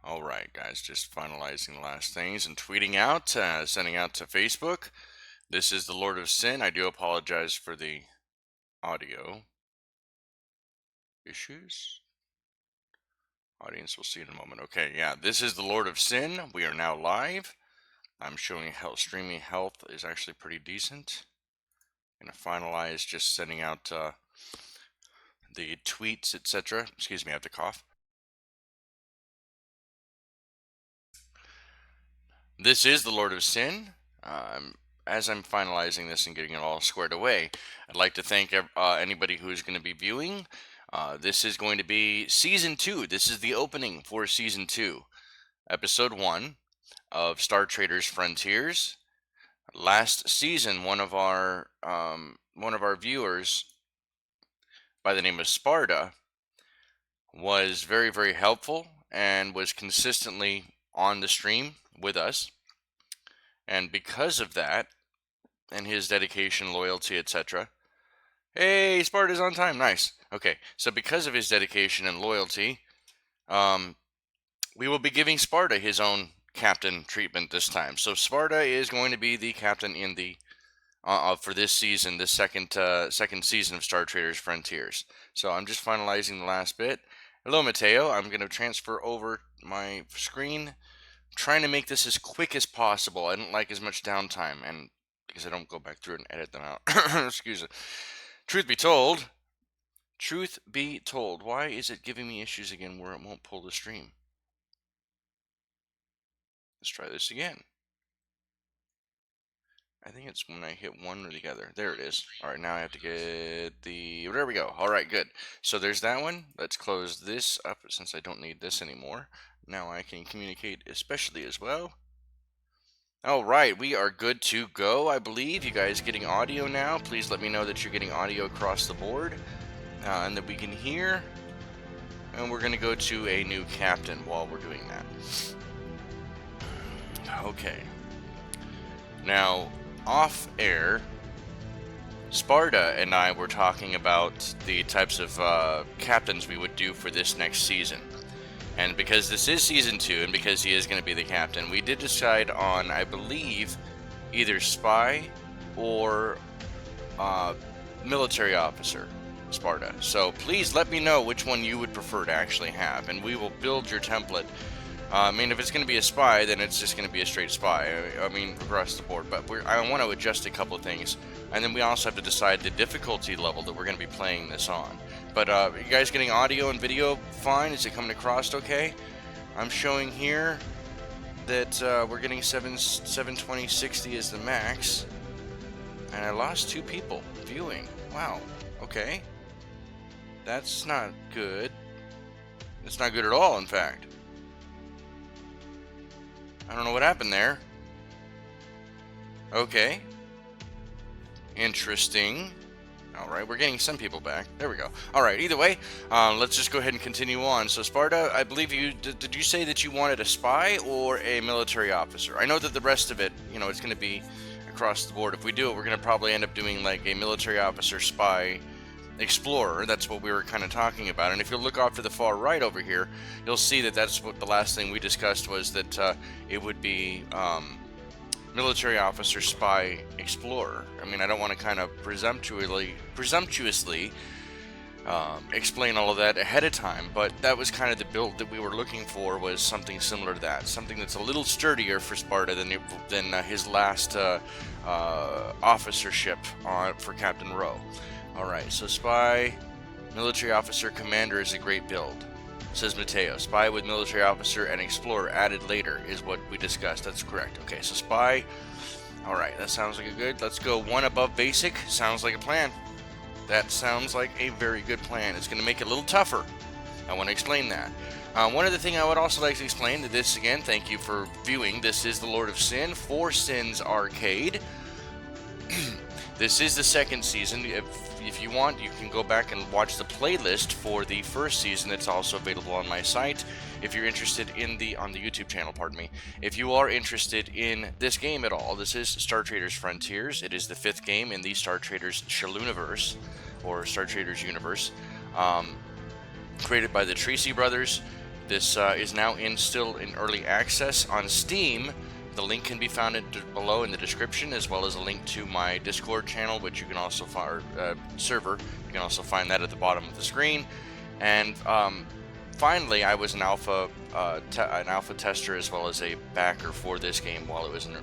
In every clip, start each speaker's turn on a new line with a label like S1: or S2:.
S1: All right, guys, just finalizing the last things and tweeting out, sending out to Facebook. This is the Lord of Sin. I do apologize for the audio issues. Audience will see in a moment. Okay, yeah, this is the Lord of Sin. We are now live. I'm showing how streaming health is actually pretty decent. Gonna finalize just sending out the tweets, etc. Excuse me, I have to cough. This is the Lord of Sin. As I'm finalizing this and getting it all squared away, I'd like to thank anybody who is going to be viewing. This is going to be Season 2. This is the opening for Season 2, Episode 1 of Star Traders Frontiers. Last season, one of our viewers by the name of Sparda was very, very helpful and was consistently on the stream with us. And because of that, and his dedication, loyalty, etc. Hey, Sparta's on time. Nice. Okay, so because of his dedication and loyalty, we will be giving Sparda his own captain treatment this time. So Sparda is going to be the captain in the for this season, the second season of Star Traders Frontiers. So I'm just finalizing the last bit. Hello, Mateo. I'm going to transfer over my screen. I'm trying to make this as quick as possible. I don't like as much downtime, and because I don't go back through and edit them out. Excuse me. Truth be told, why is it giving me issues again where it won't pull the stream? Let's try this again. I think it's when I hit one or the other. There it is. All right, now I have to get the... There we go. All right, good. So there's that one. Let's close this up since I don't need this anymore. Now I can communicate especially as well. All right, we are good to go, I believe. You guys getting audio now? Please let me know that you're getting audio across the board and that we can hear. And we're going to go to a new captain while we're doing that. Okay. Now, off air, Sparda and I were talking about the types of captains we would do for this next season. And because this is Season 2, and because he is going to be the captain, we did decide on, I believe, either spy or military officer, Sparda. So please let me know which one you would prefer to actually have, and we will build your template. I mean, if it's going to be a spy, then it's just going to be a straight spy. I mean, across the board. But I want to adjust a couple of things. And then we also have to decide the difficulty level that we're going to be playing this on. But you guys getting audio and video fine? Is it coming across okay? I'm showing here that we're getting 720 60 is the max. And I lost 2 people viewing. Wow. Okay. That's not good. It's not good at all, in fact. I don't know what happened there. Okay. Interesting. Alright, we're getting some people back. There we go. Alright, either way, let's just go ahead and continue on. So, Sparda, I believe you... Did you say that you wanted a spy or a military officer? I know that the rest of it, you know, it's going to be across the board. If we do it, we're going to probably end up doing, like, a military officer, spy, explorer. That's what we were kind of talking about. And if you look off to the far right over here, you'll see that that's what the last thing we discussed was that it would be military officer, spy, explorer. I mean, I don't want to kind of presumptuously explain all of that ahead of time, but that was kind of the build that we were looking for, was something similar to that, something that's a little sturdier for Sparda than his last officership for Captain Rowe. Alright, so spy, military officer, commander is a great build, says Mateo. Spy with military officer and explorer added later is what we discussed. That's correct. Okay, so spy. Alright, that sounds like a good. Let's go one above basic. Sounds like a plan. That sounds like a very good plan. It's going to make it a little tougher. I want to explain that. One other thing I would also like to explain that this, again, thank you for viewing. This is the Lord of Sin, 4 Sins Arcade. This is the second season. If you want, you can go back and watch the playlist for the first season. It's also available on my site. If you're interested on the YouTube channel, pardon me. If you are interested in this game at all, this is Star Traders Frontiers. It is the 5th game in the Star Traders Shalooniverse, or Star Traders universe, created by the Tracy brothers. This is now still in early access on Steam. The link can be found below in the description, as well as a link to my Discord channel, which you can also find, server. You can also find that at the bottom of the screen. And finally, I was an alpha tester as well as a backer for this game while it was in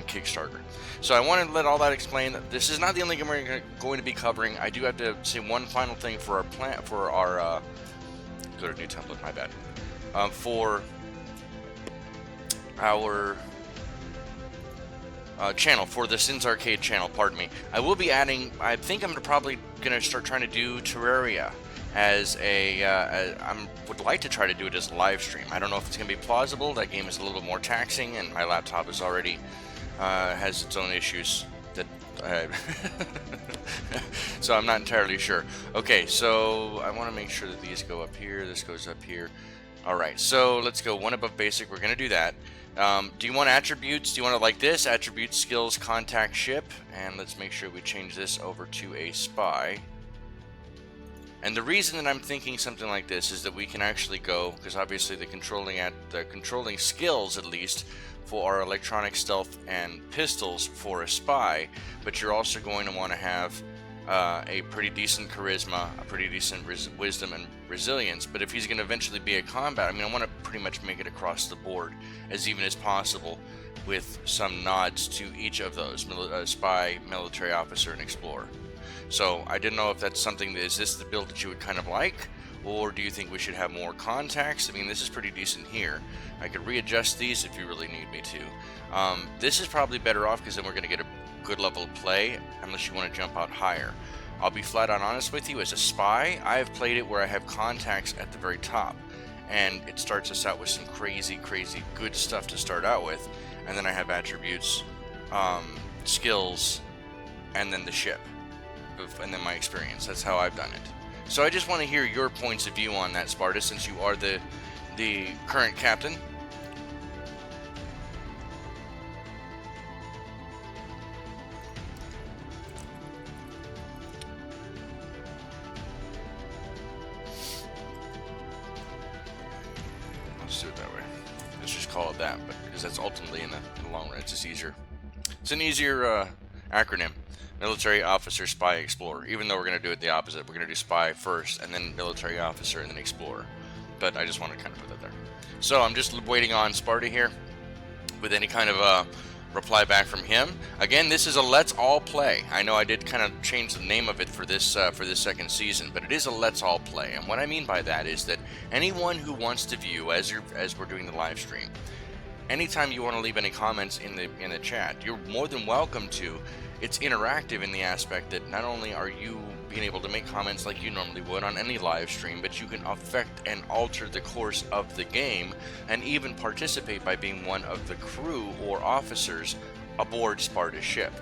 S1: Kickstarter. So I wanted to let all that explain that this is not the only game we're going to be covering. I do have to say one final thing for our plan for our go to new template. My bad. For our channel, for the Sins Arcade channel, pardon me, I will be adding, I think I'm probably going to start trying to do Terraria as a, would like to try to do it as a live stream. I don't know if it's going to be plausible. That game is a little bit more taxing, and my laptop is already, has its own issues that so I'm not entirely sure. Okay, so I want to make sure that these go up here, this goes up here. Alright, so let's go one above basic. We're going to do that. Do you want attributes? Do you want it like this? Attributes, skills, contact, ship. And let's make sure we change this over to a spy. And the reason that I'm thinking something like this is that we can actually go, because obviously the controlling skills, at least, for our electronic stealth and pistols for a spy, but you're also going to want to have a pretty decent charisma, a pretty decent wisdom and resilience. But if he's going to eventually be a combat, I mean, I want to pretty much make it across the board as even as possible, with some nods to each of those: spy, military officer, and explorer. So I didn't know if that's something that, is this the build that you would kind of like, or do you think we should have more contacts? I mean, this is pretty decent here. I could readjust these if you really need me to. This is probably better off, because then we're going to get a good level of play, unless you want to jump out higher. I'll be flat out honest with you, as a spy, I have played it where I have contacts at the very top, and it starts us out with some crazy good stuff to start out with, and then I have attributes, skills, and then the ship, and then my experience. That's how I've done it. So I just want to hear your points of view on that, Sparda, since you are the current captain. Let's do it that way. Let's just call it that, but because that's ultimately in the long run, it's just easier. It's an easier acronym. Military officer, spy, explorer. Even though we're going to do it the opposite. We're going to do spy first, and then military officer, and then explorer. But I just want to kind of put that there. So I'm just waiting on Sparda here with any kind of reply back from him. Again, this is a let's all play. I know I did kind of change the name of it for this second season, but it is a let's all play. And what I mean by that is that anyone who wants to view as we're doing the live stream, anytime you want to leave any comments in the chat, you're more than welcome to. It's interactive in the aspect that not only are you being able to make comments like you normally would on any live stream, but you can affect and alter the course of the game, and even participate by being one of the crew or officers aboard Sparda's ship.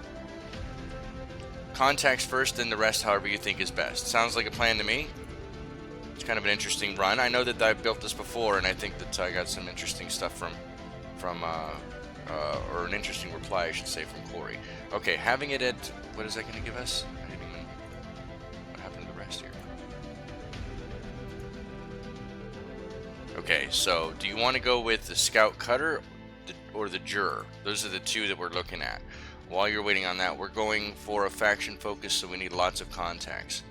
S1: Contacts first, then the rest however you think is best. Sounds like a plan to me. It's kind of an interesting run. I know that I've built this before, and I think that I got some interesting stuff from or an interesting reply, I should say, from Corey. Okay, having it at, what is that going to give us? I didn't even, what happened to the rest here? Okay, so do you want to go with the scout cutter or the juror? Those are the two that we're looking at. While you're waiting on that, we're going for a faction focus, so we need lots of contacts.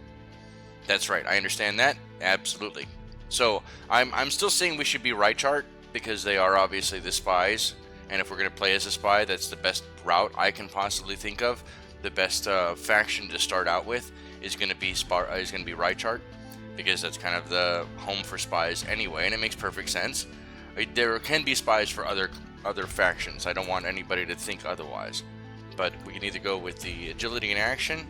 S1: That's right, I understand that. Absolutely. So I'm still saying we should be right chart, because they are obviously the spies. And if we're going to play as a spy, that's the best route I can possibly think of. The best faction to start out with is going to be Reichart, because that's kind of the home for spies anyway, and it makes perfect sense. There can be spies for other factions. I don't want anybody to think otherwise. But we can either go with the agility in action,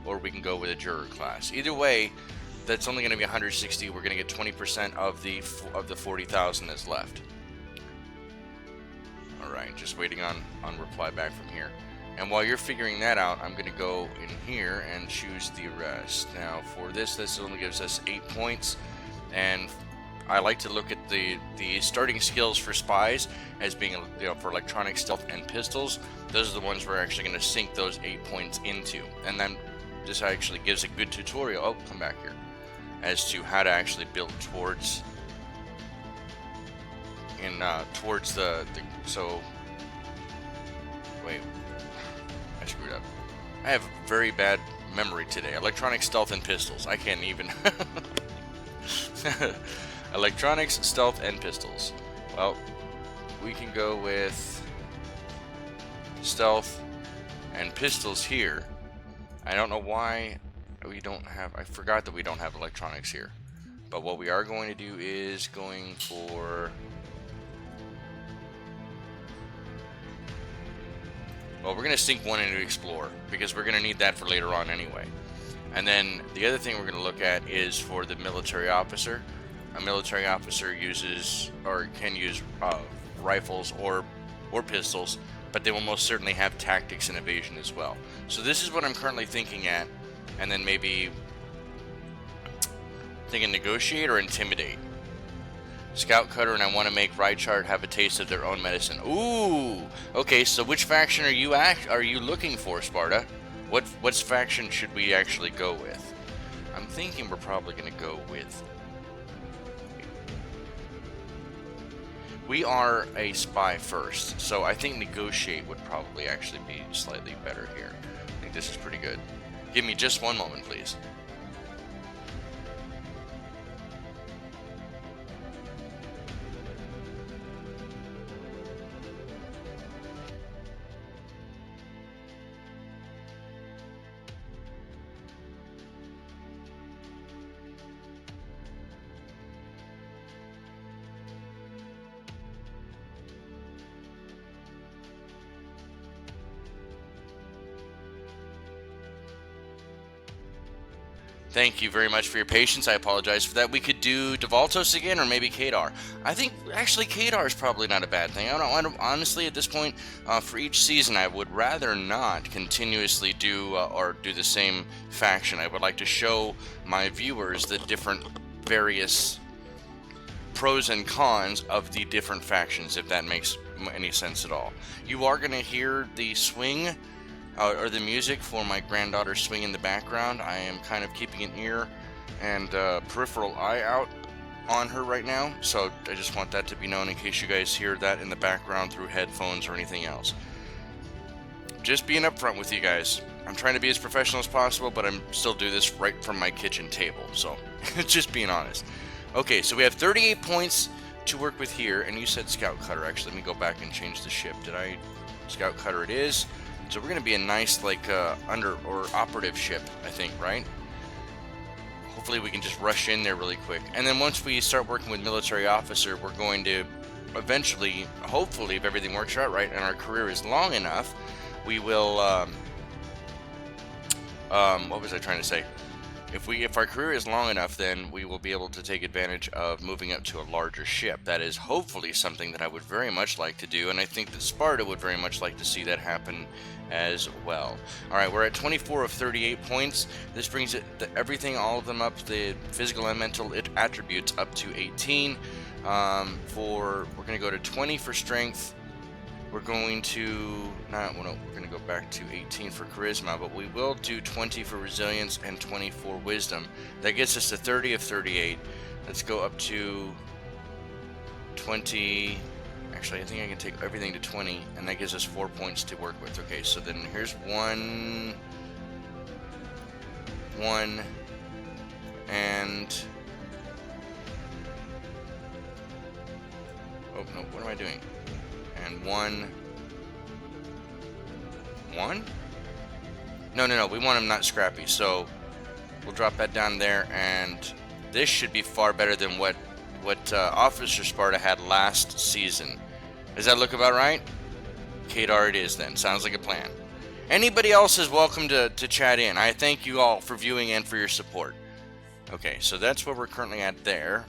S1: or we can go with a juror class. Either way, that's only going to be 160. We're going to get 20% of the 40,000 that's left. Alright, just waiting on reply back from here. And while you're figuring that out, I'm going to go in here and choose the rest. Now, for this only gives us 8 points. And I like to look at the starting skills for spies as being, for electronic stealth and pistols. Those are the ones we're actually going to sink those 8 points into. And then this actually gives a good tutorial. Oh, come back here. As to how to actually build towards in towards so wait, I screwed up. I have very bad memory today. Electronic, stealth, and pistols. I can't even. Electronics, stealth, and pistols. Well, we can go with stealth and pistols here. I don't know why we don't have. I forgot that we don't have electronics here. But what we are going to do is going for. Well, we're going to sink one into Explore, because we're going to need that for later on anyway. And then the other thing we're going to look at is for the military officer. A military officer uses, or can use, rifles or pistols, but they will most certainly have tactics and evasion as well. So this is what I'm currently thinking at, and then maybe thinking negotiate or intimidate. Scout Cutter and I want to make Rychard have a taste of their own medicine. Ooh! Okay, so which faction are you looking for, Sparda? What faction should we actually go with? I'm thinking we're probably going to go with... We are a spy first, so I think negotiate would probably actually be slightly better here. I think this is pretty good. Give me just one moment, please. Thank you very much for your patience. I apologize for that. We could do Devaltos again, or maybe Kadar. I think actually Kadar is probably not a bad thing. I don't honestly at this point. For each season, I would rather not continuously do or do the same faction. I would like to show my viewers the different various pros and cons of the different factions, if that makes any sense at all. You are going to hear the swing. Or the music for my granddaughter's swing in the background. I am kind of keeping an ear and peripheral eye out on her right now, so I just want that to be known in case you guys hear that in the background through headphones or anything else. Just being upfront with you guys. I'm trying to be as professional as possible, but I'm still do this right from my kitchen table, so just being honest. Okay, so we have 38 points to work with here, and you said Scout Cutter. Actually, let me go back and change the ship. Scout Cutter it is. So we're going to be a nice, like, under or operative ship, I think, right? Hopefully we can just rush in there really quick. And then once we start working with military officer, we're going to eventually, hopefully, if everything works out right and our career is long enough, we will, what was I trying to say? If our career is long enough, then we will be able to take advantage of moving up to a larger ship. That is hopefully something that I would very much like to do, and I think that Sparda would very much like to see that happen as well. Alright, we're at 24 of 38 points. This brings everything, all of them up, the physical and mental attributes up to 18. We're going to go to 20 for strength. We're going to we're going to go back to 18 for charisma, but we will do 20 for resilience and 20 for wisdom. That gets us to 30 of 38. Let's go up to 20. Actually, I think I can take everything to 20, and that gives us 4 points to work with. Okay, so then here's one, and oh no, what am I doing? And one. No, we want him not scrappy, so we'll drop that down there, and this should be far better than what Officer Sparda had last season. Does that look about right? Kadar it is then. Sounds like a plan. Anybody else is welcome to chat in. I thank you all for viewing and for your support. Okay, so that's where we're currently at there.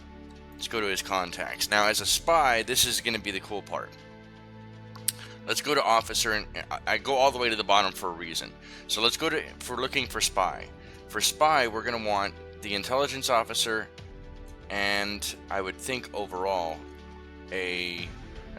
S1: Let's go to his contacts. Now, as a spy, this is going to be the cool part. Let's go to officer, and I go all the way to the bottom for a reason. So let's go to, if we're looking for spy. For spy, we're going to want the intelligence officer, and I would think overall an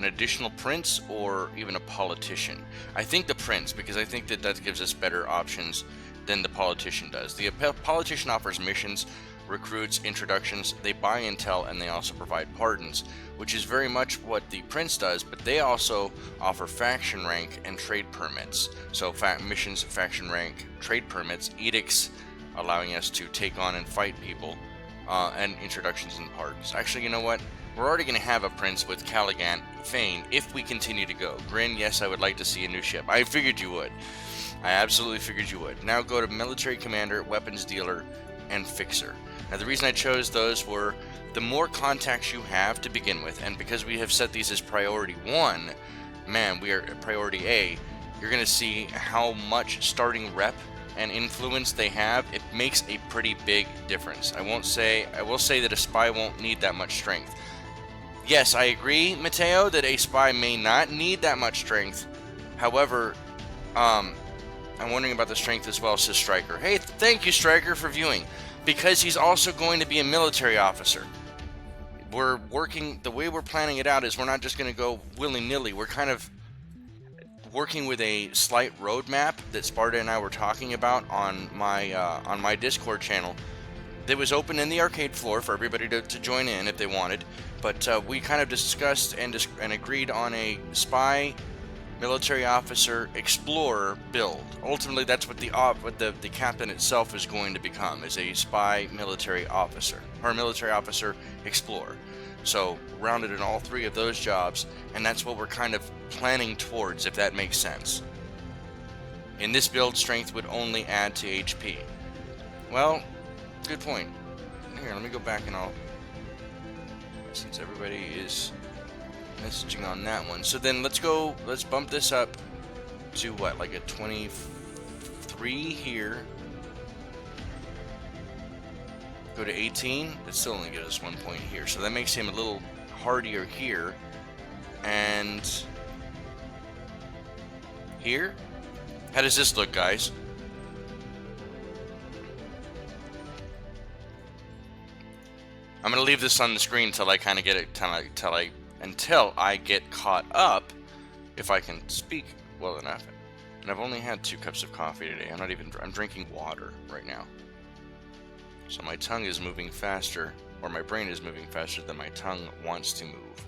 S1: additional prince or even a politician. I think the prince, because I think that gives us better options than the politician does. The politician offers missions, recruits, introductions, they buy intel, and they also provide pardons, which is very much what the Prince does, but they also offer faction rank and trade permits. So missions, faction rank, trade permits, edicts, allowing us to take on and fight people, and introductions and pardons. Actually, you know what? We're already going to have a Prince with Caligan Fane if we continue to go. Grin, yes, I would like to see a new ship. I figured you would. I absolutely figured you would. Now go to Military Commander, Weapons Dealer, and Fixer. Now the reason I chose those were the more contacts you have to begin with, and because we have set these as priority 1, man, we are at priority A, you're going to see how much starting rep and influence they have. It makes a pretty big difference. I will say that a spy won't need that much strength. Yes, I agree, Mateo, that a spy may not need that much strength. However, I'm wondering about the strength as well, says Striker. Hey, thank you, Striker, for viewing. Because he's also going to be a military officer. We're working, the way we're planning it out is we're not just going to go willy-nilly. We're kind of working with a slight roadmap that Sparda and I were talking about on my Discord channel. That was open in the arcade floor for everybody to join in if they wanted. But we kind of discussed and agreed on a spy, military officer, explorer build. Ultimately, that's what the captain itself is going to become, is a spy, military officer, or military officer, explorer. So rounded in all 3 of those jobs, and that's what we're kind of planning towards, if that makes sense. In this build, strength would only add to HP. Well, good point. Here, let me go back and since everybody is messaging on that one. So then let's bump this up to what, like a 23 here. Go to 18. That still only gives us 1 point here. So that makes him a little hardier here. And here? How does this look, guys? I'm going to leave this on the screen until I kind of get it, until I get caught up, if I can speak well enough. And I've only had 2 cups of coffee today. I'm drinking water right now. So my tongue is moving faster, or my brain is moving faster than my tongue wants to move,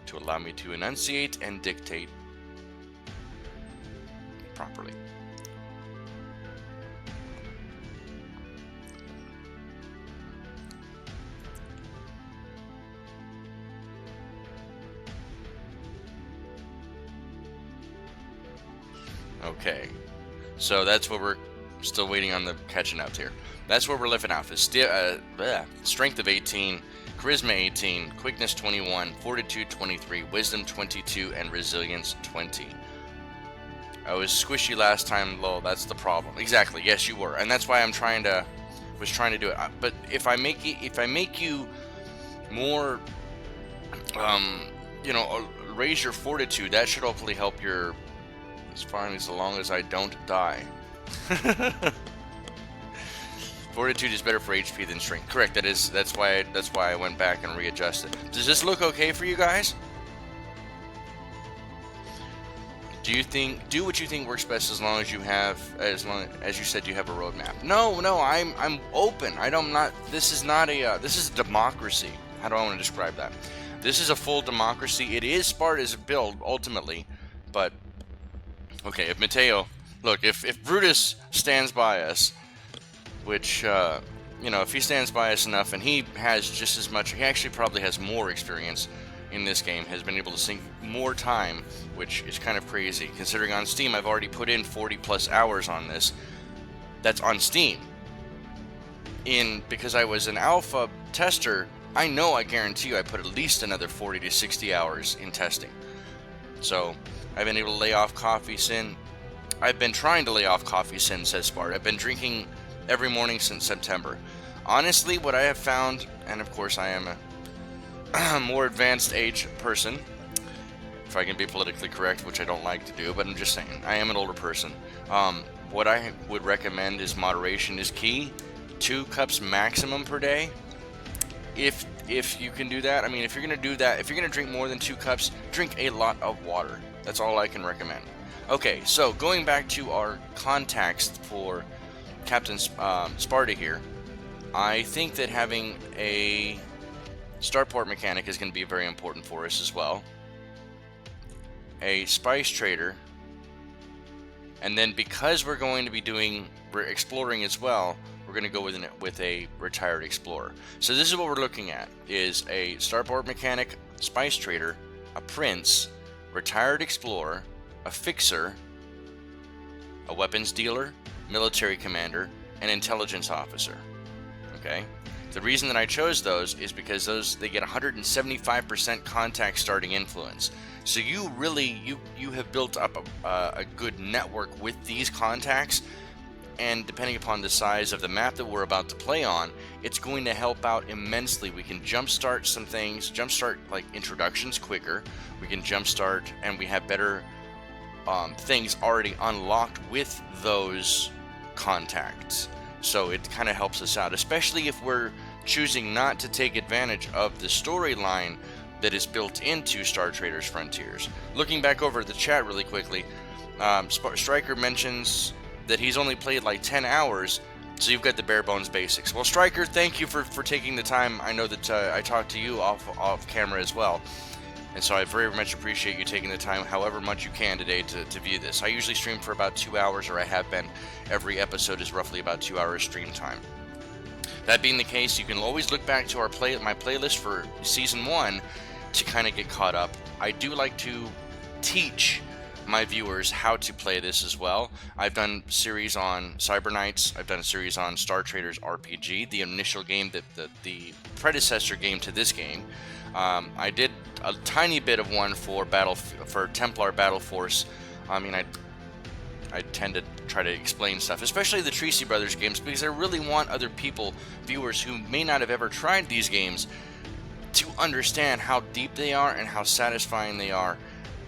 S1: to allow me to enunciate and dictate properly. Okay, so that's what we're still waiting on the catching up here. That's where we're living off. Is strength of 18, charisma 18, quickness 21, fortitude 23, wisdom 22, and resilience 20. I was squishy last time, lol. That's the problem. Exactly. Yes, you were, and that's why was trying to do it. But if I make you more, raise your fortitude, that should hopefully help your. As long as I don't die. Fortitude is better for HP than strength. Correct. That's why I went back and readjusted. Does this look okay for you guys? Do what you think works best, as long as you said you have a roadmap. No, I'm open. This is a democracy. How do I want to describe that? This is a full democracy. It is Sparda's build ultimately, but okay, if Mateo, look, if Brutus stands by us, which, if he stands by us enough, and he has just as much, he actually probably has more experience in this game, has been able to sink more time, which is kind of crazy, considering on Steam I've already put in 40 plus hours on this. That's on Steam. Because I was an alpha tester, I guarantee you I put at least another 40 to 60 hours in testing. So I've been able to lay off coffee sin. I've been trying to lay off coffee sin, says Sparda. I've been drinking every morning since September. Honestly, what I have found, and of course I am a more advanced age person, if I can be politically correct, which I don't like to do, but I'm just saying, I am an older person. What I would recommend is moderation is key. 2 cups maximum per day. If you can do that, if you're going to do that, if you're going to drink more than 2 cups, drink a lot of water. That's all I can recommend. Okay, so going back to our contacts for Captain Sparda here. I think that having a starport mechanic is going to be very important for us as well. A spice trader. And then because we're going to be we're exploring as well, we're going to go with a retired explorer. So this is what we're looking at, is a starport mechanic, spice trader, a prince, retired explorer, a fixer, a weapons dealer, military commander, an intelligence officer. Okay? The reason that I chose those is because they get 175% contact starting influence. So you really you have built up a good network with these contacts, and depending upon the size of the map that we're about to play on, it's going to help out immensely. We can jumpstart some things, like introductions quicker. We can jumpstart, and we have better things already unlocked with those contacts. So it kind of helps us out, especially if we're choosing not to take advantage of the storyline that is built into Star Traders Frontiers. Looking back over the chat really quickly, Stryker mentions that he's only played like 10 hours, so you've got the bare bones basics. Well, Stryker, thank you for taking the time. I know that I talked to you off camera as well, and so I very much appreciate you taking the time, however much you can today, to view this. I usually stream for about 2 hours, or I have been. Every episode is roughly about 2 hours stream time. That being the case, you can always look back to my playlist for Season 1 to kind of get caught up. I do like to teach my viewers how to play this as well. I've done series on Cyber Knights. I've done a series on Star Traders RPG, the initial game, the predecessor game to this game. I did a tiny bit of one for Templar Battle Force. I mean, I tend to try to explain stuff, especially the Tracy Brothers games, because I really want other viewers who may not have ever tried these games, to understand how deep they are and how satisfying they are,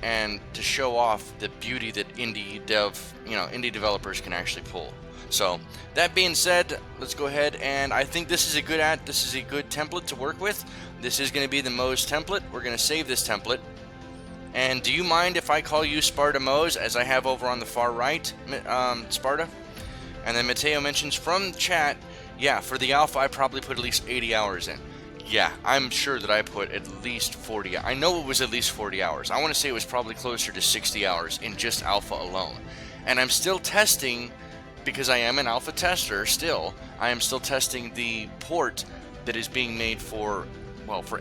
S1: and to show off the beauty that indie developers can actually pull. So that being said, let's go ahead, and I think this is a good template to work with. This is going to be the Mose template. We're going to save this template. And do you mind if I call you Sparda Mose, as I have over on the far right, Sparda? And then Mateo mentions from chat, yeah, for the alpha I probably put at least 80 hours in. Yeah, I'm sure that I put at least 40. I know it was at least 40 hours. I want to say it was probably closer to 60 hours in just alpha alone. And I'm still testing, because I am an alpha tester still, I am still testing the port that is being made for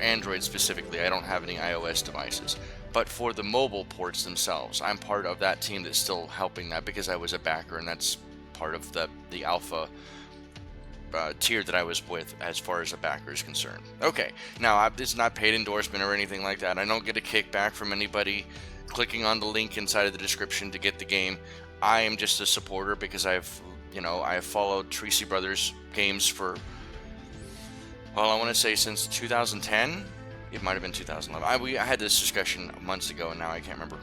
S1: Android specifically. I don't have any iOS devices. But for the mobile ports themselves, I'm part of that team that's still helping that, because I was a backer, and that's part of the alpha tier that I was with as far as a backer is concerned. Okay, now it's not paid endorsement or anything like that. I don't get a kickback from anybody clicking on the link inside of the description to get the game. I am just a supporter, because I have followed Tracy Brothers games for, well, I want to say since 2010. It might have been 2011. I had this discussion months ago, and now I can't remember.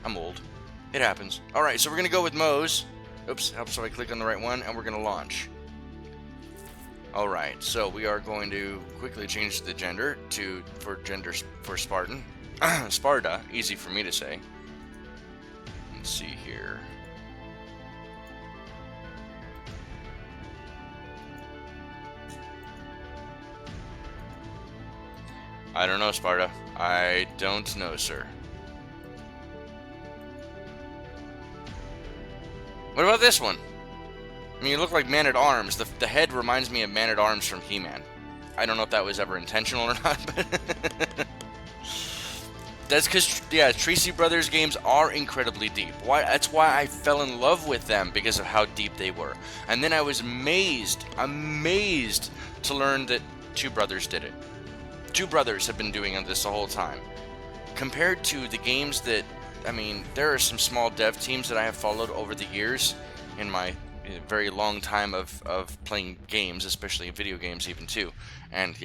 S1: I'm old. It happens. Alright, so we're going to go with Mose. Oops, helps if I click on the right one, and we're going to launch. Alright, so we are going to quickly change the gender for Spartan. Sparda, easy for me to say. Let's see here. I don't know, Sparda. I don't know, sir. What about this one? I mean, you look like Man-at-Arms. The head reminds me of Man-at-Arms from He-Man. I don't know if that was ever intentional or not, but that's because, yeah, Tracy Brothers games are incredibly deep. That's why I fell in love with them, because of how deep they were. And then I was amazed to learn that Two Brothers did it. Two Brothers have been doing this the whole time. Compared to the games that, I mean, there are some small dev teams that I have followed over the years in my very long time of playing games, especially video games even too. And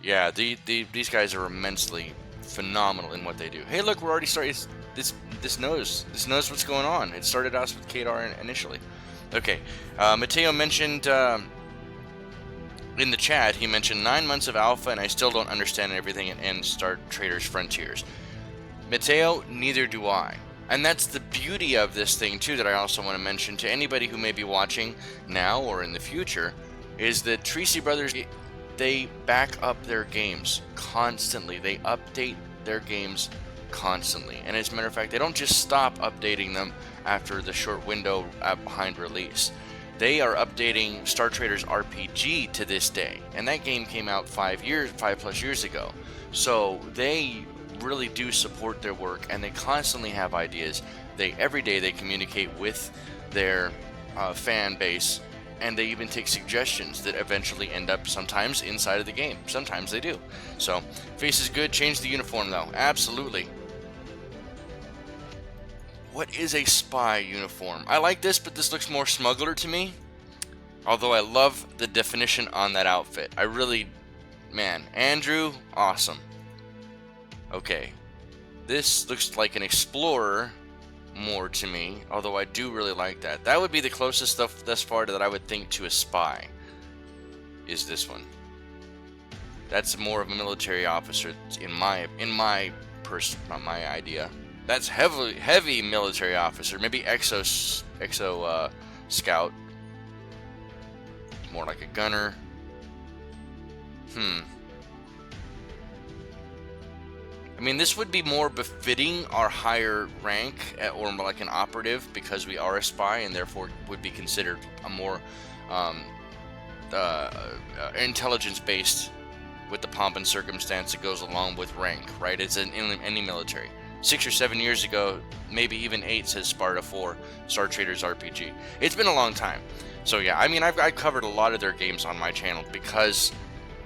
S1: yeah, these guys are immensely phenomenal in what they do. Hey, look, we're already starting. This knows what's going on. It started us with Kadar initially. Okay, Mateo mentioned. In the chat, he mentioned 9 months of alpha, and I still don't understand everything in Star Traders Frontiers. Mateo, neither do I. And that's the beauty of this thing, too, that I also want to mention to anybody who may be watching now or in the future. is that Tracy Brothers, they back up their games constantly. They update their games constantly. And as a matter of fact, they don't just stop updating them after the short window behind release. They are updating Star Traders RPG to this day. And that game came out 5+ years ago. So they really do support their work, and they constantly have ideas. Every day they communicate with their fan base, and they even take suggestions that eventually end up sometimes inside of the game. Sometimes they do. So, face is good. Change the uniform though. Absolutely. What is a spy uniform? I like this, but this looks more smuggler to me. Although I love the definition on that outfit. I really, man, Andrew, awesome. Okay. This looks like an explorer more to me, although I do really like that. That would be the closest stuff thus far that I would think to a spy, is this one. That's more of a military officer in my idea. That's heavy military officer, maybe exo scout. More like a gunner. I mean, this would be more befitting our higher rank, or more like an operative, because we are a spy and therefore would be considered a more intelligence-based, with the pomp and circumstance that goes along with rank, right? It's in any military. 6 or 7 years ago, maybe even 8, says Sparda 4, Star Traders RPG. It's been a long time. So yeah, I mean, I've covered a lot of their games on my channel because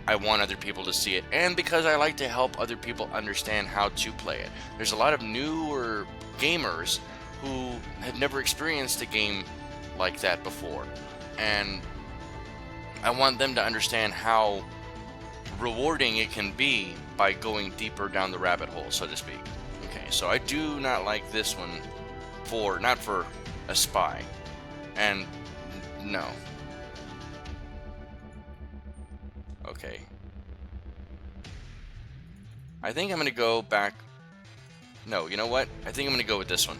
S1: I want other people to see it, and because I like to help other people understand how to play it. There's a lot of newer gamers who have never experienced a game like that before, and I want them to understand how rewarding it can be by going deeper down the rabbit hole, so to speak. Okay, so I do not like this one not for a spy, and no. Okay. I think I'm going to go back. No, you know what? I think I'm going to go with this one.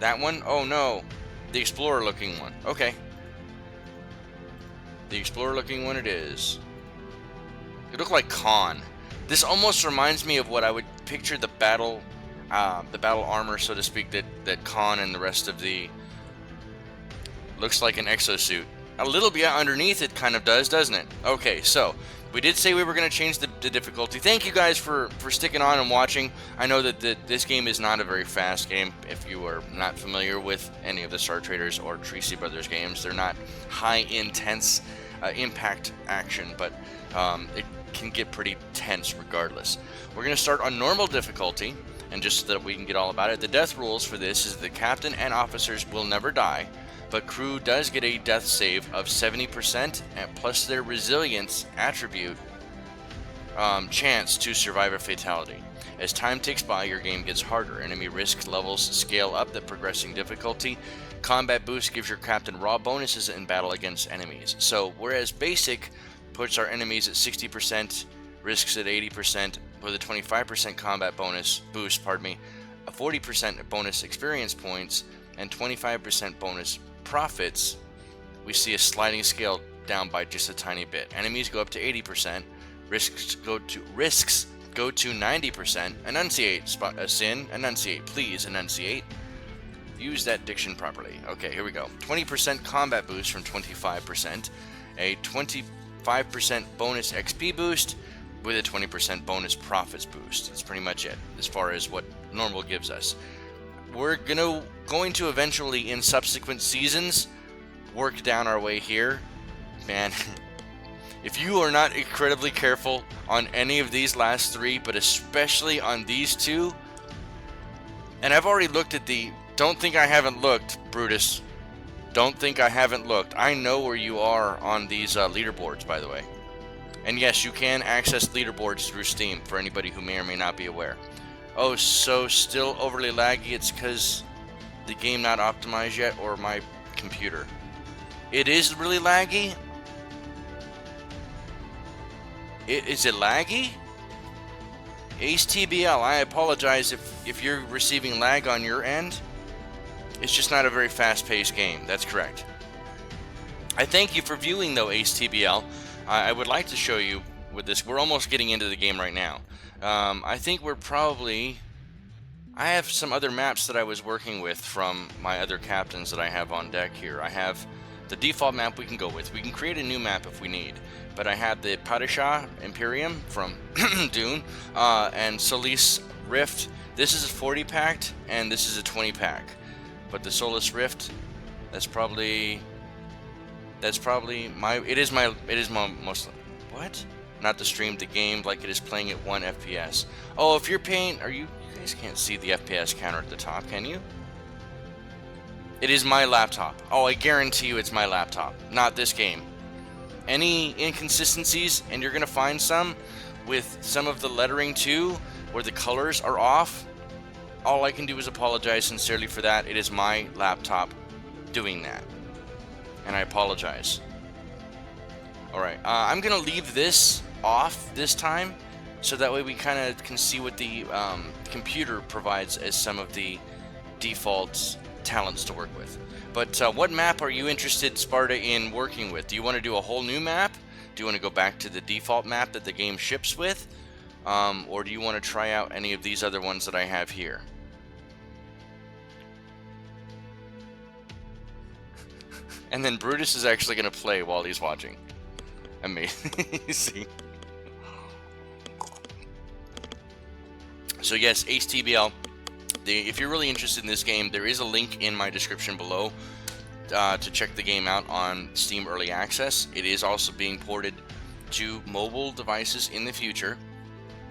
S1: That one? Oh no. The Explorer looking one. Okay. The Explorer looking one it is. It looked like Khan. This almost reminds me of what I would picture the battle armor, so to speak, that Khan and the rest of the... Looks like an exosuit. A little bit underneath it kind of does, doesn't it? Okay, so we did say we were going to change the difficulty. Thank you guys for sticking on and watching. I know that this game is not a very fast game. If you are not familiar with any of the Star Traders or Tracy Brothers games, they're not high intense impact action, but it can get pretty tense regardless. We're going to start on normal difficulty, and just so that we can get all about it, the death rules for this is the captain and officers will never die, but crew does get a death save of 70% and plus their resilience attribute chance to survive a fatality. As time ticks by, your game gets harder. Enemy risk levels scale up the progressing difficulty. Combat boost gives your captain raw bonuses in battle against enemies. So whereas basic puts our enemies at 60%, risks at 80% with a 25% combat boost, a 40% bonus experience points, and 25% bonus profits, we see a sliding scale down by just a tiny bit. Enemies go up to 80%, risks go to 90%. Enunciate, Syn, enunciate, please enunciate. Use that diction properly. Okay, here we go. 20% combat boost from 25%, a 25% bonus XP boost with a 20% bonus profits boost. That's pretty much it as far as what normal gives us. We're going to eventually, in subsequent seasons, work down our way here. Man, if you are not incredibly careful on any of these last three, but especially on these two, and I've already looked at don't think I haven't looked, Brutus. Don't think I haven't looked. I know where you are on these leaderboards, by the way. And yes, you can access leaderboards through Steam for anybody who may or may not be aware. Oh, so still overly laggy. It's because the game not optimized yet, or my computer. It is really laggy? Is it laggy? Ace TBL, I apologize if you're receiving lag on your end. It's just not a very fast-paced game. That's correct. I thank you for viewing, though, Ace TBL. I would like to show you with this. We're almost getting into the game right now. I think we're probably... I have some other maps that I was working with from my other captains that I have on deck here. I have the default map we can go with. We can create a new map if we need. But I have the Padishah Imperium from Dune and Solis Rift. This is a 40 pack and this is a 20 pack. But the Solis Rift, that's probably my it is my most what? Not the stream, the game, like it is playing at 1 FPS. Oh, if you're paying, you guys can't see the FPS counter at the top, can you? It is my laptop. Oh, I guarantee you it's my laptop, not this game. Any inconsistencies, and you're gonna find some with some of the lettering too, where the colors are off, all I can do is apologize sincerely for that. It is my laptop doing that, and I apologize. Alright, I'm gonna leave this off this time, so that way we kind of can see what the computer provides as some of the default talents to work with. But what map are you interested, Sparda, in working with? Do you want to do a whole new map? Do you want to go back to the default map that the game ships with? Or do you want to try out any of these other ones that I have here? And then Brutus is actually going to play while he's watching. Amazing. So yes, Ace TBL, if you're really interested in this game, there is a link in my description below to check the game out on Steam Early Access. It is also being ported to mobile devices in the future,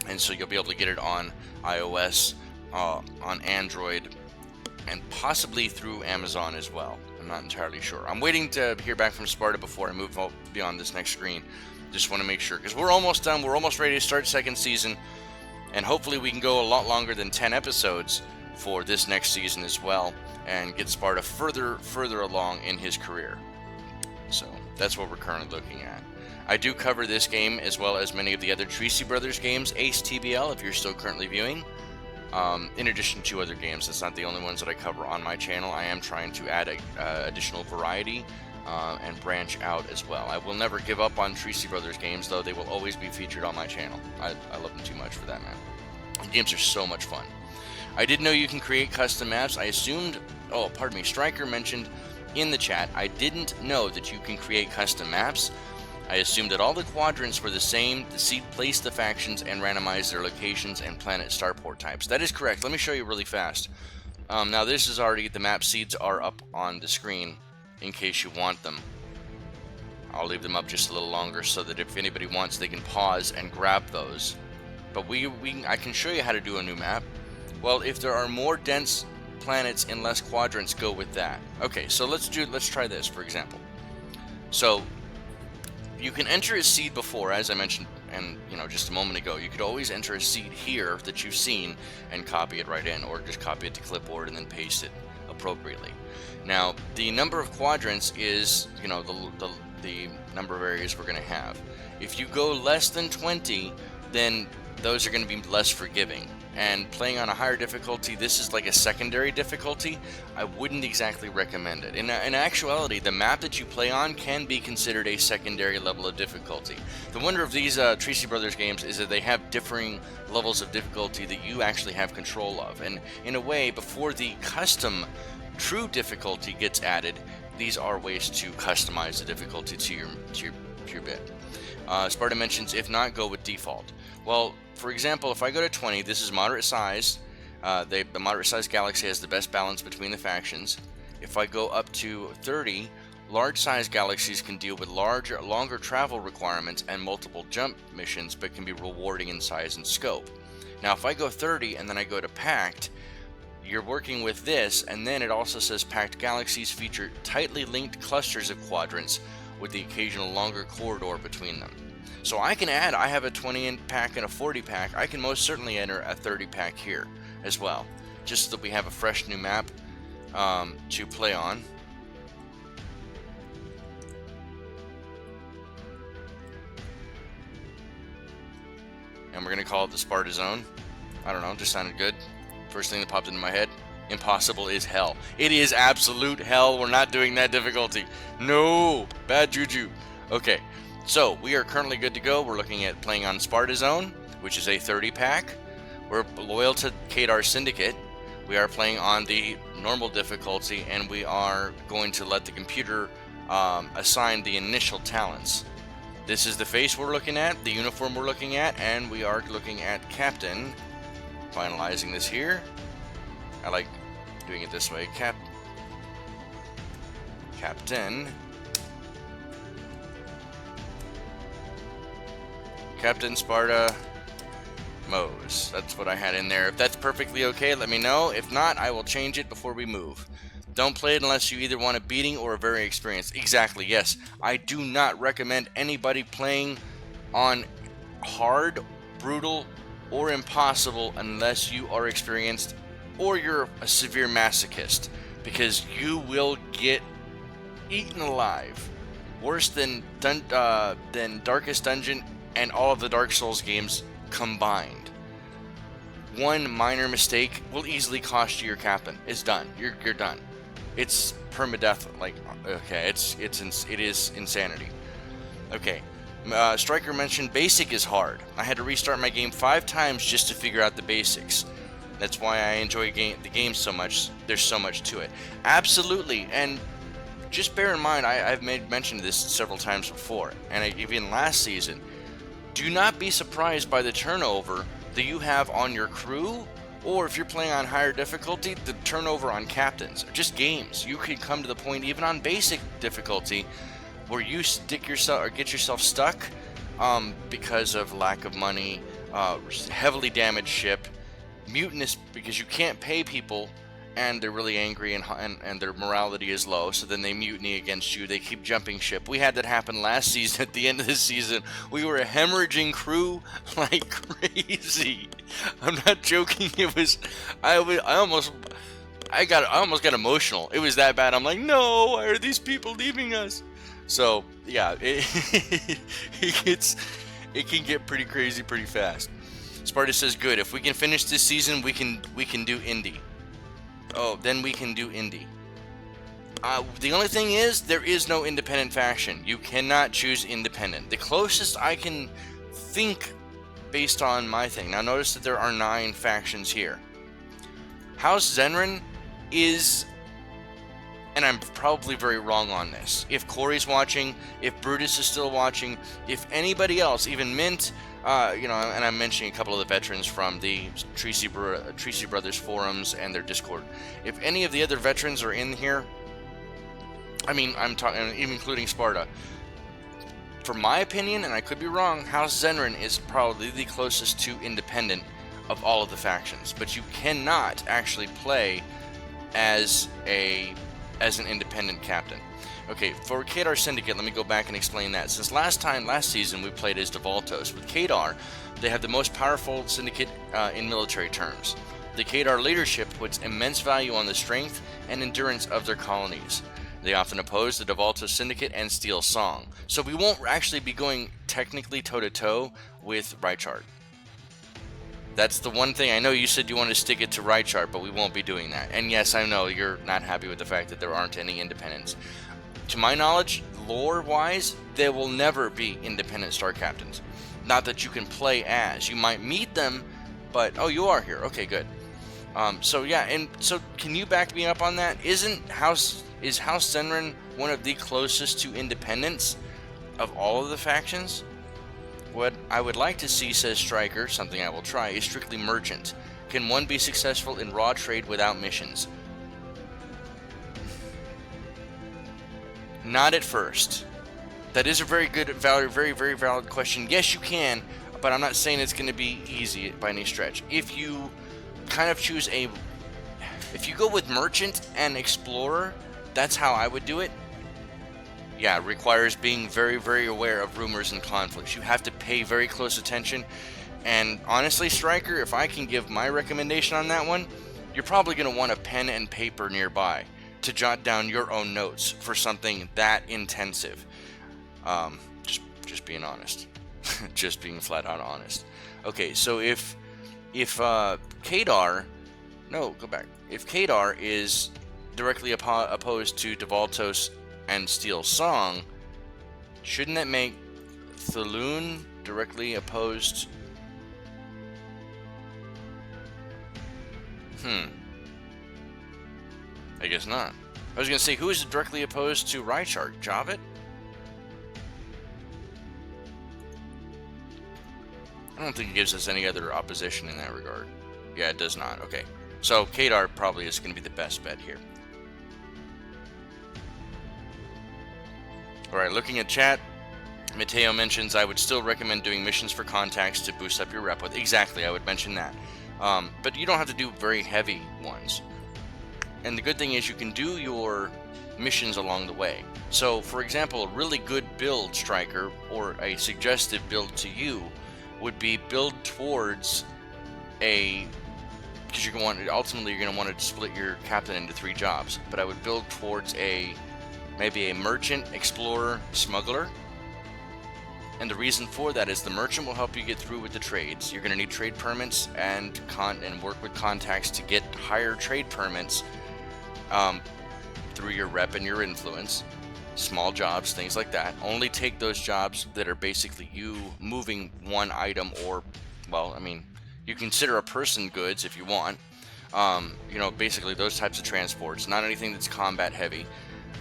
S1: and so you'll be able to get it on iOS, on Android, and possibly through Amazon as well. I'm not entirely sure. I'm waiting to hear back from Sparda before I move beyond this next screen. Just want to make sure, because we're almost done. We're almost ready to start second season. And hopefully we can go a lot longer than 10 episodes for this next season as well, and get Sparda further along in his career. So that's what we're currently looking at. I do cover this game as well as many of the other Tracy Brothers games, Ace TBL, if you're still currently viewing. In addition to other games, that's not the only ones that I cover on my channel. I am trying to add additional variety and branch out as well. I will never give up on Tracy Brothers games, though. They will always be featured on my channel. I love them too much for that, man. The games are so much fun. I did know you can create custom maps. I assumed, oh, pardon me, Stryker mentioned in the chat, I didn't know that you can create custom maps. I assumed that all the quadrants were the same. The seed placed the factions and randomized their locations and planet starport types. That is correct. Let me show you really fast. Now this is already, the map seeds are up on the screen in case you want them. I'll leave them up just a little longer so that if anybody wants, they can pause and grab those. But I can show you how to do a new map. Well, if there are more dense planets in less quadrants, go with that. Okay, so let's try this, for example. So you can enter a seed before, as I mentioned, and just a moment ago. You could always enter a seed here that you've seen and copy it right in, or just copy it to clipboard and then paste it appropriately. Now, the number of quadrants is, the number of areas we're going to have. If you go less than 20, then those are going to be less forgiving. And playing on a higher difficulty, this is like a secondary difficulty, I wouldn't exactly recommend it. In actuality, the map that you play on can be considered a secondary level of difficulty. The wonder of these Tracy Brothers games is that they have differing levels of difficulty that you actually have control of. And in a way, before the custom true difficulty gets added, these are ways to customize the difficulty to your bit. Sparda mentions, if not, go with default. Well, for example, if I go to 20, this is moderate size. The moderate size galaxy has the best balance between the factions. If I go up to 30, large size galaxies can deal with longer travel requirements and multiple jump missions, but can be rewarding in size and scope. Now, if I go 30 and then I go to packed, you're working with this, and then it also says packed galaxies feature tightly linked clusters of quadrants with the occasional longer corridor between them. So I have a 20 pack and a 40 pack. I can most certainly enter a 30 pack here as well, just so that we have a fresh new map to play on. And we're going to call it the Sparda Zone. I don't know, just sounded good. First thing that popped into my head. Impossible is hell. It is absolute hell. We're not doing that difficulty. No, bad juju. Okay, so we are currently good to go. We're looking at playing on Sparda Zone, which is a 30 pack. We're loyal to Kadar Syndicate. We are playing on the normal difficulty, and we are going to let the computer assign the initial talents. This is the face we're looking at, the uniform we're looking at, and we are looking at Captain. Finalizing this here. I like doing it this way. Captain Sparda Mose. That's what I had in there. If that's perfectly okay, let me know. If not, I will change it before we move. Don't play it unless you either want a beating or a very experienced. Exactly, yes. I do not recommend anybody playing on hard, brutal, or impossible unless you are experienced or you're a severe masochist, because you will get eaten alive. Worse than Darkest Dungeon and all of the Dark Souls games combined. One minor mistake will easily cost you your captain. It's done. You're done. It's permadeath. Like, okay, it is insanity. Okay, Striker mentioned basic is hard. I had to restart my game 5 times just to figure out the basics. That's why I enjoy the game so much. There's so much to it. Absolutely, and just bear in mind, I've mentioned this several times before, and even last season. Do not be surprised by the turnover that you have on your crew, or if you're playing on higher difficulty, the turnover on captains, or just games. You could come to the point, even on basic difficulty, where you stick yourself or get yourself stuck because of lack of money, heavily damaged ship, mutinous because you can't pay people, and they're really angry and their morality is low, so then they mutiny against you. They keep jumping ship. We had that happen last season. At the end of the season, we were a hemorrhaging crew like crazy. I'm not joking. It was I almost got emotional. It was that bad. I'm like, no, why are these people leaving us? So yeah, it can get pretty crazy pretty fast. Sparda says, good. If we can finish this season, we can do indie. Oh, then we can do indie. The only thing is, there is no independent faction. You cannot choose independent. The closest I can think, based on my thing. Now notice that there are 9 factions here. House Zenrin is, and I'm probably very wrong on this. If Corey's watching, if Brutus is still watching, if anybody else, even Mint, and I'm mentioning a couple of the veterans from the Tracy Brothers forums and their Discord. If any of the other veterans are in here, I mean, I'm talking, even including Sparda. For my opinion, and I could be wrong, House Zenrin is probably the closest to independent of all of the factions. But you cannot actually play as an independent captain. Okay, for Kadar Syndicate, let me go back and explain that. Since last season, we played as Devaltos. With Kadar, they have the most powerful syndicate in military terms. The Kadar leadership puts immense value on the strength and endurance of their colonies. They often oppose the Devaltos Syndicate and Steel Song. So we won't actually be going technically toe-to-toe with Reichard. That's the one thing. I know you said you want to stick it to Reichard, but we won't be doing that. And yes, I know you're not happy with the fact that there aren't any independents. To my knowledge, lore-wise, there will never be independent star captains. Not that you can play as. You might meet them, but oh, you are here. Okay, good. So yeah, and so can you back me up on that? Is House Zenrin one of the closest to independence of all of the factions? What I would like to see, says Striker, something I will try, is strictly merchant. Can one be successful in raw trade without missions? Not at first. That is a very good, very, very valid question. Yes, you can, but I'm not saying it's going to be easy by any stretch. If you kind of if you go with merchant and explorer, that's how I would do it. Yeah, it requires being very, very aware of rumors and conflicts. You have to pay very close attention. And honestly, Striker, if I can give my recommendation on that one, you're probably going to want a pen and paper nearby to jot down your own notes for something that intensive. Just being honest. Just being flat out honest. Okay, so if Kadar No, go back. If Kadar is directly opposed to Devaltos and Steel's Song, shouldn't that make Thaloon directly opposed? I guess not. I was going to say, who is directly opposed to Rychart? Javit? I don't think it gives us any other opposition in that regard. Yeah, it does not. Okay. So, Kadar probably is going to be the best bet here. Alright, looking at chat, Mateo mentions, I would still recommend doing missions for contacts to boost up your rep with. Exactly, I would mention that. But you don't have to do very heavy ones. And the good thing is you can do your missions along the way. So, for example, a really good build, Striker, or a suggested build to you, would be build towards a... because you're going to want, ultimately you're going to want to split your captain into 3 jobs. But I would build towards maybe a merchant, explorer, smuggler. And the reason for that is the merchant will help you get through with the trades. You're going to need trade permits and work with contacts to get higher trade permits through your rep and your influence. Small jobs, things like that. Only take those jobs that are basically you moving one item, or, well, I mean, you consider a person goods if you want. Basically those types of transports. Not anything that's combat heavy.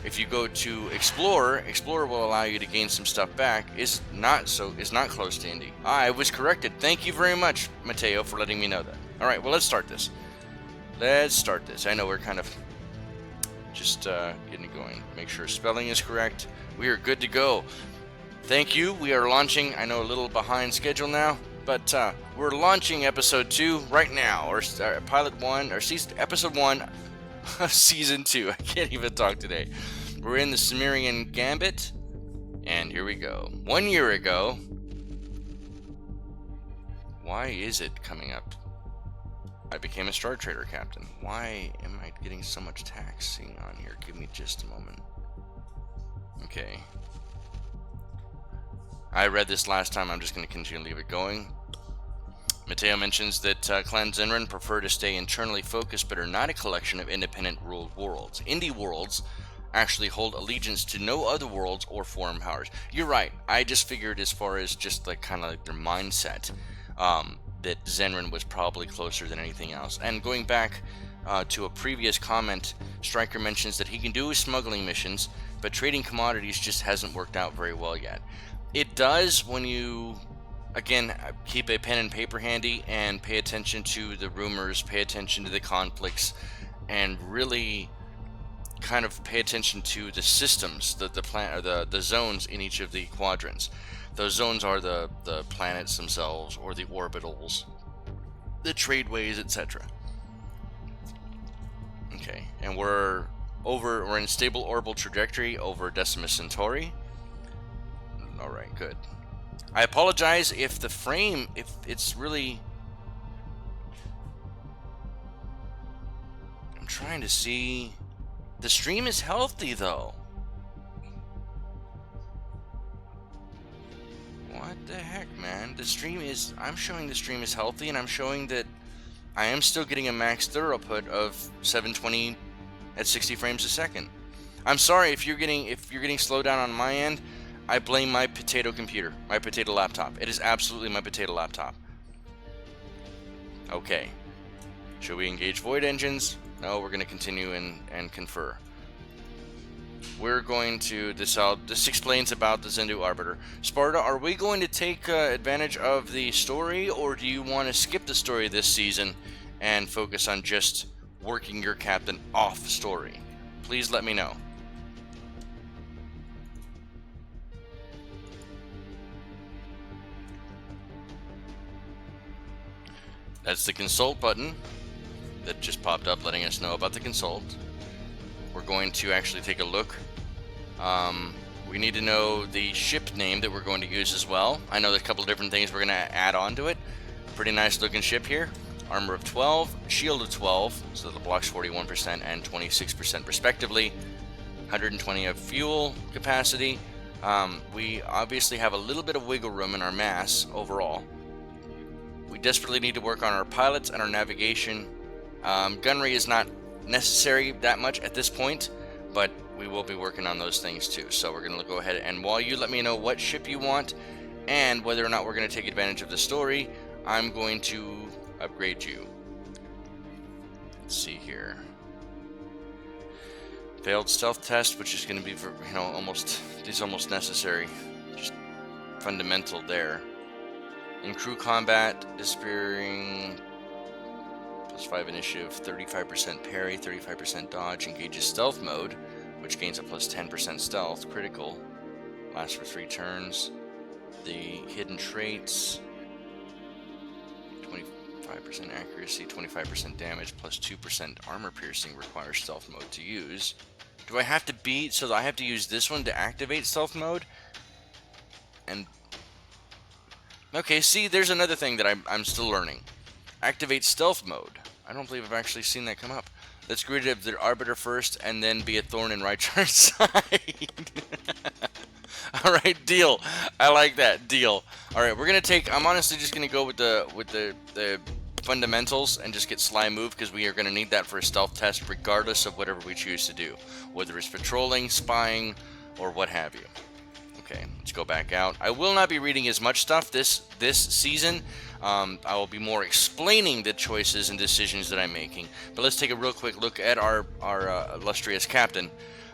S1: If you go to Explorer will allow you to gain some stuff back. Is not close to Indy. I was corrected. Thank you very much, Mateo, for letting me know that. Alright, well, let's start this. I know we're kind of just getting it going. Make sure spelling is correct. We are good to go. Thank you. We are launching, I know, a little behind schedule now, but we're launching episode 2 right now, or pilot 1, or episode 1 of season 2. I can't even talk today. We're in the Cimmerian Gambit, and here we go. 1 year ago. Why is it coming up? I became a Star Trader captain. Why am I getting so much taxing on here? Give me just a moment. Okay. I read this last time. I'm just going to continue to leave it going. Mateo mentions that Clan Zenran prefer to stay internally focused but are not a collection of independent ruled worlds. Indie worlds actually hold allegiance to no other worlds or foreign powers. You're right. I just figured, as far as just like kind of like their mindset, that Zenran was probably closer than anything else. And going back to a previous comment, Stryker mentions that he can do his smuggling missions, but trading commodities just hasn't worked out very well yet. It does when you, again, keep a pen and paper handy and pay attention to the rumors, pay attention to the conflicts, and really kind of pay attention to the systems, the zones in each of the quadrants. Those zones are the planets themselves, or the orbitals, the tradeways, etc. Okay, and we're in stable orbital trajectory over Decimus Centauri. Alright, good. I apologize if the frame, if it's really... I'm trying to see... The stream is healthy, though. What the heck, man? The stream is... I'm showing the stream is healthy, and I'm showing that I am still getting a max throughput of 720 at 60 frames a second. I'm sorry if you're getting slowed down on my end. I blame my potato computer, my potato laptop. It is absolutely my potato laptop. Okay. Should we engage void engines? No, we're going to continue and confer. We're going to... This explains about the Zendu Arbiter. Sparda, are we going to take advantage of the story, or do you want to skip the story this season and focus on just working your captain off story? Please let me know. That's the consult button that just popped up letting us know about the consult. We're going to actually take a look. We need to know the ship name that we're going to use as well. I know there's a couple of different things we're going to add on to it. Pretty nice looking ship here. Armor of 12, shield of 12, so the blocks 41% and 26% respectively. 120 of fuel capacity. We obviously have a little bit of wiggle room in our mass overall. We desperately need to work on our pilots and our navigation. Gunnery is not necessary that much at this point, but we will be working on those things too. So we're going to go ahead, and while you let me know what ship you want and whether or not we're going to take advantage of the story, I'm going to upgrade you. Let's see here. Failed stealth test, which is going to be, almost necessary. Just fundamental there. In crew combat, disappearing, +5 initiative, 35% parry, 35% dodge, engages stealth mode, which gains a +10% stealth, critical, lasts for 3 turns. The hidden traits, 25% accuracy, 25% damage, +2% armor piercing, requires stealth mode to use. Do I have to beat, so I have to use this one to activate stealth mode? And, okay, see, there's another thing that I'm still learning. Activate stealth mode. I don't believe I've actually seen that come up. Let's get rid of the Arbiter first, and then be a thorn in Rychar's side. Alright, deal. I like that. Deal. Alright, we're gonna take, I'm honestly just gonna go with the fundamentals and just get Sly Move, because we are gonna need that for a stealth test regardless of whatever we choose to do. Whether it's patrolling, spying, or what have you. Okay, let's go back out. I will not be reading as much stuff this season. I will be more explaining the choices and decisions that I'm making. But let's take a real quick look at our illustrious captain.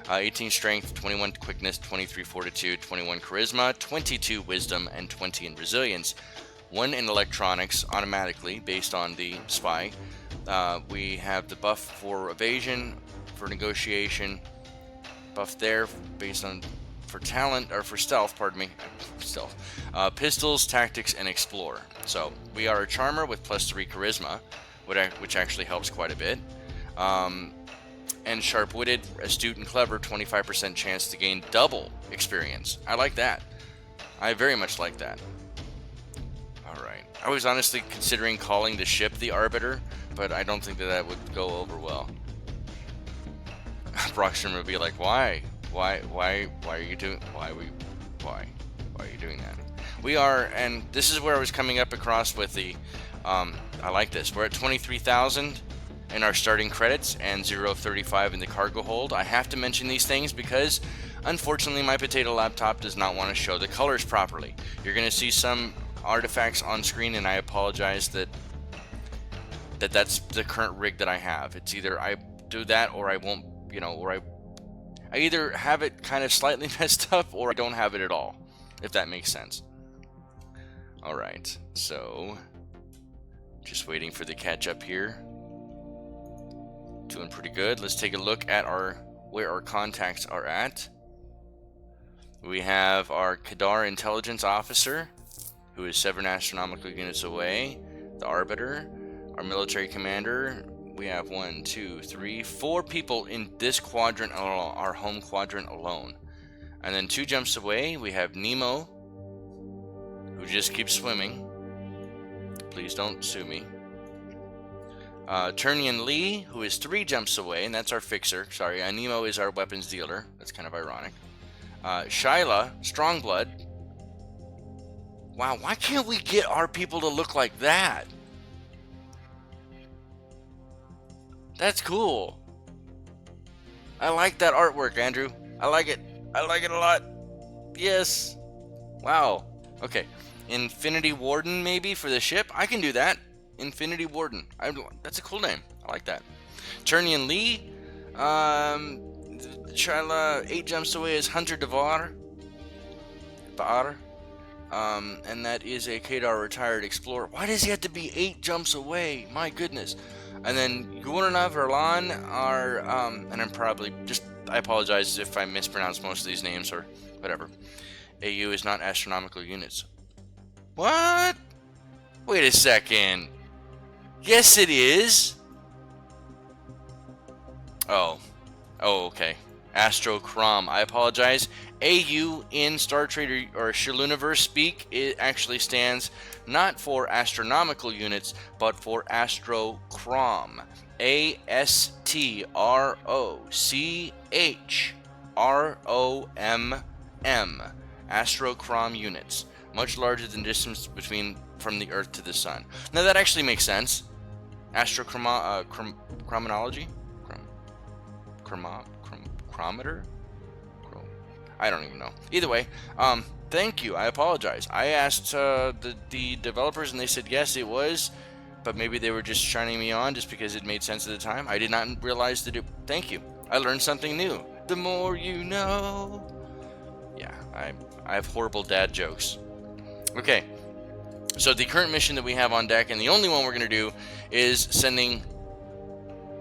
S1: 18 strength, 21 quickness, 23 fortitude, 21 charisma, 22 wisdom, and 20 in resilience. 1 in electronics automatically based on the spy. We have the buff for evasion, for negotiation, buff there based on for talent, or for stealth, pardon me, stealth, pistols, tactics, and explore. So we are a charmer with +3 charisma, which actually helps quite a bit. And sharp-witted, astute, and clever, 25% chance to gain double experience. I like that. I very much like that. Alright. I was honestly considering calling the ship the Arbiter, but I don't think that would go over well. Brockstrom would be like, why? Why are you doing that? We are, and this is where I was coming up across with the, I like this. We're at 23,000 in our starting credits and 0.35 in the cargo hold. I have to mention these things because, unfortunately, my potato laptop does not want to show the colors properly. You're going to see some artifacts on screen, and I apologize that's the current rig that I have. It's either I do that or I won't, or I either have it kind of slightly messed up or I don't have it at all, if that makes sense. Alright, so just waiting for the catch up here. Doing pretty good. Let's take a look at where our contacts are at. We have our Kadar intelligence officer, who is 7 astronomical units away. The Arbiter, our military commander. We have 1, 2, 3, 4 people in this quadrant alone, our home quadrant alone. And then 2 jumps away, we have Nemo, who just keeps swimming. Please don't sue me. Turnian Lee, who is 3 jumps away, and that's our fixer. Sorry, Nemo is our weapons dealer. That's kind of ironic. Shyla, Strongblood. Wow, why can't we get our people to look like that? That's cool. I like that artwork, Andrew. I like it. I like it a lot. Yes. Wow. Okay. Infinity Warden, maybe, for the ship? I can do that. Infinity Warden. That's a cool name. I like that. Turnian Lee. Shyla, 8 jumps away is Hunter Devar. And that is a Kadar retired explorer. Why does he have to be 8 jumps away? My goodness. And then Gurnav Erlan are, and I'm probably I apologize if I mispronounce most of these names or whatever. AU is not astronomical units. What? Wait a second. Yes, it is. Oh, okay. Astrocrom. I apologize. AU in Star Trek or Shiluniverse speak, it actually stands not for astronomical units, but for Astrocrom. ASTROCHROMM. Astrocrom units. Much larger than distance from the Earth to the Sun. Now that actually makes sense. Astrochronology? Chronometer? I don't even know. Either way, thank you. I apologize. I asked the developers, and they said yes, it was, but maybe they were just shining me on just because it made sense at the time. I did not realize that it. Thank you. I learned something new. The more you know. Yeah, I have horrible dad jokes. Okay, so the current mission that we have on deck, and the only one we're gonna do, is sending.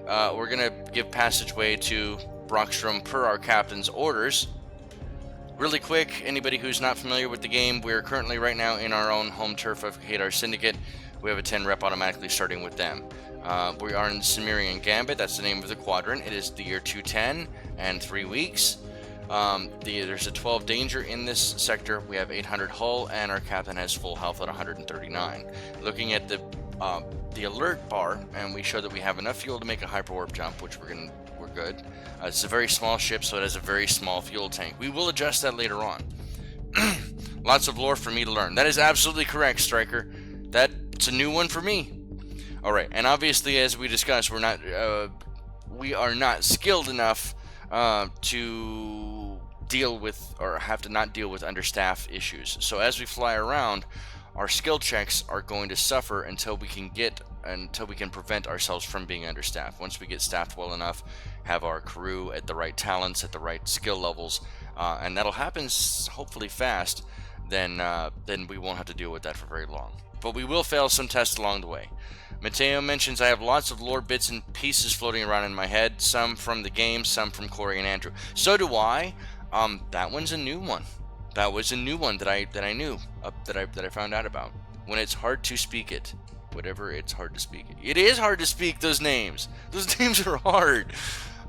S1: We're gonna give passageway to Brockstrom per our captain's orders. Really quick, anybody who's not familiar with the game, we're currently right now in our own home turf of Kadar Syndicate. We have a 10 rep automatically starting with them. We are in the Cimmerian Gambit, that's the name of the quadrant. It is the year 210 and 3 weeks. There's a 12 danger in this sector. We have 800 hull, and our captain has full health at 139. Looking at the alert bar, and we show that we have enough fuel to make a hyperwarp jump, which we're good. It's a very small ship, so it has a very small fuel tank. We will adjust that later on. Lots of lore for me to learn. That is absolutely correct, Striker. That's a new one for me. All right, and obviously, as we discussed, we are not skilled enough to deal with, or have to not deal with, understaffed issues. So as we fly around, our skill checks are going to suffer until we can prevent ourselves from being understaffed. Once we get staffed well enough, have our crew at the right talents, at the right skill levels, and that'll happen hopefully fast, then we won't have to deal with that for very long. But we will fail some tests along the way. Mateo mentions I have lots of lore bits and pieces floating around in my head, some from the game, some from Corey and Andrew. So do I. That one's a new one. That was a new one that I knew, that I found out about. When it's hard to speak it, whatever, it's hard to speak it. It is hard to speak those names. Those names are hard.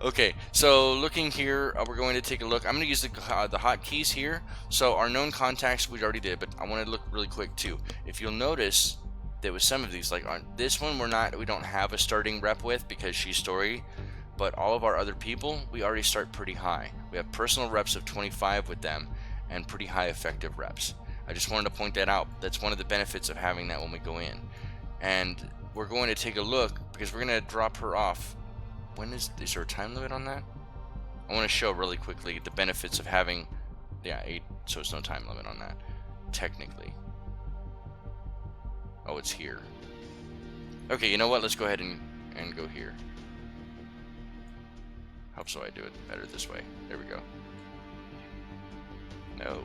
S1: Okay, so looking here, we're going to take a look. I'm going to use the hotkeys here. So our known contacts we already did, but I want to look really quick too. If you'll notice, there was some of these, like on this one, we don't have a starting rep with because she's story. But all of our other people, we already start pretty high. We have personal reps of 25 with them, and pretty high effective reps. I just wanted to point that out. That's one of the benefits of having that when we go in. And we're going to take a look, because we're going to drop her off. Is there a time limit on that? I want to show really quickly the benefits of having, 8, so it's no time limit on that, technically. Oh, it's here. Okay, you know what? Let's go ahead and go here. Hope so I do it better this way. There we go. No.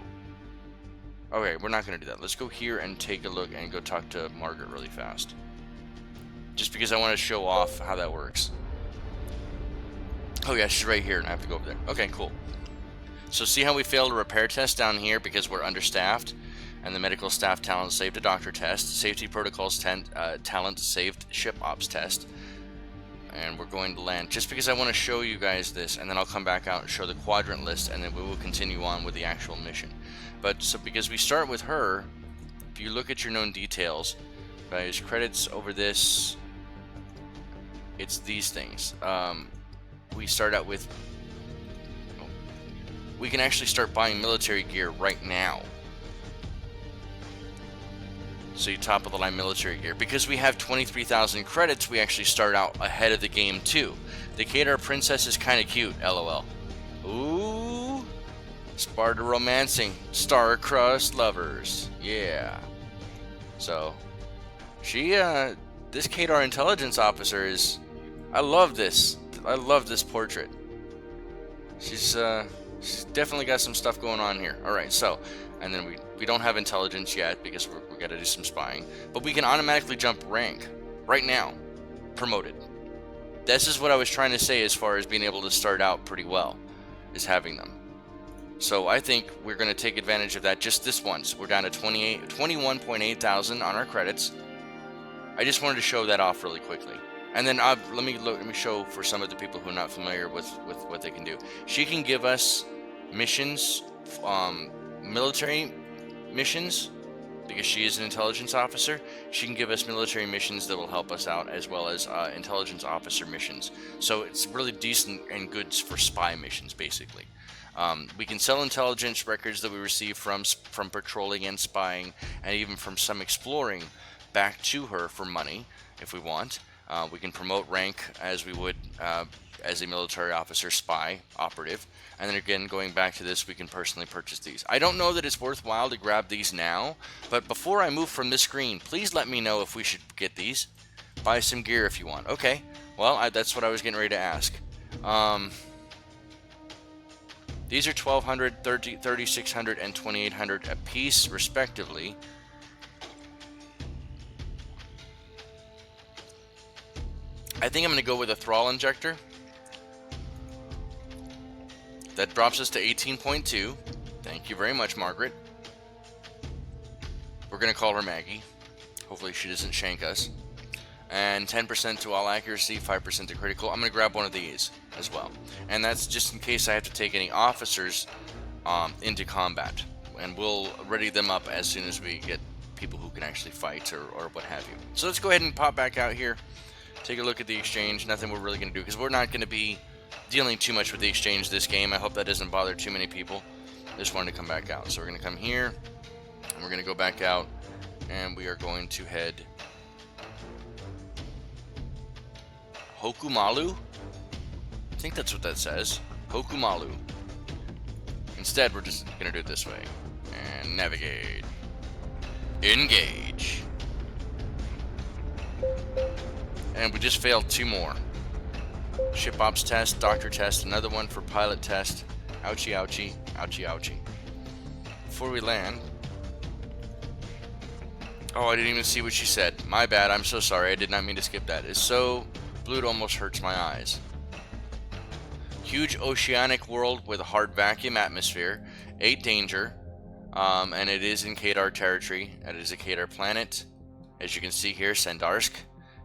S1: Okay, we're not going to do that. Let's go here and take a look and go talk to Margaret really fast. Just because I want to show off how that works. Oh yeah, she's right here and I have to go over there. Okay, cool. So see how we failed a repair test down here because we're understaffed? And the medical staff talent saved a doctor test. Safety protocols talent saved ship ops test. And we're going to land just because I want to show you guys this, and then I'll come back out and show the quadrant list, and then we will continue on with the actual mission. But so because we start with her, if you look at your known details, guys, credits over this, it's these things. We start out with, we can actually start buying military gear right now. So you top of the line military gear. Because we have 23,000 credits, we actually start out ahead of the game too. The Kadar Princess is kind of cute, lol. Ooh, Sparda romancing, star-crossed lovers, yeah. So, this Kadar intelligence officer is, I love this portrait. She's definitely got some stuff going on here. All right, so, and then we don't have intelligence yet because we got to do some spying, but we can automatically jump rank right now, promoted. This is what I was trying to say as far as being able to start out pretty well, is having them. So I think we're going to take advantage of that just this once. We're down to 21.8 thousand on our credits. I just wanted to show that off really quickly. And then let me show for some of the people who are not familiar with what they can do. She can give us missions, military missions, because she is an intelligence officer. She can give us military missions that will help us out, as well as intelligence officer missions. So it's really decent and good for spy missions, basically. We can sell intelligence records that we receive from patrolling and spying, and even from some exploring, back to her for money if we want. We can promote rank as we would as a military officer, spy, operative. And then again, going back to this, we can personally purchase these. I don't know that it's worthwhile to grab these now, but before I move from this screen, please let me know if we should get these. Buy some gear if you want. Okay, well, that's what I was getting ready to ask. These are 1,200, 3,600, and 2,800 a piece, respectively. I think I'm going to go with a thrall injector. That drops us to 18.2. Thank you very much, Margaret. We're going to call her Maggie. Hopefully she doesn't shank us. And 10% to all accuracy, 5% to critical. I'm going to grab one of these as well. And that's just in case I have to take any officers into combat. And we'll ready them up as soon as we get people who can actually fight or what have you. So let's go ahead and pop back out here. Take a look at the exchange. Nothing we're really going to do because we're not going to be dealing too much with the exchange this game. I hope that doesn't bother too many people. I just wanted to come back out. So we're going to come here. And we're going to go back out. And we are going to head Hokumalu? I think that's what that says. Hokumalu. Instead, we're just going to do it this way. And navigate. Engage. And we just failed 2 more. Ship ops test, doctor test, another one for pilot test. Ouchie, ouchie, ouchie, ouchie. Before we land... Oh, I didn't even see what she said. My bad, I'm so sorry. I did not mean to skip that. It's so blue it almost hurts my eyes. Huge oceanic world with a hard vacuum atmosphere. 8 danger. And it is in Kadar territory. It is a Kadar planet. As you can see here, Sandarsk.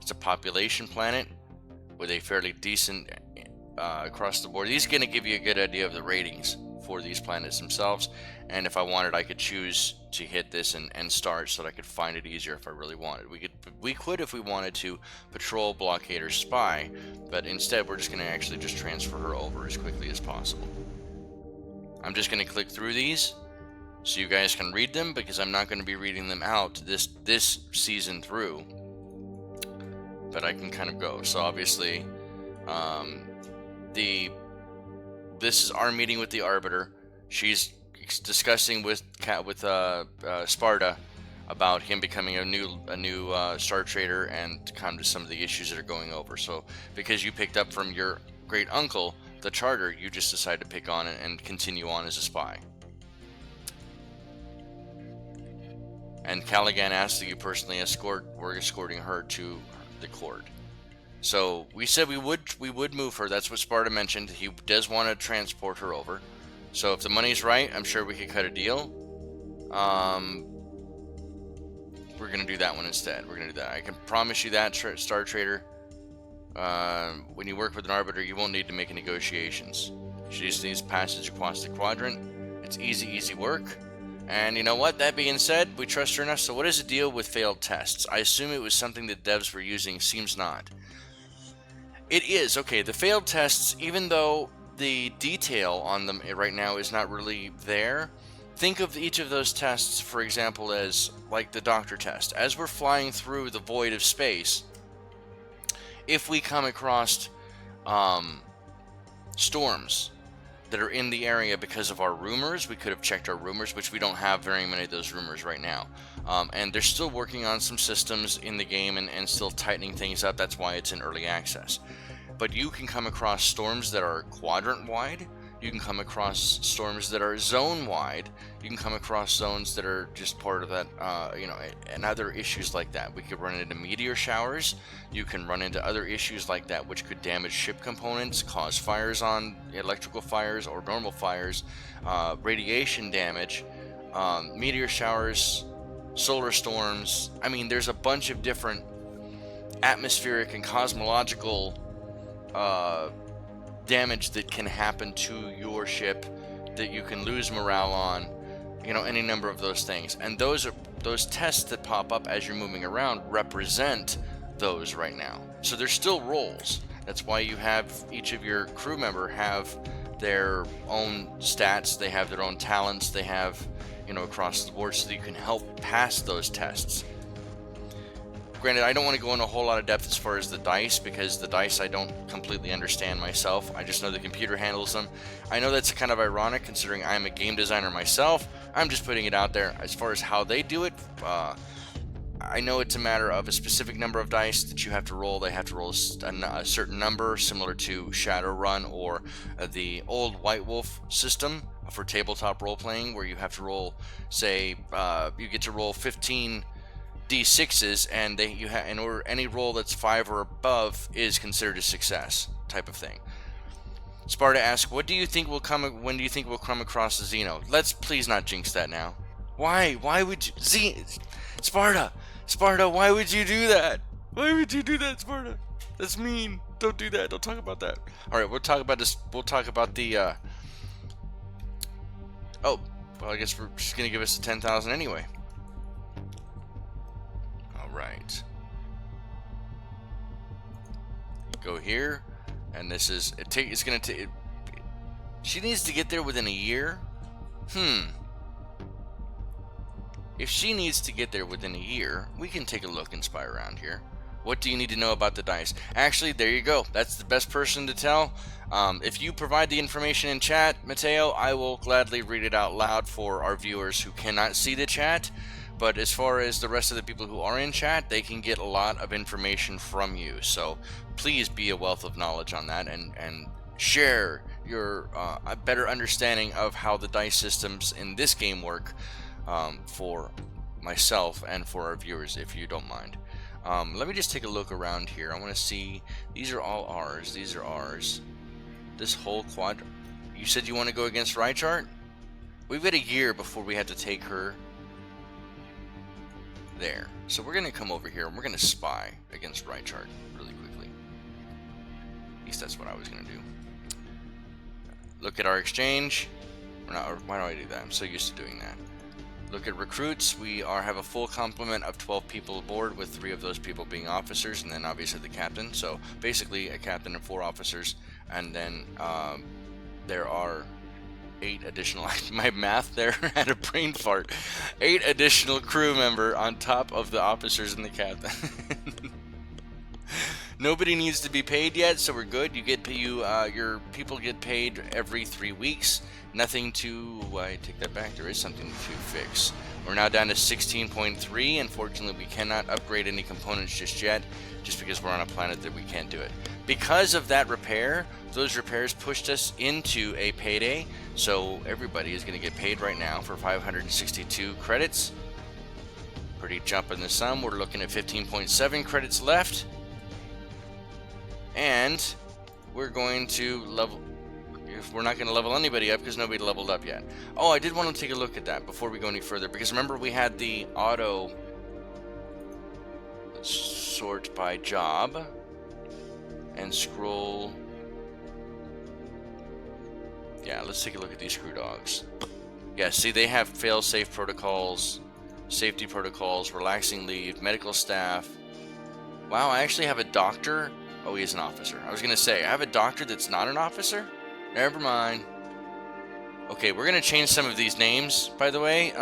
S1: It's a population planet with a fairly decent across the board. These are going to give you a good idea of the ratings for these planets themselves. And if I wanted, I could choose to hit this and start so that I could find it easier if I really wanted. We could if we wanted to patrol, blockade, or spy, but instead we're just going to actually just transfer her over as quickly as possible. I'm just going to click through these so you guys can read them because I'm not going to be reading them out this season through. But I can kind of go. So obviously, this is our meeting with the Arbiter. She's discussing with Sparda about him becoming a new Star Trader and kind of some of the issues that are going over. So because you picked up from your great uncle the charter, you just decided to pick on it and continue on as a spy. And Callaghan asked that you personally we're escorting her to the court. So we said we would move her. That's what Sparda mentioned. He does want to transport her over. So if the money's right, I'm sure we could cut a deal. We're gonna do that one instead. We're gonna do that. I can promise you that, Star Trader. When you work with an Arbiter, you won't need to make negotiations. She just needs passage across the quadrant. It's easy work. And you know what? That being said, we trust her enough. So what is the deal with failed tests? I assume it was something that devs were using. Seems not. It is. Okay, the failed tests, even though the detail on them right now is not really there, think of each of those tests, for example, as like the doctor test. As we're flying through the void of space, if we come across storms that are in the area because of our rumors, we could have checked our rumors, which we don't have very many of those rumors right now. And they're still working on some systems in the game and still tightening things up. That's why it's in early access. But you can come across storms that are quadrant wide. You can come across storms that are zone wide. You can come across zones that are just part of that, and other issues like that. We could run into meteor showers. You can run into other issues like that, which could damage ship components, cause fires on electrical fires or normal fires, radiation damage, meteor showers, solar storms. I mean, there's a bunch of different atmospheric and cosmological damage that can happen to your ship, that you can lose morale on, any number of those things. And those tests that pop up as you're moving around represent those right now. So there's still roles. That's why you have each of your crew member have their own stats, they have their own talents, they have, across the board, so that you can help pass those tests. Granted, I don't want to go into a whole lot of depth as far as the dice, because the dice I don't completely understand myself. I just know the computer handles them. I know that's kind of ironic considering I'm a game designer myself. I'm just putting it out there. As far as how they do it, I know it's a matter of a specific number of dice that you have to roll. They have to roll a certain number, similar to Shadowrun or the old White Wolf system for tabletop role-playing, where you have to roll, say, you get to roll 15 D6s, and any roll that's 5 or above is considered a success, type of thing. Sparda asks, when do you think we'll come across the Xeno? Let's please not jinx that now. Why? Why would you... Sparda, why would you do that? Why would you do that, Sparda? That's mean. Don't do that. Don't talk about that. Alright, we'll talk about this. We'll talk about the, Oh, well, I guess she's going to give us the 10,000 anyway. Alright. Go here. And this is... It's going to take... She needs to get there within a year? If she needs to get there within a year, we can take a look and spy around here. What do you need to know about the dice? Actually, there you go. That's the best person to tell. If you provide the information in chat, Mateo, I will gladly read it out loud for our viewers who cannot see the chat. But as far as the rest of the people who are in chat, they can get a lot of information from you. So please be a wealth of knowledge on that and share your a better understanding of how the dice systems in this game work. For myself and for our viewers, if you don't mind. Let me just take a look around here. I want to see. These are all ours. These are ours. This whole quad. You said you want to go against Reichart? We've got a year before we have to take her there. So we're going to come over here and we're going to spy against Reichart really quickly. At least that's what I was going to do. Look at our exchange. Why do I do that? I'm so used to doing that. Look at recruits. We have a full complement of 12 people aboard, with 3 of those people being officers, and then obviously the captain. So basically a captain and 4 officers, and then there are 8 additional... My math there had a brain fart. 8 additional crew member on top of the officers and the captain. Nobody needs to be paid yet, so we're good. Your people get paid every 3 weeks. Nothing to... I take that back. There is something to fix. We're now down to 16.3. Unfortunately, we cannot upgrade any components just yet, just because we're on a planet that we can't do it. Because of that repair, those repairs pushed us into a payday. So everybody is going to get paid right now for 562 credits. Pretty jump in the sum. We're looking at 15.7 credits left. And we're going to level... We're not going to level anybody up because nobody leveled up yet. Oh, I did want to take a look at that before we go any further, because remember we had the auto sort by job and scroll. Yeah, let's take a look at these crew dogs. Yeah, see, they have fail-safe protocols, safety protocols, relaxing leave, medical staff. Wow, I actually have a doctor. Oh, he is an officer. I was going to say, I have a doctor that's not an officer? Never mind. Okay, we're going to change some of these names, by the way.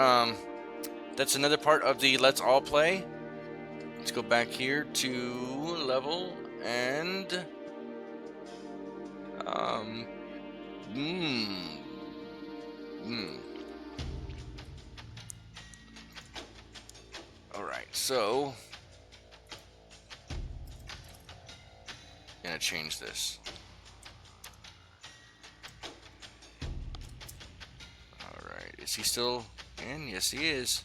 S1: That's another part of the Let's All Play. Let's go back here to level and... Alright, so... I'm going to change this. Is he still in? Yes, he is.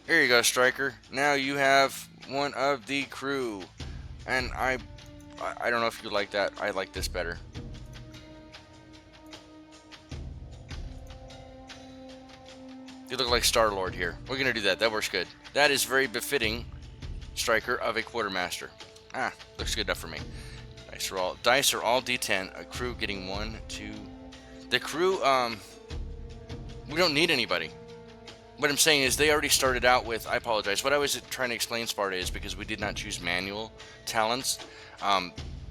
S1: Here you go, Striker. Now you have one of the crew. And I don't know if you like that. I like this better. You look like Star-Lord here. We're going to do that. That works good. That is very befitting, Striker, of a quartermaster. Ah, looks good enough for me. Dice are all D10. A crew getting 1, 2. The crew, we don't need anybody. What I'm saying is they already started out with... I apologize. What I was trying to explain, Sparda, is because we did not choose manual talents.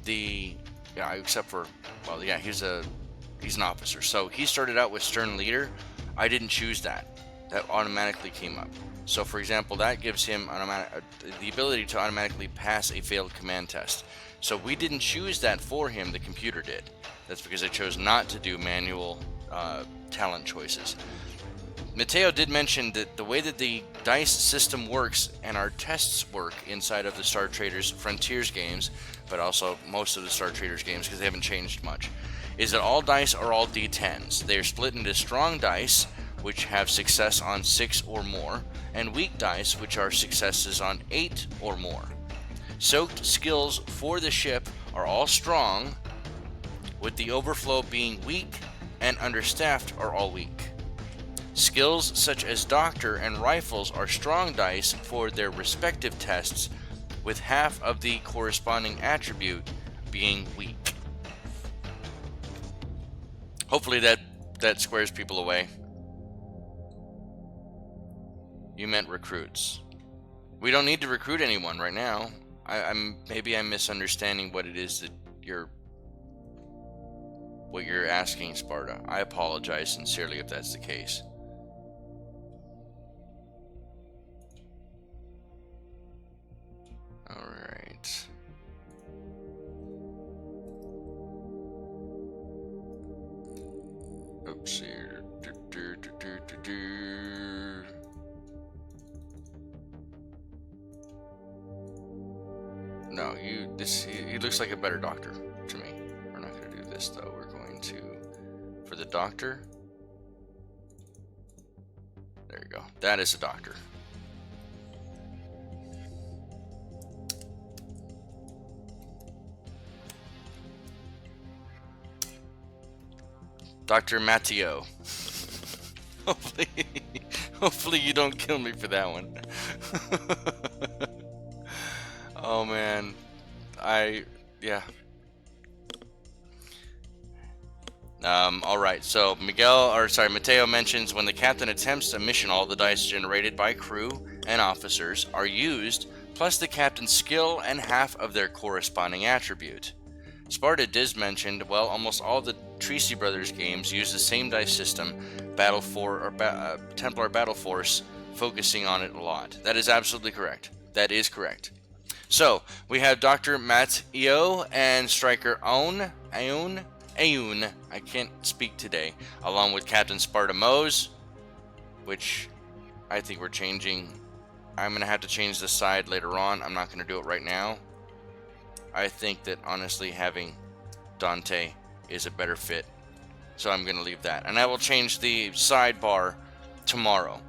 S1: Except for... Well, yeah, he's an officer. So he started out with Stern Leader. I didn't choose that. that automatically came up. So for example, that gives him the ability to automatically pass a failed command test. So we didn't choose that for him, the computer did. That's because I chose not to do manual talent choices. Mateo did mention that the way that the dice system works and our tests work inside of the Star Traders Frontiers games, but also most of the Star Traders games because they haven't changed much, is that all dice are all D10s. They are split into strong dice, which have success on 6 or more, and weak dice, which are successes on 8 or more. Soaked skills for the ship are all strong, with the overflow being weak, and understaffed are all weak. Skills such as Doctor and Rifles are strong dice for their respective tests, with half of the corresponding attribute being weak. Hopefully that squares people away. You meant recruits. We don't need to recruit anyone right now. Maybe I'm misunderstanding what it is that you're asking, Sparda. I apologize sincerely if that's the case. Alright. Oops here. No, he looks like a better doctor to me. We're not going to do this though. We're going to, for the doctor. There you go. That is a doctor. Dr. Matteo. Hopefully you don't kill me for that one. Oh man. Yeah. Alright, so Mateo mentions when the captain attempts a mission, all the dice generated by crew and officers are used, plus the captain's skill and half of their corresponding attribute. Sparda does mention, well, almost all the Tracy Brothers games use the same dice system, Templar Battle Force, focusing on it a lot. That is absolutely correct. That is correct. So, we have Dr. Matteo and Striker Aoun, I can't speak today, along with Captain Sparda Mose, which I think we're changing. I'm going to have to change the side later on. I'm not going to do it right now. I think that honestly having Dante is a better fit, so I'm going to leave that. And I will change the sidebar tomorrow.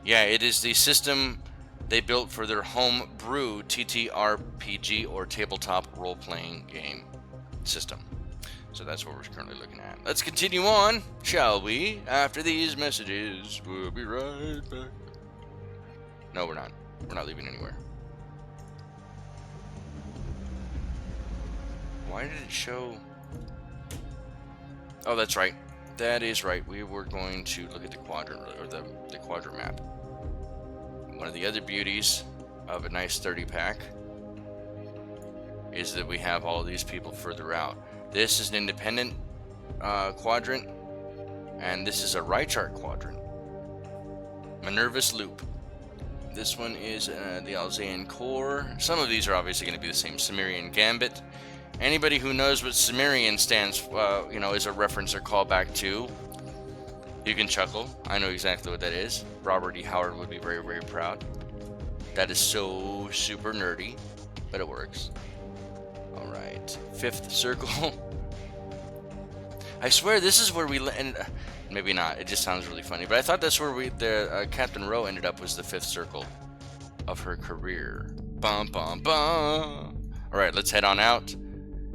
S1: Yeah, it is the system they built for their home brew TTRPG or tabletop role-playing game system. So that's what we're currently looking at. Let's continue on, shall we? After these messages, we'll be right back. No, we're not. We're not leaving anywhere. Why did it show? Oh, that's right. That is right. We were going to look at the quadrant, or the quadrant map. One of the other beauties of a nice 30-pack is that we have all of these people further out. This is an independent quadrant, and this is a Reichart quadrant. Minerva's Loop. This one is the Alzaean Core. Some of these are obviously going to be the same. Cimmerian Gambit. Anybody who knows what Cimmerian stands, is a reference or callback to, you can chuckle. I know exactly what that is. Robert E. Howard would be very, very proud. That is so super nerdy, but it works. All right, fifth circle. I swear this is where we and maybe not. It just sounds really funny, but I thought that's where Captain Rowe ended up, was the fifth circle of her career. Bum bum bum. All right, let's head on out.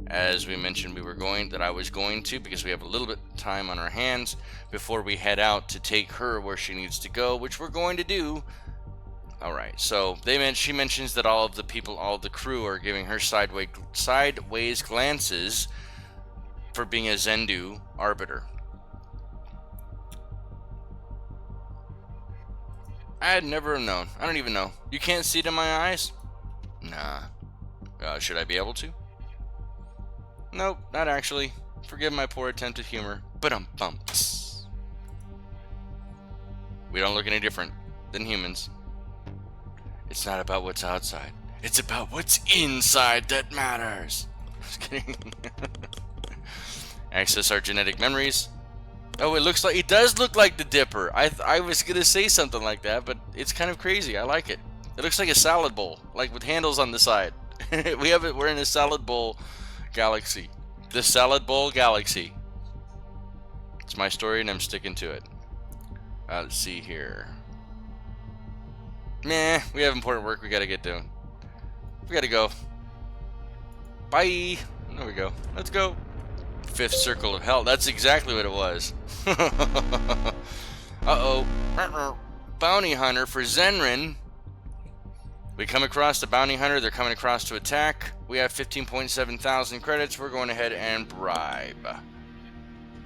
S1: As we mentioned, I was going to, because we have a little bit of time on our hands before we head out to take her where she needs to go, which we're going to do. All right, so she mentions that all of the crew are giving her sideways glances for being a Zendu arbiter. I had never known. I don't even know. You can't see it in my eyes? Nah. Should I be able to? Nope, not actually. Forgive my poor attempt at humor. But bumps. We don't look any different than humans. It's not about what's outside. It's about what's inside that matters. Just kidding. Access our genetic memories. Oh, it does look like the Dipper. I was gonna say something like that, but it's kind of crazy. I like it. It looks like a salad bowl, like with handles on the side. We're in a salad bowl galaxy. The salad bowl galaxy. It's my story, and I'm sticking to it. Let's see here. Meh, we have important work we gotta get done. We gotta go. Bye. There we go. Let's go. Fifth circle of hell. That's exactly what it was. Uh-oh. Bounty hunter for Zenrin. We come across the bounty hunter. They're coming across to attack. We have 15.7 thousand credits. We're going ahead and bribe.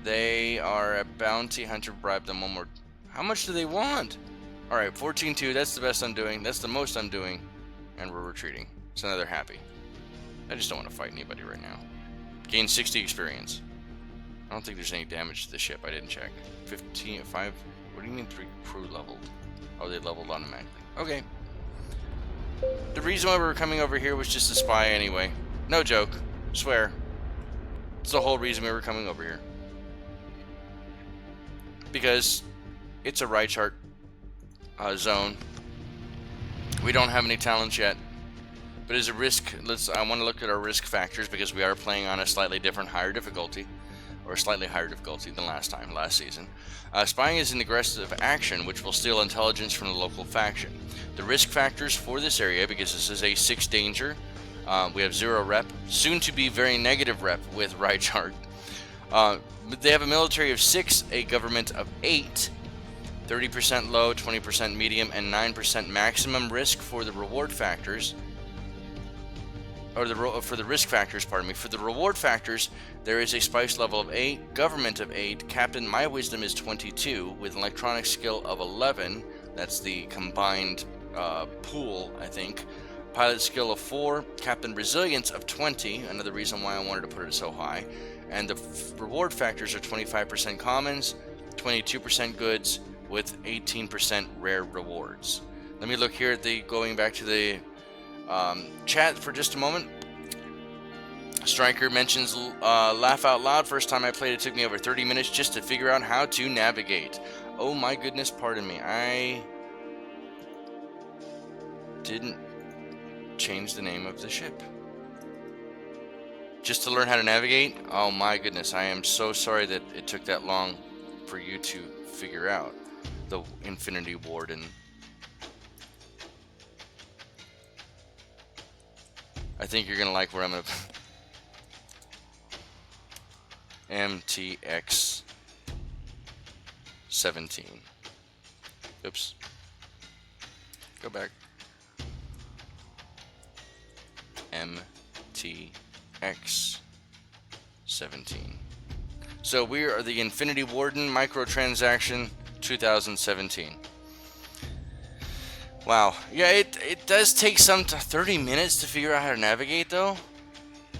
S1: They are a bounty hunter. Bribe them one more. How much do they want? Alright, 14-2. That's the best I'm doing. That's the most I'm doing. And we're retreating. So now they're happy. I just don't want to fight anybody right now. Gain 60 experience. I don't think there's any damage to the ship. I didn't check. 5. What do you mean 3 crew leveled? Oh, they leveled automatically. Okay. The reason why we were coming over here was just to spy anyway. No joke. Swear. It's the whole reason we were coming over here. Because it's a right chart zone. We don't have any talents yet. But as a risk, I want to look at our risk factors because we are playing on a slightly different, higher difficulty. Or slightly higher difficulty than last season. Spying is an aggressive action which will steal intelligence from the local faction. The risk factors for this area, because this is a 6 danger, we have 0 rep, soon to be very negative rep with Reichard. They have a military of 6, a government of 8, 30% low, 20% medium, and 9% maximum risk for the reward factors. For the risk factors, pardon me. For the reward factors, there is a spice level of 8, government of 8, captain my wisdom is 22, with an electronic skill of 11, that's the combined pool, I think, pilot skill of 4, captain resilience of 20, another reason why I wanted to put it so high, and the reward factors are 25% commons, 22% goods, with 18% rare rewards. Let me look here at going back to the chat for just a moment. Striker mentions laugh out loud. First time I played it took me over 30 minutes just to figure out how to navigate. Oh my goodness, pardon me. I didn't change the name of the ship. Just to learn how to navigate? Oh my goodness, I am so sorry that it took that long for you to figure out the Infinity Warden. I think you're gonna like where I'm gonna MTX 17. Oops. Go back. MTX 17. So we are the Infinity Warden microtransaction 2017. Wow. Yeah, it does take 30 minutes to figure out how to navigate, though.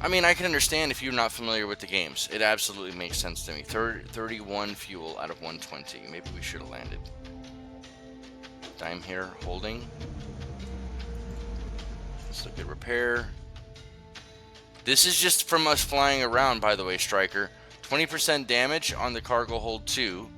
S1: I mean, I can understand if you're not familiar with the games. It absolutely makes sense to me. 31 fuel out of 120. Maybe we should have landed. I'm here holding. Let's look at repair. This is just from us flying around, by the way, Striker. 20% damage on the cargo hold 2.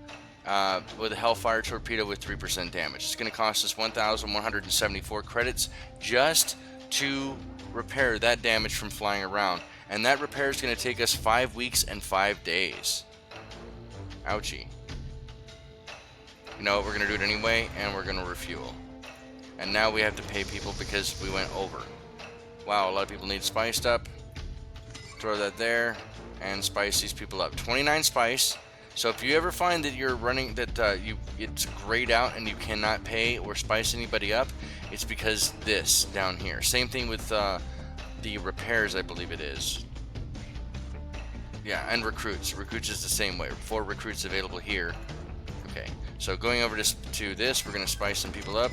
S1: With a Hellfire Torpedo with 3% damage. It's going to cost us 1,174 credits just to repair that damage from flying around. And that repair is going to take us 5 weeks and 5 days. Ouchie. You know what, we're going to do it anyway, and we're going to refuel. And now we have to pay people because we went over. Wow, a lot of people need spiced up. Throw that there, and spice these people up. 29 spice. So if you ever find that you're running, it's grayed out and you cannot pay or spice anybody up, it's because this down here. Same thing with the repairs, I believe it is. Yeah, and recruits. Recruits is the same way. 4 recruits available here. Okay, so going over to this, we're going to spice some people up.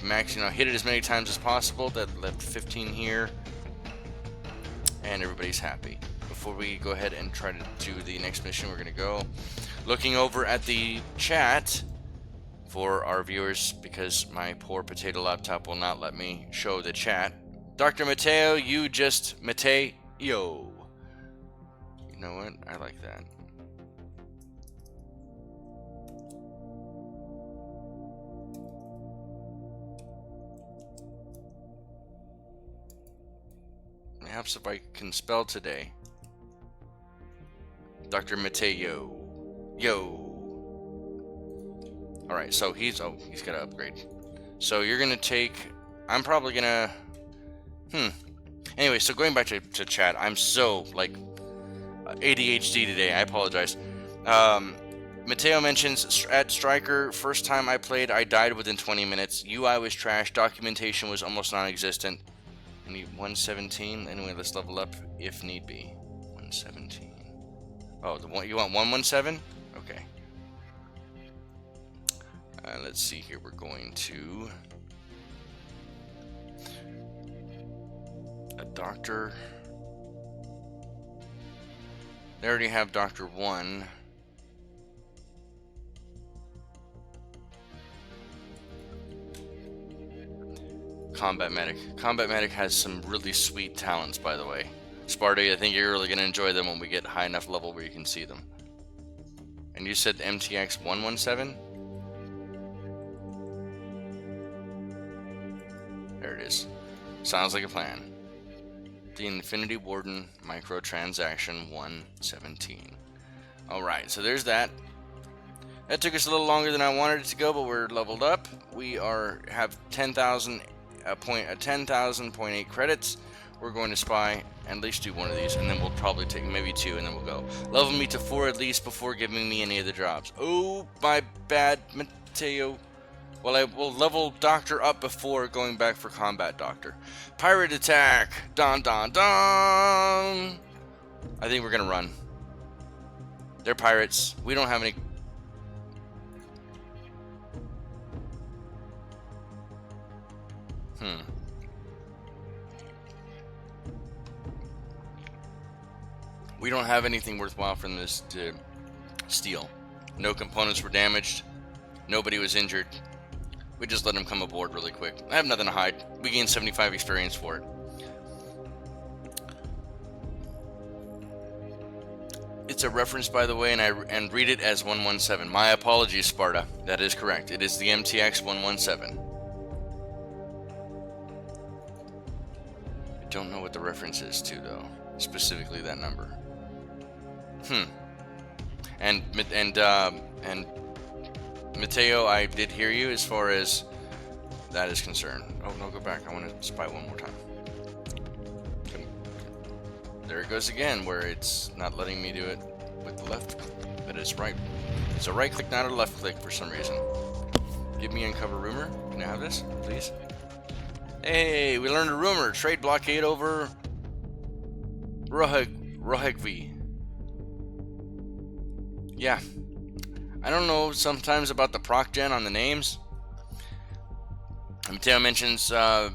S1: Max, hit it as many times as possible. That left 15 here. And everybody's happy. Before we go ahead and try to do the next mission, we're going to go looking over at the chat. for our viewers because my poor potato laptop will not let me show the chat. Dr. Mateo, you just Mateo. You know what? I like that. Perhaps if I can spell today. Dr. Mateo. Yo. Alright, so he's got to upgrade. So you're going to take... I'm probably going to... Anyway, so going back to chat, I'm so, like, ADHD today. I apologize. Mateo mentions, at Striker, first time I played, I died within 20 minutes. UI was trash. Documentation was almost non-existent. I need 117. Anyway, let's level up if need be. 117. Oh, you want 117? Okay. Let's see here. We're going to a doctor. They already have Doctor 1. Combat Medic. Combat Medic has some really sweet talents, by the way. Sparda, I think you're really going to enjoy them when we get high enough level where you can see them. And you said MTX 117? There it is. Sounds like a plan. The Infinity Warden microtransaction 117. Alright, so there's that. That took us a little longer than I wanted it to go, but we're leveled up. We have 10,000.8 credits. We're going to spy and at least do one of these, and then we'll probably take maybe 2, and then we'll go. Level me to 4 at least before giving me any of the jobs. Oh, my bad, Mateo. Well, I will level Doctor up before going back for Combat Doctor. Pirate attack! Don, don, don! I think we're gonna run. They're pirates. We don't have any... We don't have anything worthwhile from this to steal. No components were damaged. Nobody was injured. We just let him come aboard really quick. I have nothing to hide. We gained 75 experience for it. It's a reference, by the way, and read it as 117. My apologies, Sparda. That is correct. It is the MTX 117. I don't know what the reference is to, though. Specifically that number. And Mateo, I did hear you as far as that is concerned. Oh, no, go back. I want to spy one more time. There it goes again, where it's not letting me do it with the left, but it's right. It's a right click, not a left click for some reason. Give me uncover rumor. Can I have this, please? Hey, we learned a rumor. Trade blockade over Rohegvi. Yeah. I don't know sometimes about the proc gen on the names. Mateo mentions, to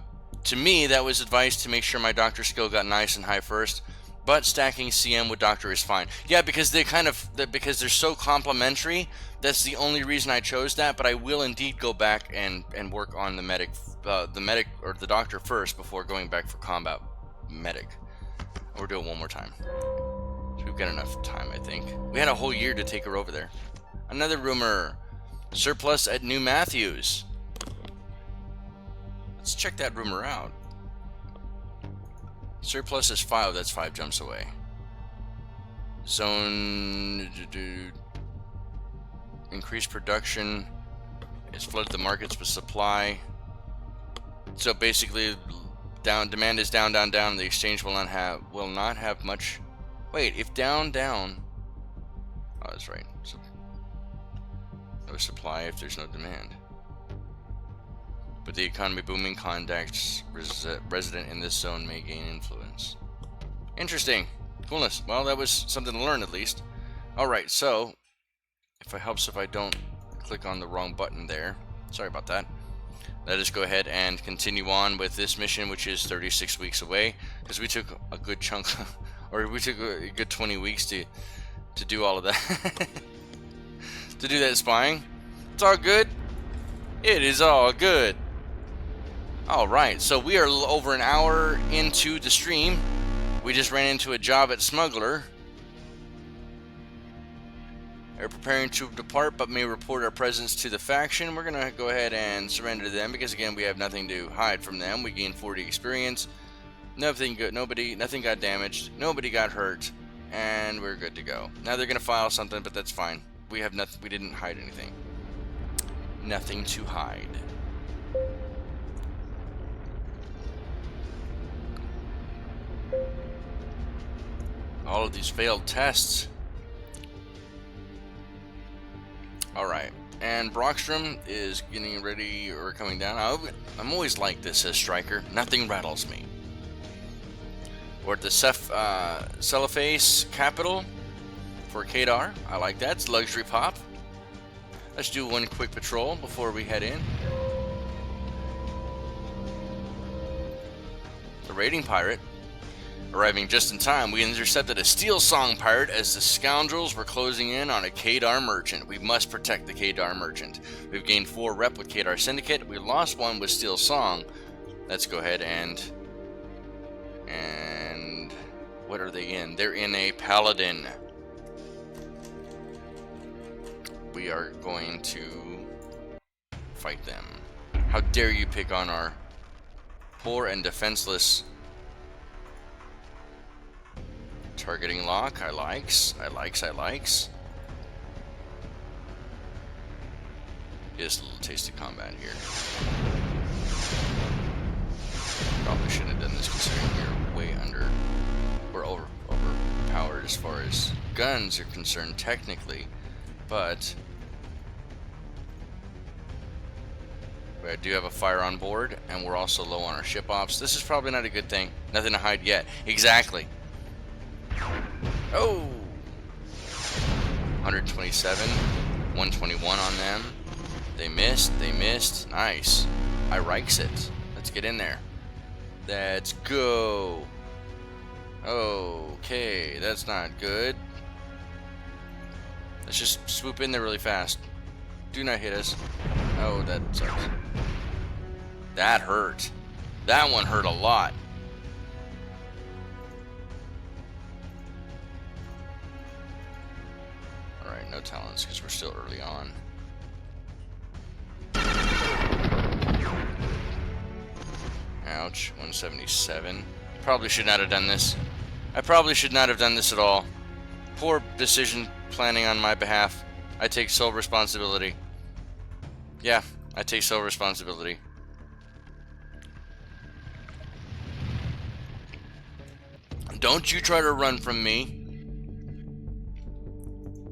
S1: me, that was advice to make sure my doctor skill got nice and high first, but stacking CM with doctor is fine. Yeah, because because they're so complementary, that's the only reason I chose that, but I will indeed go back and work on the medic or the doctor first before going back for combat medic. We'll do it one more time. So we've got enough time, I think. We had a whole year to take her over there. Another rumor. Surplus at New Matthews. Let's check that rumor out. Surplus is 5. That's 5 jumps away. Zone... Increased production. It's flooded the markets with supply. So basically, demand is down. The exchange will not have much... Wait, if down... Oh, that's right. So, no supply if there's no demand. But the economy booming, contacts resident in this zone may gain influence. Interesting. Coolness. Well, that was something to learn at least. Alright, so if it helps if I don't click on the wrong button there. Sorry about that. Let us go ahead and continue on with this mission, which is 36 weeks away, because we took a good chunk or we took a good 20 weeks to do all of that. To do that spying. It's all good. It is all good. Alright, so we are over an hour into the stream. We just ran into a job at Smuggler. Are preparing to depart, but may report our presence to the faction. We're gonna go ahead and surrender to them because again, we have nothing to hide from them. We gained 40 experience. Nothing good. Nothing got damaged. Nobody got hurt, and we're good to go. Now they're gonna file something, but that's fine. We have nothing. We didn't hide anything. Nothing to hide. All of these failed tests. Alright, and Brockstrom is getting ready or coming down. I'm always like this as Striker. Nothing rattles me. We're at the Cellophase capital for Kadar. I like that. It's luxury pop. Let's do one quick patrol before we head in. The raiding pirate. Arriving just in time, we intercepted a Steel Song pirate as the scoundrels were closing in on a Kadar merchant. We must protect the Kadar merchant. We've gained 4 rep with Kadar Syndicate. We lost 1 with Steel Song. Let's go ahead and what are they in? They're in a Paladin. We are going to fight them. How dare you pick on our poor and defenseless. Targeting lock, I likes. Just a little taste of combat here. Probably shouldn't have done this considering we're overpowered as far as guns are concerned technically, but I do have a fire on board and we're also low on our ship ops. This is probably not a good thing. Nothing to hide yet. Exactly. Oh! 127, 121 on them. They missed. Nice. I likes it. Let's get in there. Let's go. Okay, that's not good. Let's just swoop in there really fast. Do not hit us. Oh, that sucks. That hurt. That one hurt a lot. Alright, no talents because we're still early on. Ouch, 177. Probably should not have done this. I probably should not have done this at all. Poor decision planning on my behalf. I take sole responsibility. Yeah, I take sole responsibility. Don't you try to run from me.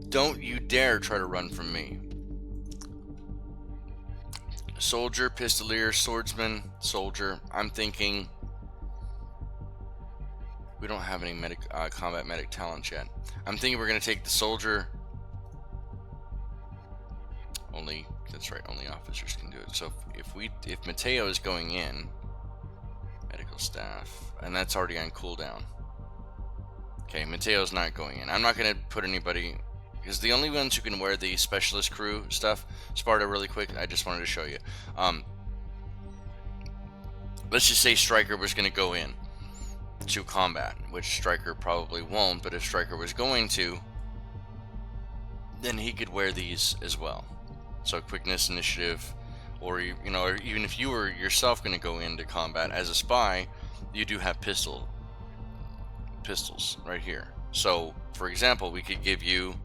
S1: Don't you dare try to run from me. Soldier, pistolier, swordsman, soldier. I'm thinking we don't have any combat medic talents yet. I'm thinking we're gonna take the soldier. That's right, only officers can do it. So if Mateo is going in, medical staff, and that's already on cooldown. Okay, Mateo's not going in. I'm not gonna put anybody, because the only ones who can wear the specialist crew stuff, Sparda, really quick, I just wanted to show you. Let's just say Striker was going to go in to combat, which Striker probably won't, but if Striker was going to, then he could wear these as well. So quickness, initiative, or or even if you were yourself going to go into combat as a spy, you do have pistols right here. So, for example, we could give you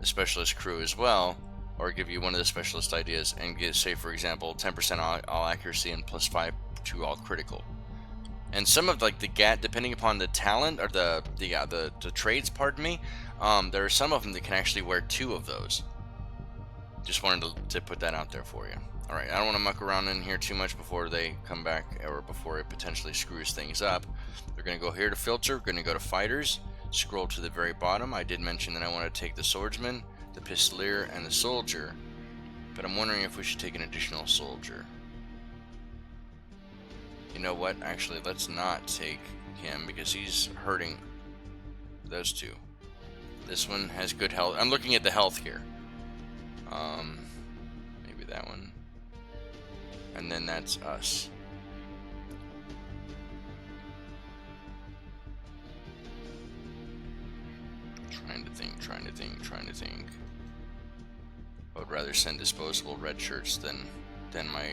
S1: the specialist crew as well, or give you one of the specialist ideas and get, say for example, 10% all accuracy and +5 to all critical. And some of like the depending upon the talent or the trades, pardon me, there are some of them that can actually wear 2 of those. Just wanted to put that out there for you. All right, I don't want to muck around in here too much before they come back or before it potentially screws things up. They're going to go here to filter. We're going to go to fighters. Scroll to the very bottom. I did mention that I want to take the swordsman, the pistolier, and the soldier, but I'm wondering if we should take an additional soldier. You know what? Actually, let's not take him because he's hurting those 2. This one has good health. I'm looking at the health here. Maybe that one. and then that's us. Trying to think. I would rather send disposable red shirts than my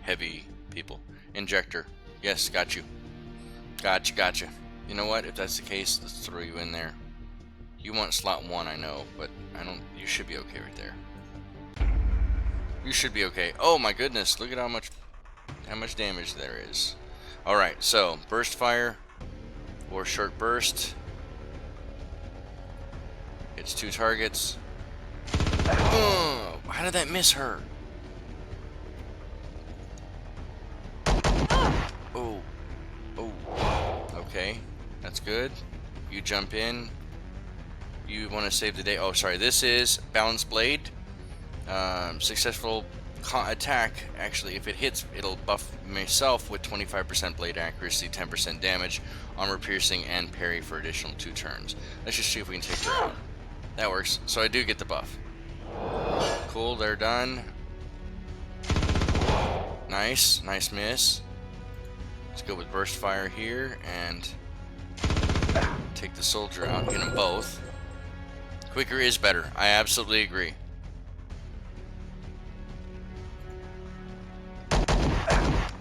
S1: heavy people. Injector. Yes, got you. Gotcha. You know what? If that's the case, let's throw you in there. You want slot 1, I know, but I don't. You should be okay right there. You should be okay. Oh my goodness! Look at how much damage there is. All right, so burst fire or short burst. It's 2 targets. Oh, how did that miss her? Oh. Okay, that's good. You jump in. You want to save the day. Oh, sorry. This is Balanced Blade. Successful attack. Actually, if it hits, it'll buff myself with 25% blade accuracy, 10% damage, armor piercing, and parry for additional 2 turns. Let's just see if we can take her out. That works. So I do get the buff. Cool, they're done. Nice miss. Let's go with burst fire here and take the soldier out. Get them both. Quicker is better. I absolutely agree.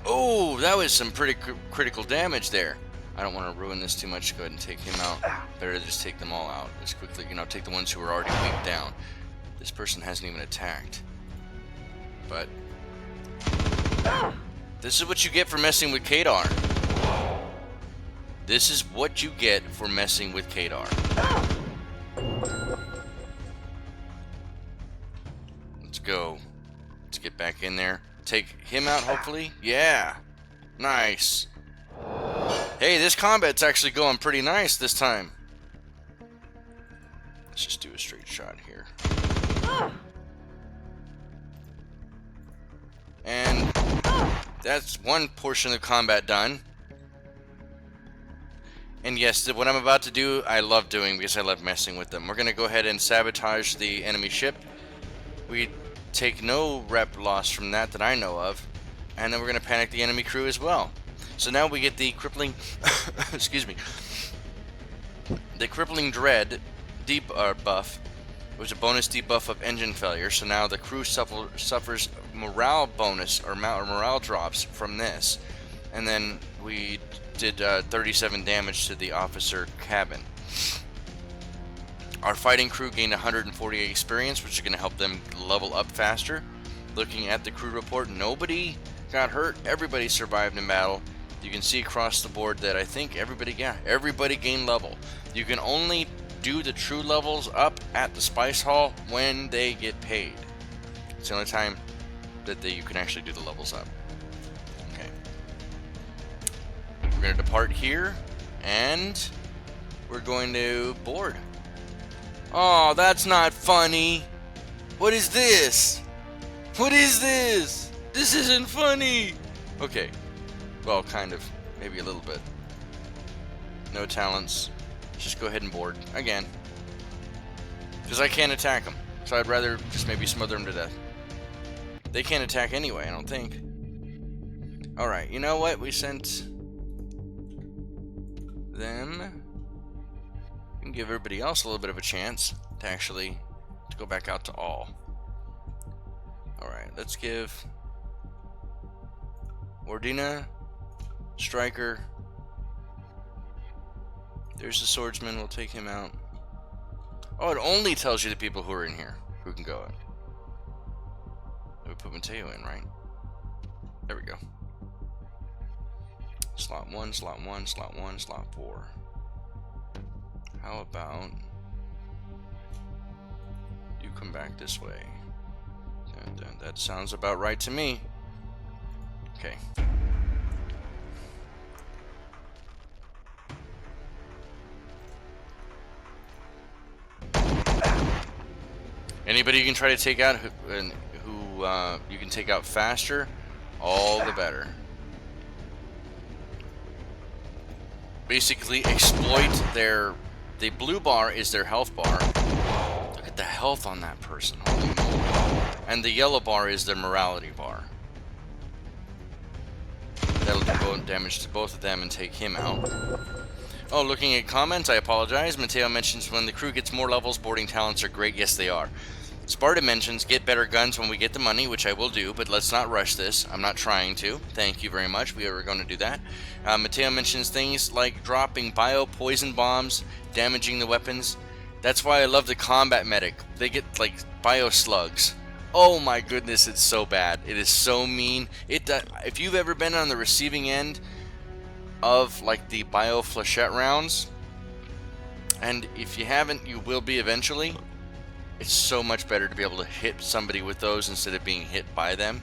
S1: Oh, that was some pretty critical damage there. I don't want to ruin this too much. Go ahead and take him out. Better to just take them all out. Just quickly, take the ones who are already weak down. This person hasn't even attacked. But this is what you get for messing with Kadar. This is what you get for messing with Kadar. Let's go. Let's get back in there. Take him out, hopefully. Yeah. Nice. Hey, this combat's actually going pretty nice this time. Let's just do a straight shot here. And that's one portion of combat done. And yes, what I'm about to do, I love doing because I love messing with them. We're going to go ahead and sabotage the enemy ship. We take no rep loss from that I know of. And then we're going to panic the enemy crew as well. So now we get the crippling, excuse me, the crippling dread buff. It was a bonus debuff of engine failure. So now the crew suffers morale bonus or morale drops from this. And then we did 37 damage to the officer cabin. Our fighting crew gained 148 experience, which is going to help them level up faster. Looking at the crew report, nobody got hurt. Everybody survived in battle. You can see across the board that I think everybody gained level. You can only do the true levels up at the Spice Hall when they get paid. It's the only time that you can actually do the levels up. Okay. We're going to depart here, and we're going to board. Oh, that's not funny. What is this? What is this? This isn't funny. Okay. Well, kind of. Maybe a little bit. No talents. Just go ahead and board. Again. Because I can't attack them. So I'd rather just maybe smother them to death. They can't attack anyway, I don't think. Alright, you know what? We sent them. We can give everybody else a little bit of a chance to go back out to all. Alright, let's give Ordina, Striker. There's the swordsman. We'll take him out. Oh, it only tells you the people who are in here who can go in. We put Mateo in, right? There we go. Slot 1, slot 1, slot 1, slot 4. How about you come back this way? That sounds about right to me. Okay. Anybody you can try to take out who you can take out faster, all the better. Basically exploit the blue bar is their health bar. Look at the health on that person. Holy moly. And the yellow bar is their morality bar. That'll do damage to both of them and take him out. Oh, looking at comments, I apologize. Mateo mentions when the crew gets more levels, boarding talents are great. Yes, they are. Sparda mentions get better guns when we get the money, which I will do, but let's not rush this. I'm not trying to. Thank you very much. We are going to do that. Mateo mentions things like dropping bio-poison bombs, damaging the weapons. That's why I love the combat medic. They get, like, bio-slugs. Oh my goodness, it's so bad. It is so mean. If you've ever been on the receiving end of, like, the bio-flechette rounds, and if you haven't, you will be eventually, it's so much better to be able to hit somebody with those instead of being hit by them.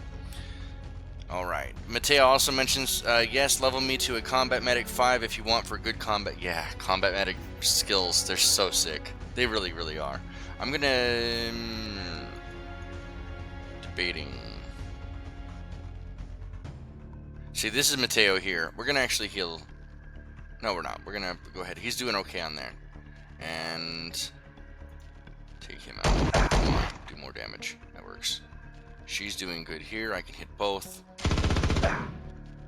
S1: Alright. Mateo also mentions, yes, level me to a Combat Medic 5 if you want for good combat. Yeah, Combat Medic skills, they're so sick. They really, really are. I'm gonna... debating. See, this is Mateo here. We're gonna actually heal... No, we're not. We're gonna go ahead. He's doing okay on there. And... take him out. Come on, do more damage. That works. She's doing good here. I can hit both.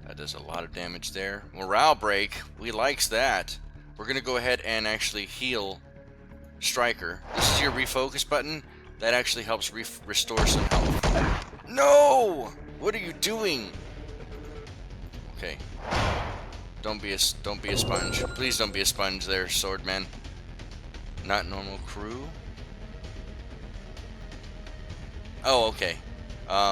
S1: That does a lot of damage there. Morale break. We likes that. We're going to go ahead and actually heal Striker. This is your refocus button. That actually helps restore some health. No! What are you doing? Okay. Don't be a sponge. Please don't be a sponge there, Swordman. Not normal crew. Oh, okay.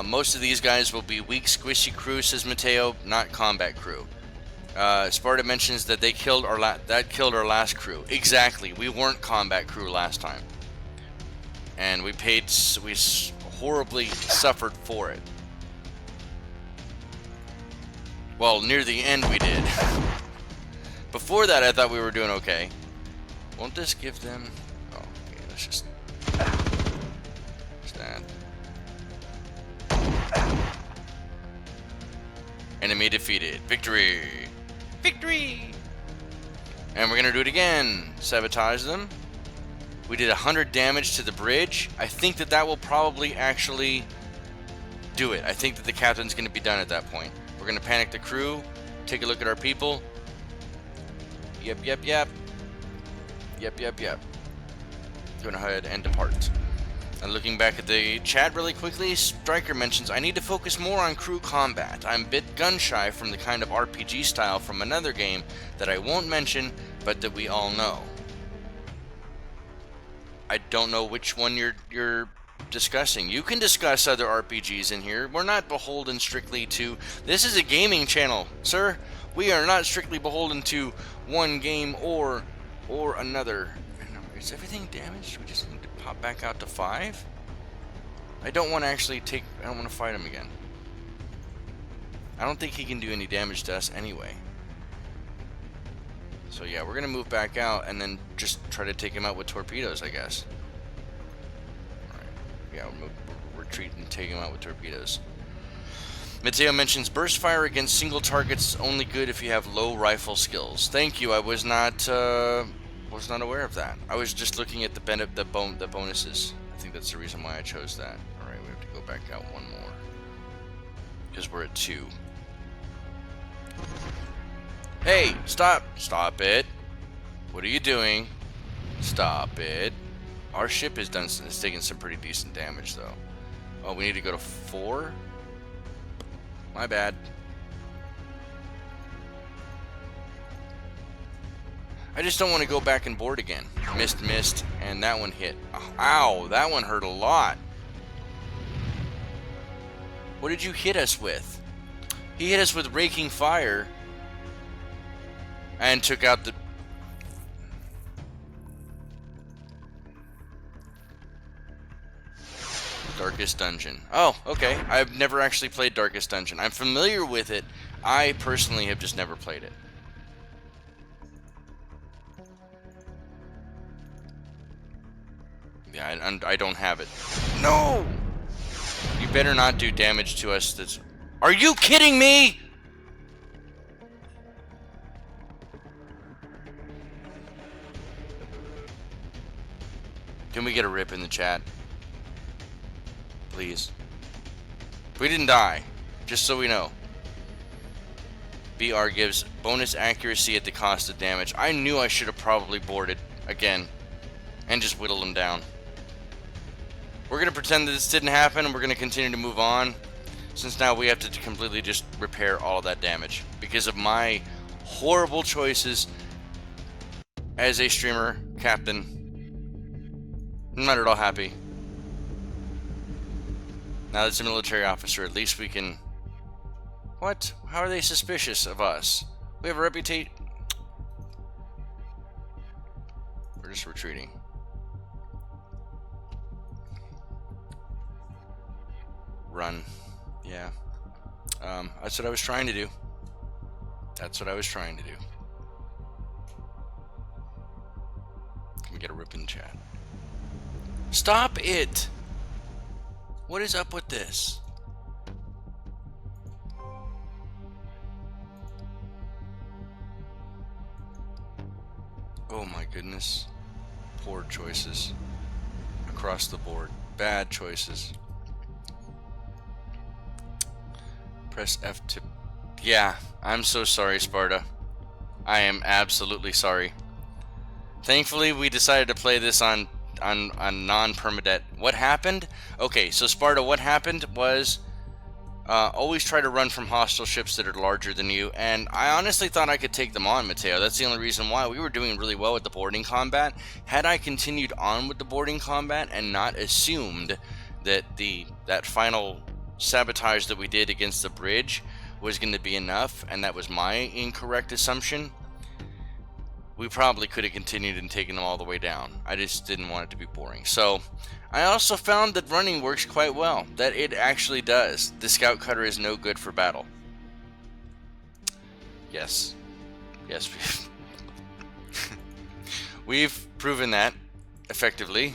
S1: Most of these guys will be weak, squishy crew, says Mateo, not combat crew. Sparda mentions that they killed our last crew. Exactly. We weren't combat crew last time, and we horribly suffered for it. Well, near the end we did. Before that, I thought we were doing okay. Won't this give them? Oh, okay. Let's just. What's that? Enemy defeated. Victory! Victory! And we're gonna do it again. Sabotage them. We did 100 damage to the bridge. I think that will probably actually do it. I think that the captain's gonna be done at that point. We're gonna panic the crew. Take a look at our people. Yep. Go ahead and depart. And looking back at the chat really quickly, Striker mentions, I need to focus more on crew combat. I'm a bit gun-shy from the kind of RPG style from another game that I won't mention, but that we all know. I don't know which one you're discussing. You can discuss other RPGs in here. We're not beholden strictly to... This is a gaming channel, sir. We are not strictly beholden to one game or another. Is everything damaged? We just need to pop back out to 5? I don't want to actually take... I don't want to fight him again. I don't think he can do any damage to us anyway. So yeah, we're going to move back out and then just try to take him out with torpedoes, I guess. Alright. Yeah, we'll retreat and take him out with torpedoes. Mateo mentions burst fire against single targets only good if you have low rifle skills. Thank you. I was not aware of that. I was just looking at the bonuses. I think that's the reason why I chose that. All right, we have to go back out one more because we're at 2. Hey, stop it! What are you doing? Stop it! Our ship is taking some pretty decent damage though. Oh, we need to go to 4. My bad. I just don't want to go back and board again. Missed, and that one hit. Ow, that one hurt a lot. What did you hit us with? He hit us with raking fire and took out the... Darkest Dungeon. Oh, okay. I've never actually played Darkest Dungeon. I'm familiar with it. I personally have just never played it. Yeah, I don't have it. No! You better not do damage to us that's... Are you kidding me?! Can we get a rip in the chat? Please. We didn't die. Just so we know. BR gives bonus accuracy at the cost of damage. I knew I should have probably boarded again and just whittled them down. We're going to pretend that this didn't happen, and we're going to continue to move on, since now we have to completely just repair all of that damage because of my horrible choices as a streamer captain. I'm not at all happy. Now that's a military officer, at least we can... What? How are they suspicious of us? We have a reputation... We're just retreating. Run. Yeah. That's what I was trying to do. That's what I was trying to do. Can we get a rip in chat? Stop it! What is up with this? Oh my goodness. Poor choices. Across the board. Bad choices. Press F to... Yeah, I'm so sorry, Sparda. I am absolutely sorry. Thankfully, we decided to play this on non-permadeath. What happened? Okay, so Sparda, what happened was... always try to run from hostile ships that are larger than you, and I honestly thought I could take them on, Mateo. That's the only reason why. We were doing really well with the boarding combat. Had I continued on with the boarding combat and not assumed that that final sabotage that we did against the bridge was going to be enough, and that was my incorrect assumption, we probably could have continued and taken them all the way down. I just didn't want it to be boring. So I also found that running works quite well. That it actually does. The scout cutter is no good for battle. Yes. Yes, we've proven that effectively.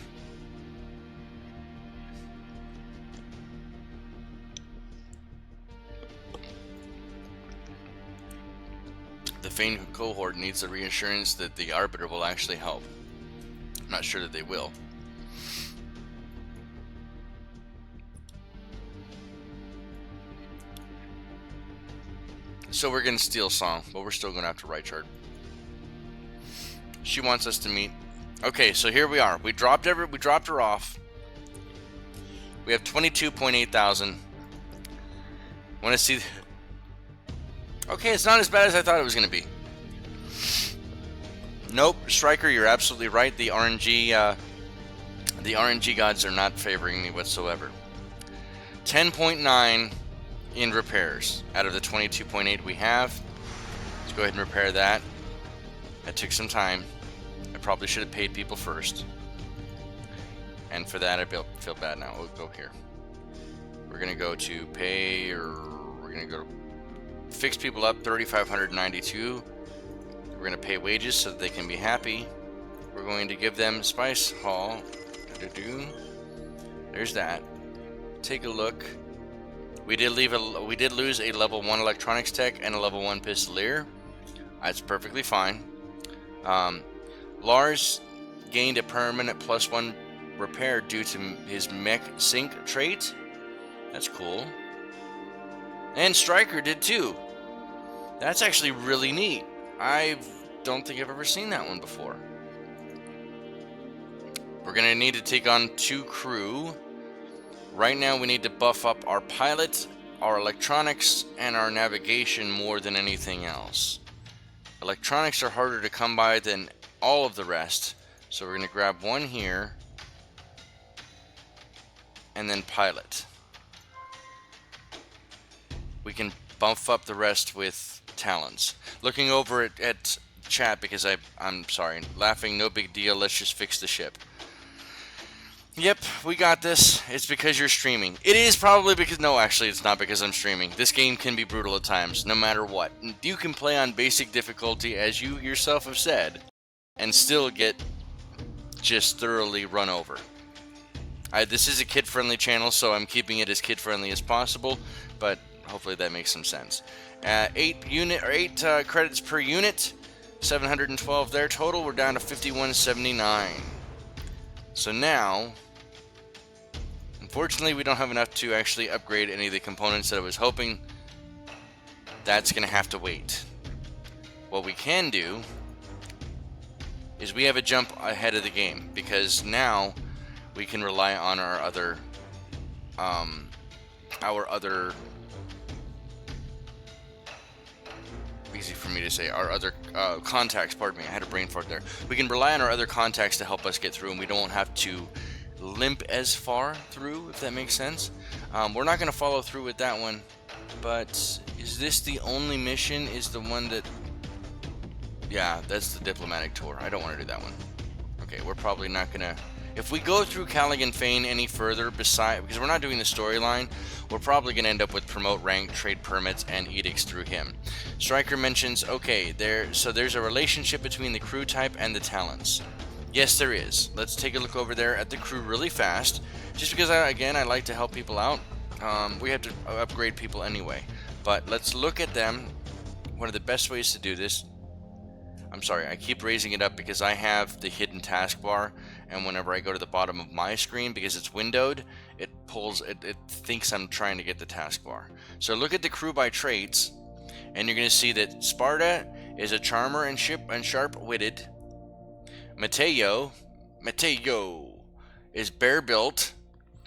S1: The Fane cohort needs the reassurance that the Arbiter will actually help. I'm not sure that they will. So we're going to steal Song, but we're still going to have to right chart. She wants us to meet. Okay, so here we are. We dropped her off. We have 22.8 thousand. Want to see... Okay, it's not as bad as I thought it was going to be. Nope, Striker, you're absolutely right. The RNG gods are not favoring me whatsoever. 10.9 in repairs out of the 22.8 we have. Let's go ahead and repair that. That took some time. I probably should have paid people first. And for that, I feel bad now. We'll go here. We're going to go to pay, or we're going to go to fix people up, 3,592. We're going to pay wages so that they can be happy. We're going to give them Spice Hall. There's that. Take a look. We did lose a level 1 electronics tech and a level 1 pistolier. That's perfectly fine. Lars gained a permanent +1 repair due to his mech sync trait. That's cool. And Striker did too. That's actually really neat. I don't think I've ever seen that one before. We're going to need to take on 2 crew. Right now we need to buff up our pilot, our electronics, and our navigation more than anything else. Electronics are harder to come by than all of the rest. So we're going to grab 1 here. And then pilot. We can buff up the rest with talents. Looking over at chat because I'm sorry, laughing, no big deal, let's just fix the ship. Yep, we got this. It's because you're streaming. It is probably because... No, actually, it's not because I'm streaming. This game can be brutal at times, no matter what. You can play on basic difficulty, as you yourself have said, and still get just thoroughly run over. This is a kid-friendly channel, so I'm keeping it as kid-friendly as possible, but hopefully that makes some sense. 8 credits per unit, 712 there total. We're down to 5179. So now, unfortunately, we don't have enough to actually upgrade any of the components that I was hoping That's going to have to wait. What we can do is we have a jump ahead of the game, because now we can rely on our other easy for me to say, our other contacts, pardon me, I had a brain fart there. We can rely on our other contacts to help us get through, and we don't have to limp as far through, if that makes sense. We're not going to follow through with that one, but is this the only mission? Is the one that... Yeah, that's the diplomatic tour. I don't want to do that one. Okay, we're probably not going to... If we go through Callaghan Fane any further, because we're not doing the storyline, we're probably going to end up with promote rank, trade permits, and edicts through him. Stryker mentions, okay, there's a relationship between the crew type and the talents. Yes, there is. Let's take a look over there at the crew really fast, just because, I like to help people out. We have to upgrade people anyway, but let's look at them. One of the best ways to do this... I'm sorry, I keep raising it up because I have the hidden taskbar, and whenever I go to the bottom of my screen, because it's windowed, it thinks I'm trying to get the taskbar. So look at the crew by traits, and you're going to see that Sparda is a charmer and sharp-witted. Mateo is bare-built,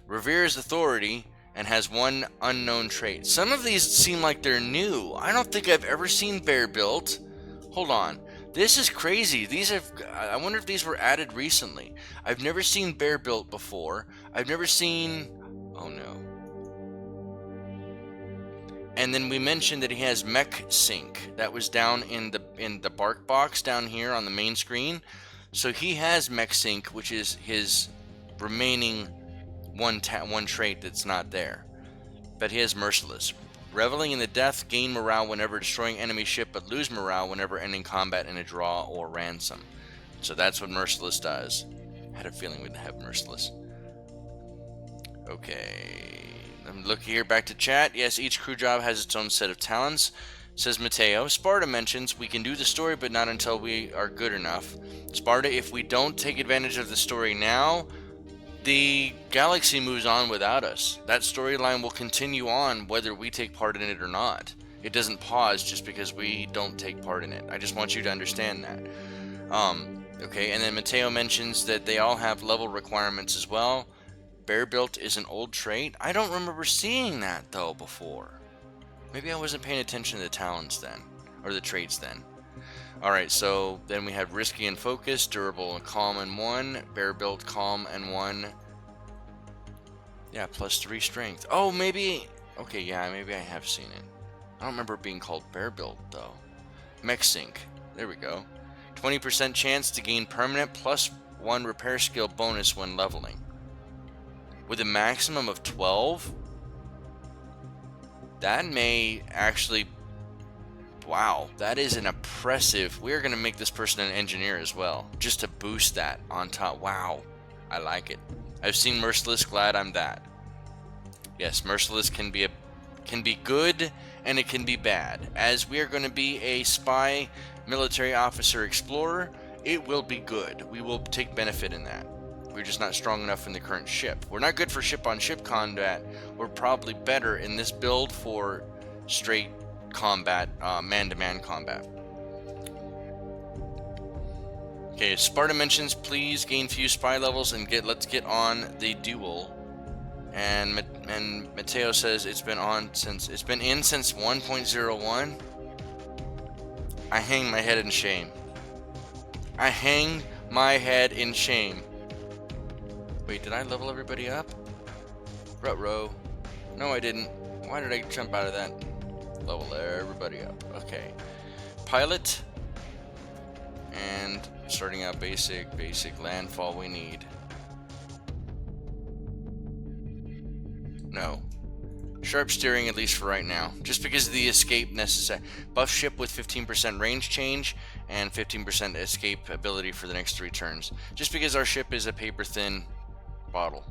S1: reveres authority, and has one unknown trait. Some of these seem like they're new. I don't think I've ever seen bare-built. Hold on. This is crazy. I wonder if these were added recently. I've never seen bear built before. I've never seen... Oh no. And then we mentioned that he has mech sync. That was down in the bark box down here on the main screen. So he has mech sync, which is his remaining one trait that's not there. But he has merciless. Reveling in the death, gain morale whenever destroying enemy ship, but lose morale whenever ending combat in a draw or ransom. So that's what Merciless does. I had a feeling we'd have Merciless. Okay. Look here, back to chat. Yes, each crew job has its own set of talents, says Mateo. Sparda mentions, we can do the story, but not until we are good enough. Sparda, if we don't take advantage of the story now, the galaxy moves on without us. That storyline will continue on whether we take part in it or not. It doesn't pause just because we don't take part in it. I just want you to understand that. Okay, and then Mateo mentions that they all have level requirements as well. Bear built is an old trait. I don't remember seeing that though before. Maybe I wasn't paying attention to the talents then, or the traits then. Alright, so then we have risky and focused, durable and calm and 1, bear built, calm and 1. Yeah, +3 strength. Oh, maybe... Okay, yeah, maybe I have seen it. I don't remember it being called bear built, though. Mech sync. There we go. 20% chance to gain permanent +1 repair skill bonus when leveling. With a maximum of 12? That may actually... Wow, that is an impressive... We're going to make this person an engineer as well, just to boost that on top. Wow, I like it. I've seen Merciless, glad I'm that. Yes, Merciless can be good, and it can be bad. As we are going to be a spy, military officer, explorer, it will be good. We will take benefit in that. We're just not strong enough in the current ship. We're not good for ship-on-ship combat. We're probably better in this build for straight combat, man-to-man combat. Okay, Sparda mentions, please gain few spy levels and let's get on the duel. And Mateo says it's been in since 1.01. I hang my head in shame. I hang my head in shame. Wait, did I level everybody up? Ruh-roh. No, I didn't. Why did I jump out of that? Level everybody up. Okay. Pilot. And starting out basic landfall we need. No. Sharp steering, at least for right now. Just because of the escape necessary. Buff ship with 15% range change and 15% escape ability for the next 3 turns. Just because our ship is a paper-thin bottle.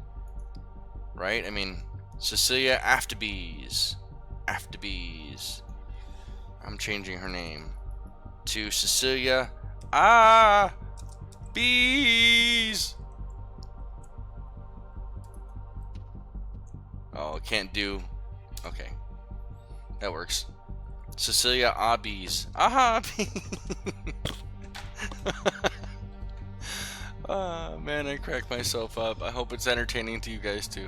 S1: Right? I mean, Cecilia Afterbees. I'm changing her name to Cecilia Bees. Oh, I can't do... Okay. That works. Cecilia Abis. Aha! Oh, man, I cracked myself up. I hope it's entertaining to you guys too.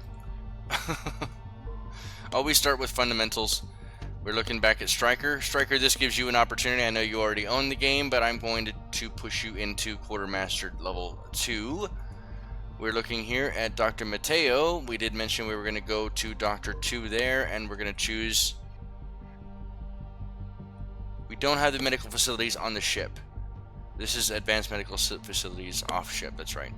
S1: Always start with fundamentals. We're looking back at Striker. Striker, this gives you an opportunity. I know you already own the game, but I'm going to push you into Quartermaster level 2. We're looking here at Dr. Mateo. We did mention we were going to go to Dr. 2 there, and we're going to choose... We don't have the medical facilities on the ship. This is advanced medical facilities off ship, that's right.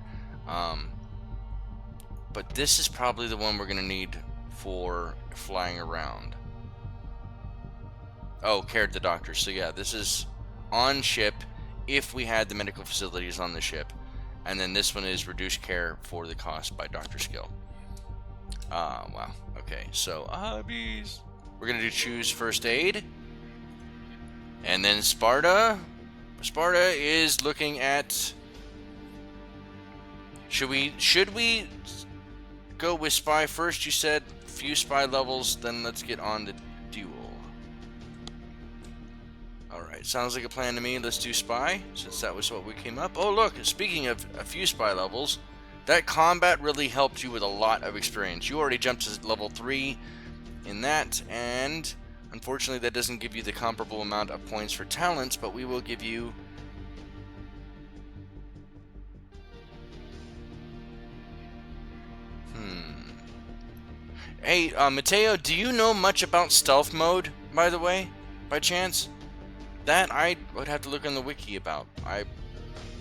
S1: But this is probably the one we're going to need for flying around. Oh, care to the doctor. So yeah, this is on ship if we had the medical facilities on the ship. And then this one is reduced care for the cost by doctor skill. Wow. Okay, so hobbies. We're going to choose first aid. And then Sparda. Sparda is looking at... Should we go with spy first? You said few spy levels, then let's get on to duel. Alright, sounds like a plan to me. Let's do spy, since that was what we came up. Oh look, speaking of a few spy levels, that combat really helped you with a lot of experience. You already jumped to level 3 in that, and unfortunately that doesn't give you the comparable amount of points for talents, but we will give you... Hey, Mateo, do you know much about stealth mode, by the way, by chance? That I would have to look on the wiki about.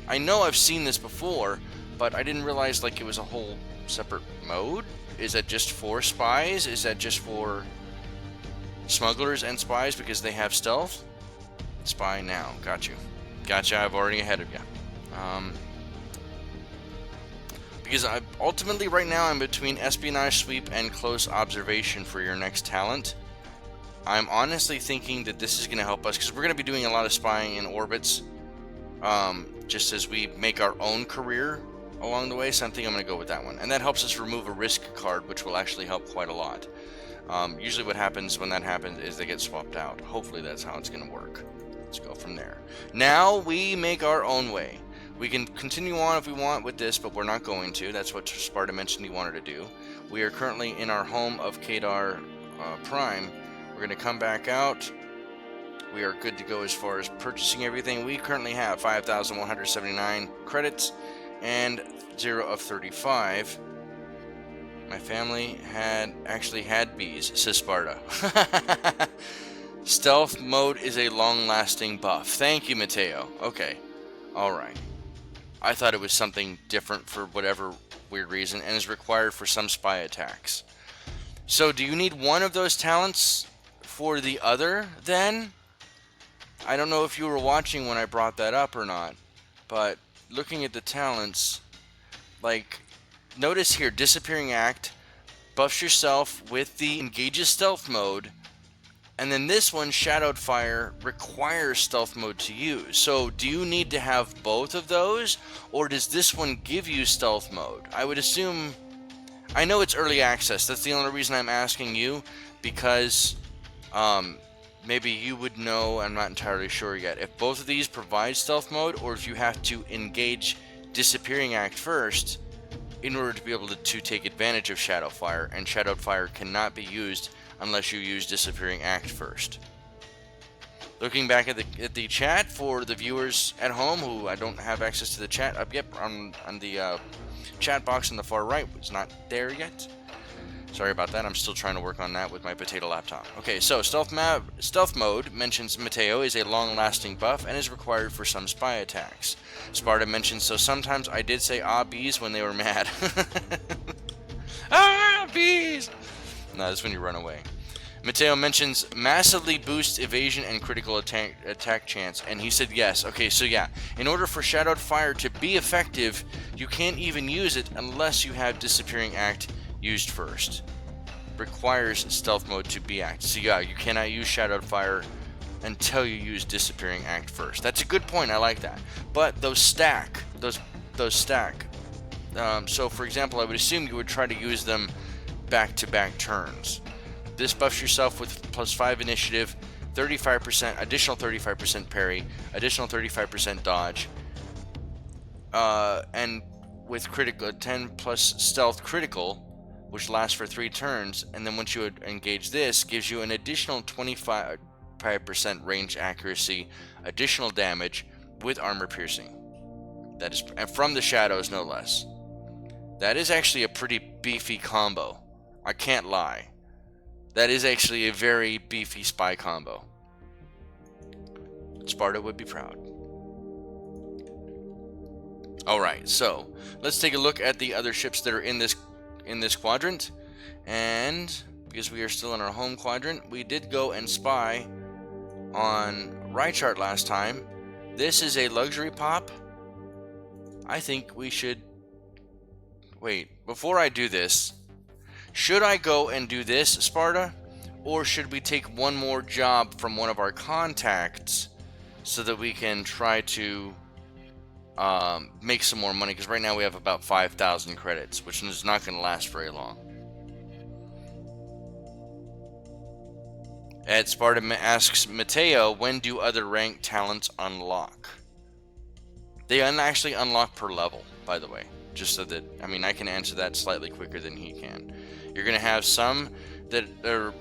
S1: I know I've seen this before, but I didn't realize like it was a whole separate mode. Is that just for spies? Is that just for smugglers and spies because they have stealth? Spy now. Got you. Gotcha. I've already ahead of you. Because ultimately right now I'm between espionage sweep and close observation for your next talent. I'm honestly thinking that this is going to help us because we're going to be doing a lot of spying in orbits just as we make our own career along the way, so I think I'm going to go with that one. And that helps us remove a risk card, which will actually help quite a lot. Usually what happens when that happens is they get swapped out. Hopefully that's how it's going to work. Let's go from there. Now we make our own way. We can continue on if we want with this, but we're not going to. That's what Sparda mentioned he wanted to do. We are currently in our home of Kadar Prime. We're going to come back out. We are good to go as far as purchasing everything. We currently have 5,179 credits and 0 of 35. My family actually had bees, says Sparda. Stealth mode is a long-lasting buff. Thank you, Mateo. Okay. Alright. I thought it was something different for whatever weird reason and is required for some spy attacks. So do you need one of those talents for the other then? I don't know if you were watching when I brought that up or not, but looking at the talents, like, notice here, Disappearing Act buffs yourself with the Engages Stealth mode, and then this one, Shadowed Fire, requires stealth mode to use. So do you need to have both of those, or does this one give you stealth mode? I would assume... I know it's early access. That's the only reason I'm asking you, because maybe you would know. I'm not entirely sure yet. If both of these provide stealth mode, or if you have to engage Disappearing Act first in order to be able to take advantage of Shadow Fire, and Shadowed Fire cannot be used unless you use Disappearing Act first. Looking back at the chat for the viewers at home who I don't have access to the chat up yet, on the chat box on the far right was not there yet. Sorry about that. I'm still trying to work on that with my potato laptop. Okay, so stealth mode mentions Mateo is a long-lasting buff and is required for some spy attacks. Sparda mentions, so sometimes I did say bees when they were mad. Bees! No, that's when you run away. Mateo mentions massively boosts evasion and critical attack chance, and he said yes. Okay, so yeah, in order for Shadowed Fire to be effective, you can't even use it unless you have Disappearing Act used first. Requires stealth mode to be active. So yeah, you cannot use Shadowed Fire until you use Disappearing Act first. That's a good point. I like that. But those stack. Those stack. So for example, I would assume you would try to use them back-to-back turns. This buffs yourself with +5 initiative, 35%, additional 35% parry, additional 35% dodge, and with critical 10 plus stealth critical, which lasts for 3 turns, and then once you engage this, gives you an additional 25% range accuracy, additional damage with armor piercing. That is, and from the shadows, no less. That is actually a pretty beefy combo. I can't lie. That is actually a very beefy spy combo. Sparda would be proud. Alright, so let's take a look at the other ships that are in this quadrant. And because we are still in our home quadrant, we did go and spy on Reichart last time. This is a luxury pop. I think we should... Wait, before I do this, should I go and do this, Sparda? Or should we take one more job from one of our contacts so that we can try to make some more money? Because right now we have about 5,000 credits, which is not going to last very long. Ed Sparda asks Mateo, when do other ranked talents unlock? They actually unlock per level, by the way. Just so that, I mean, I can answer that slightly quicker than he can. You're going to have some that are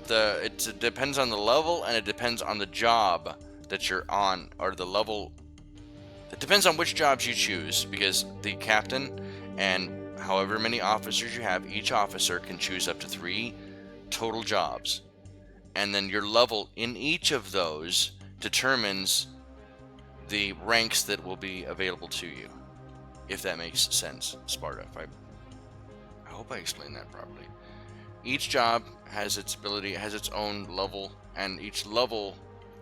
S1: it depends on the level, and it depends on the job that you're on, or the level. It depends on which jobs you choose, because the captain and however many officers you have, each officer can choose up to 3 total jobs. And then your level in each of those determines the ranks that will be available to you. If that makes sense, Sparda. I hope I explained that properly. Each job has its ability, has its own level, and each level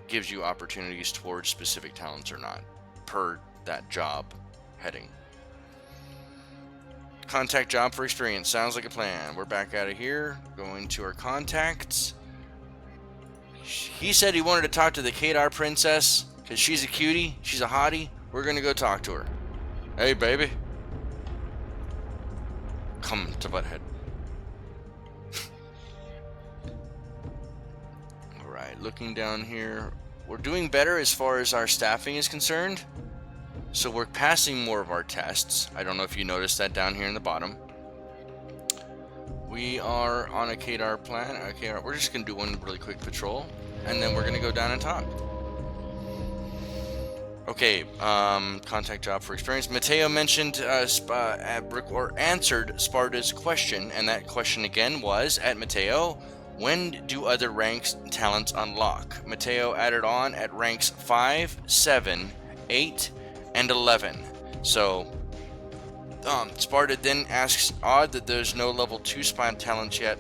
S1: gives you opportunities towards specific talents or not, per that job heading. Contact job for experience. Sounds like a plan. We're back out of here. Going to our contacts. He said he wanted to talk to the Kadar princess because she's a cutie. She's a hottie. We're going to go talk to her. Hey, baby. Come to Butthead. Alright, looking down here. We're doing better as far as our staffing is concerned. So we're passing more of our tests. I don't know if you noticed that down here in the bottom. We are on a Kadar plan. Okay, we're just going to do one really quick patrol. And then we're going to go down and talk. Okay, contact job for experience. Mateo mentioned or answered Sparda's question, and that question again was at Mateo, when do other ranks talents unlock? Mateo added on at ranks 5, 7, 8, and 11. So, Sparda then asks, odd that there's no level 2 spy talents yet.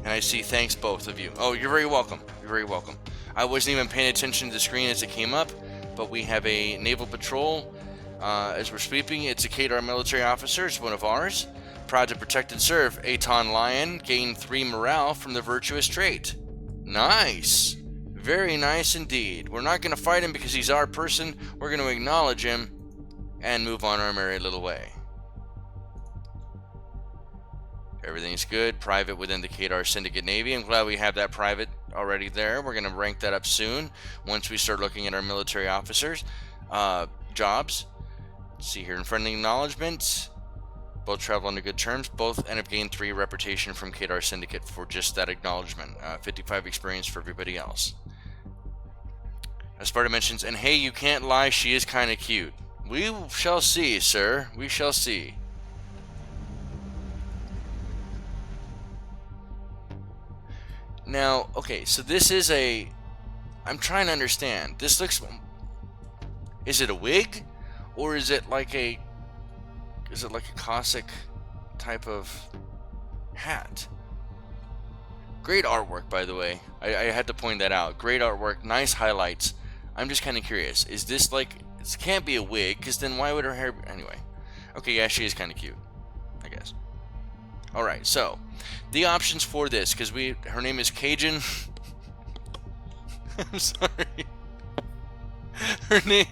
S1: And I see, thanks both of you. Oh, you're very welcome. You're very welcome. I wasn't even paying attention to the screen as it came up. But we have a naval patrol as we're sweeping. It's a Kadar military officer. It's one of ours. Proud to protect and serve. Aton Lion. Gain 3 morale from the virtuous trait. Nice. Very nice indeed. We're not going to fight him because he's our person. We're going to acknowledge him and move on our merry little way. Everything's good. Private within the Kadar Syndicate Navy. I'm glad we have that private already there. We're going to rank that up soon once we start looking at our military officers jobs. Let's see here in friendly acknowledgement. Both travel under good terms. Both end up gaining 3 reputation from Kadar Syndicate for just that acknowledgement. 55 experience for everybody else. As Sparda mentions, and hey, you can't lie, she is kind of cute. We shall see, sir. We shall see. Now, okay, so this is a... I'm trying to understand. This looks... Is it a wig? Or is it like a... Is it like a Cossack type of hat? Great artwork, by the way. I had to point that out. Great artwork. Nice highlights. I'm just kind of curious. Is this like... This can't be a wig, because then why would her hair... Anyway. Okay, yeah, she is kind of cute, I guess. Alright, so... The options for this, because her name is Cajun. I'm sorry. Her name...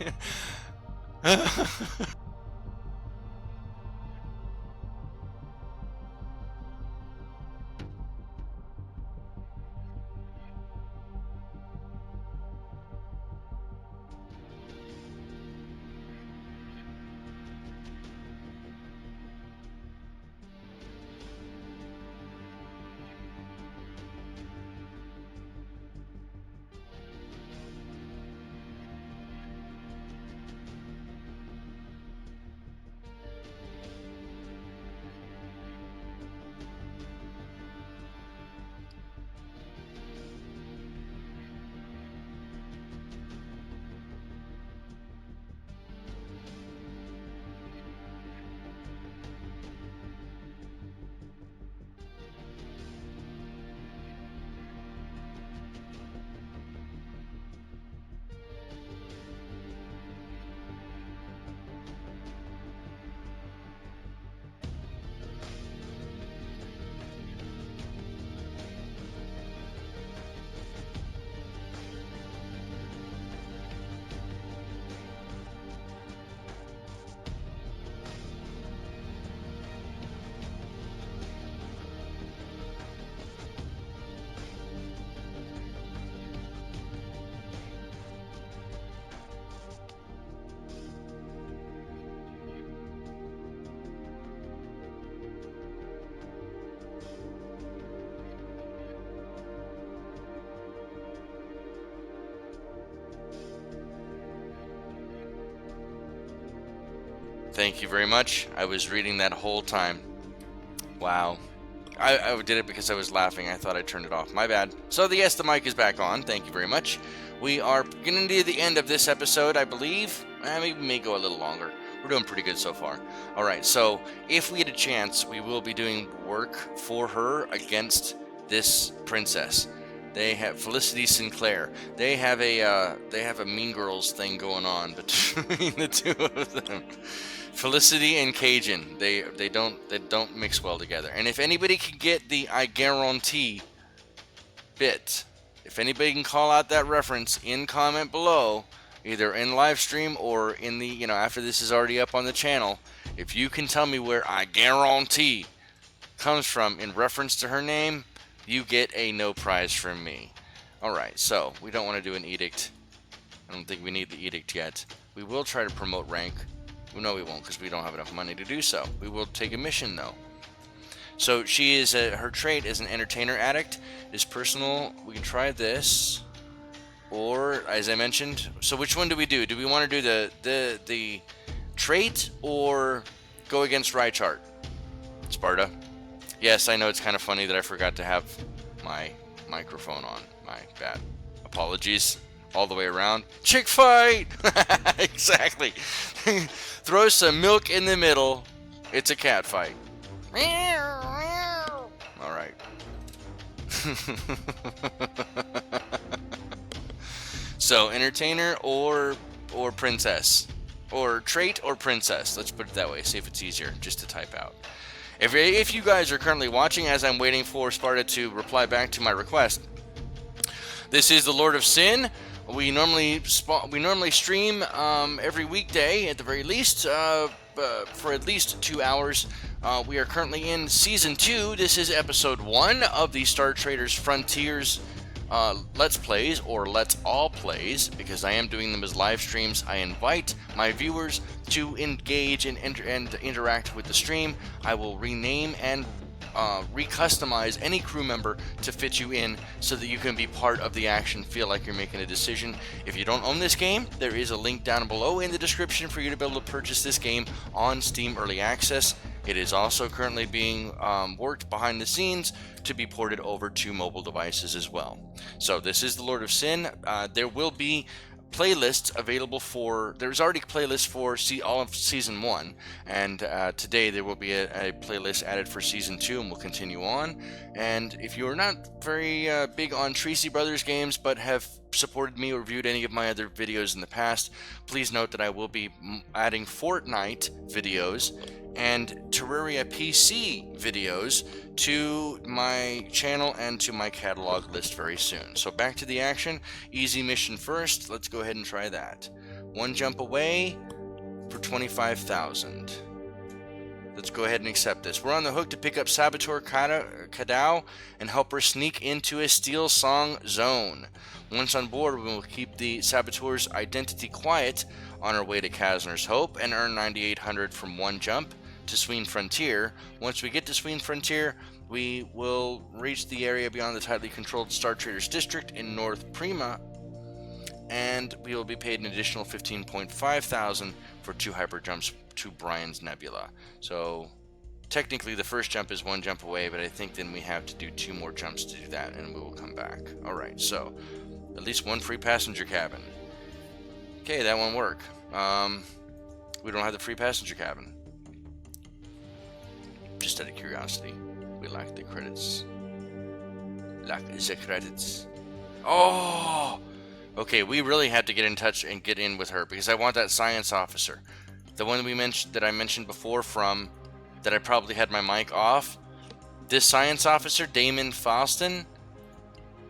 S1: Thank you very much. I was reading that whole time. Wow. I did it because I was laughing. I thought I turned it off. My bad. So yes, the mic is back on. Thank you very much. We are getting to the end of this episode, I believe. Maybe we may go a little longer. We're doing pretty good so far. All right, so if we get a chance, we will be doing work for her against this princess. They have Felicity Sinclair. They have a Mean Girls thing going on between the two of them. Felicity and Cajun. They don't mix well together. And if anybody can get the I guarantee bit, if anybody can call out that reference in comment below, either in live stream or in the, after this is already up on the channel, if you can tell me where I guarantee comes from in reference to her name, you get a no prize from me. Alright, so we don't want to do an edict. I don't think we need the edict yet. We will try to promote rank. No, we won't, because we don't have enough money to do so. We will take a mission, though. So she is her trait is an entertainer addict. Is personal. We can try this, or as I mentioned. So which one do we do? Do we want to do the trait or go against Rychart? Sparda. Yes, I know it's kind of funny that I forgot to have my microphone on. My bad. Apologies. All the way around. Chick fight! Exactly. Throw some milk in the middle. It's a cat fight. Alright. So, entertainer or princess. Or trait or princess. Let's put it that way. See if it's easier just to type out. If you guys are currently watching as I'm waiting for Sparda to reply back to my request, this is the LordofSyn. We normally stream every weekday at the very least for at least 2 hours. We are currently in Season 2. This is Episode 1 of the Star Traders Frontiers Let's Plays, or Let's All Plays, because I am doing them as live streams. I invite my viewers to engage and interact with the stream. I will rename and recustomize any crew member to fit you in so that you can be part of the action, feel like you're making a decision. If you don't own this game, there is a link down below in the description for you to be able to purchase this game on Steam Early Access. It is also currently being worked behind the scenes to be ported over to mobile devices as well. So this is the LordofSyn. There will be playlists available there's already playlists for all of Season 1, and today there will be a playlist added for Season 2, and we'll continue on. And if you're not very big on Tracy Brothers games but have supported me or viewed any of my other videos in the past, please note that I will be adding Fortnite videos and Terraria PC videos to my channel and to my catalog list very soon. So back to the action. Easy mission first. Let's go ahead and try that. One jump away for 25,000. Let's go ahead and accept this. We're on the hook to pick up Saboteur Kadao and help her sneak into a Steel Song zone. Once on board, we will keep the Saboteur's identity quiet on our way to Kazner's Hope and earn 9,800 from one jump to Sween Frontier. Once we get to Sween Frontier, we will reach the area beyond the tightly controlled Star Traders District in North Prima, and we will be paid an additional 15.5 thousand for 2 hyper jumps to Brian's Nebula. So technically the first jump is 1 jump away, but I think then we have to do 2 more jumps to do that, and we will come back. Alright, so at least 1 free passenger cabin. Okay, that won't work. We don't have the free passenger cabin. Just out of curiosity, we lack the credits. Lack the credits. Oh! Okay, we really had to get in touch and get in with her because I want that science officer. The one that I mentioned before that I probably had my mic off. This science officer, Damon Falston?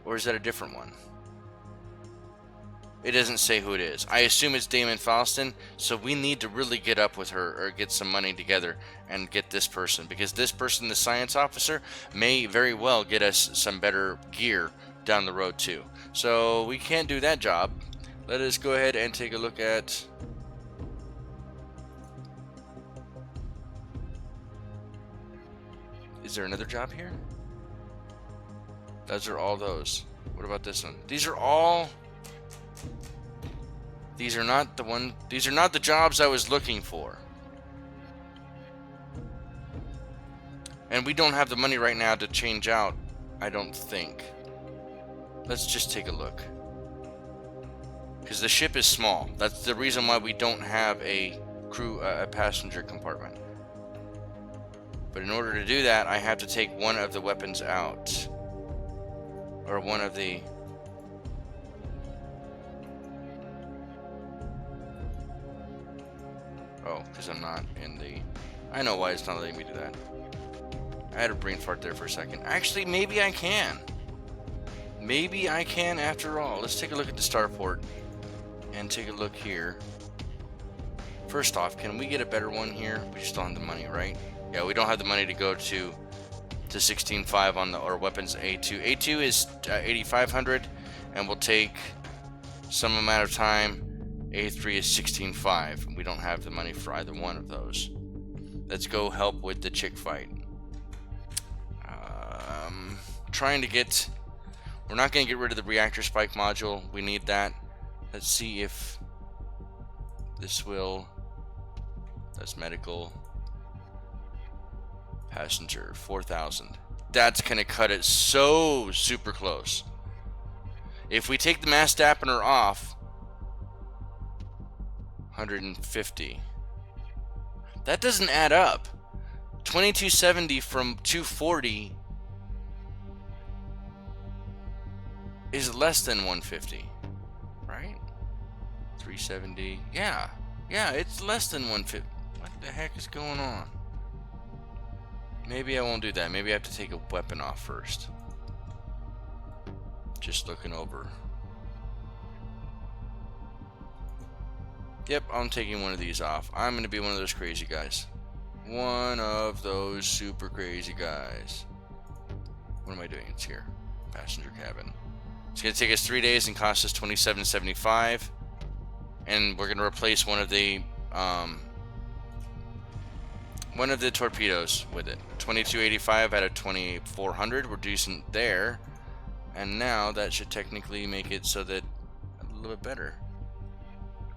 S1: Or is that a different one? It doesn't say who it is. I assume it's Damon Falston, so we need to really get up with her or get some money together and get this person, because this person, the science officer, may very well get us some better gear down the road too. So we can't do that job. Let us go ahead and take a look at... Is there another job here? Those are all those. What about this one? These are all... These are not the jobs I was looking for. And we don't have the money right now to change out, I don't think. Let's just take a look. Because the ship is small. That's the reason why we don't have a passenger compartment. But in order to do that, I have to take one of the weapons out. Or one of the... Oh, because I'm not in the... I know why it's not letting me do that. I had a brain fart there for a second. Actually, maybe I can. Maybe I can after all. Let's take a look at the starport. And take a look here. First off, can we get a better one here? We just don't have the money, right? Yeah, we don't have the money to go to 16.5 on our weapons A2. A2 is 8,500, and we'll take some amount of time. A3 is 16.5. We don't have the money for either one of those. Let's go help with the chick fight. Trying to get... We're not going to get rid of the reactor spike module. We need that. Let's see if this will... That's medical. Passenger, 4,000. That's going to cut it so super close. If we take the mass dampener off, 150. That doesn't add up. 2270 from 240 is less than 150, right? 370. Yeah, it's less than 150. What the heck is going on? Maybe I won't do that. Maybe I have to take a weapon off first. Just looking over. Yep, I'm taking one of these off. I'm going to be one of those crazy guys. One of those super crazy guys. What am I doing? It's here. Passenger cabin. It's going to take us 3 days and cost us $27.75. And we're going to replace one of the torpedoes with it. 2285 out of 2400. We're decent there. And now that should technically make it so that a little bit better.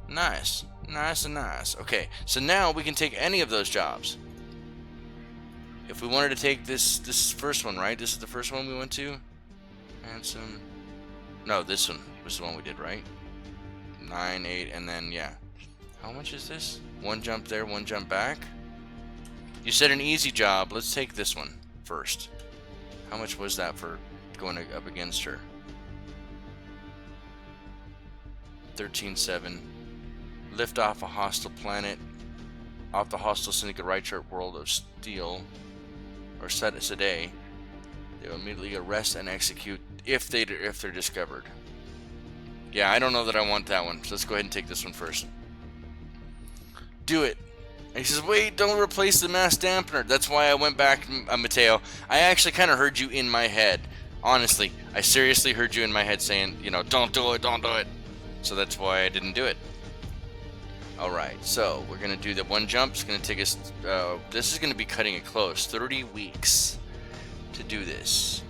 S1: Nice. Nice and nice. Okay, so now we can take any of those jobs. If we wanted to take this first one, right? This is the first one we went to. And some... No, this one was the one we did, right? 9, 8, and then, yeah. How much is this? One jump there, one jump back. You said an easy job. Let's take this one first. How much was that for going up against her? 13.7. Lift off a hostile planet. Off the hostile syndicate right chart world of steel. Or Sede. They will immediately arrest and execute if they're discovered. Yeah, I don't know that I want that one. So let's go ahead and take this one first. Do it. And he says, wait, don't replace the mass dampener. That's why I went back, Mateo. I actually kind of heard you in my head. Honestly, I seriously heard you in my head saying, you know, don't do it, don't do it. So that's why I didn't do it. Alright, so we're going to do the one jump. It's going to take us, this is going to be cutting it close. 30 weeks to do this.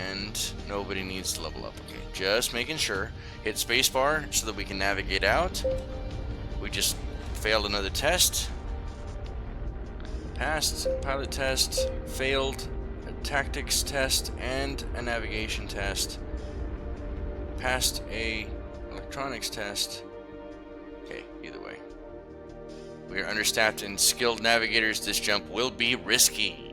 S1: And nobody needs to level up. Okay, just making sure. Hit spacebar so that we can navigate out. We just failed another test. Passed pilot test. Failed a tactics test and a navigation test. Passed a electronics test. Okay, either way. We are understaffed and skilled navigators. This jump will be risky.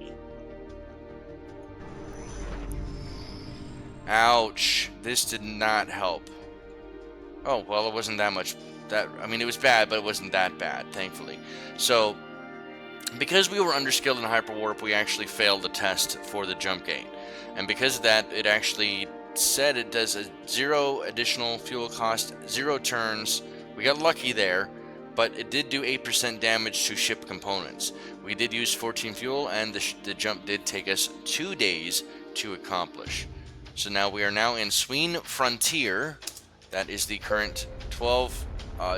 S1: Ouch. This did not help. Oh, well, it wasn't that much. I mean, it was bad, but it wasn't that bad, thankfully. So, because we were underskilled in hyperwarp, we actually failed the test for the jump gate. And because of that, it actually said it does a 0 additional fuel cost, 0 turns. We got lucky there, but it did do 8% damage to ship components. We did use 14 fuel, and the jump did take us 2 days to accomplish. So now we are now in Sween Frontier. That is the current 12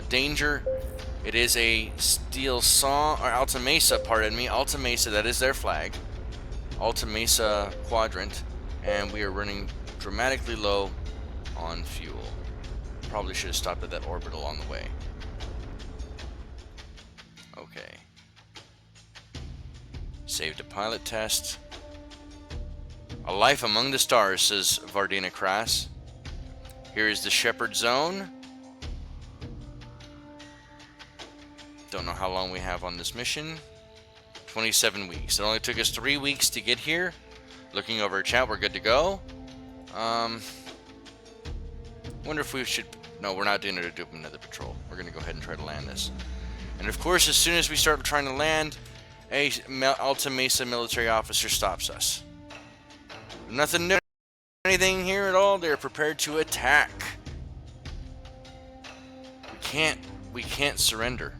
S1: danger. It is a Steel Saw, or Alta Mesa, pardon me. Alta Mesa, that is their flag. Alta Mesa Quadrant. And we are running dramatically low on fuel. Probably should have stopped at that orbital on the way. Okay. Saved a pilot test. A life among the stars, says Vardina Kras. Here is the Shepherd Zone. Don't know how long we have on this mission. 27 weeks. It only took us 3 weeks to get here. Looking over our chat, we're good to go. Wonder if we should... No, we're not doing it to do another patrol. We're going to go ahead and try to land this. And of course, as soon as we start trying to land, a Alta Mesa military officer stops us. Nothing new, anything here at all. They're prepared to attack. We can't surrender.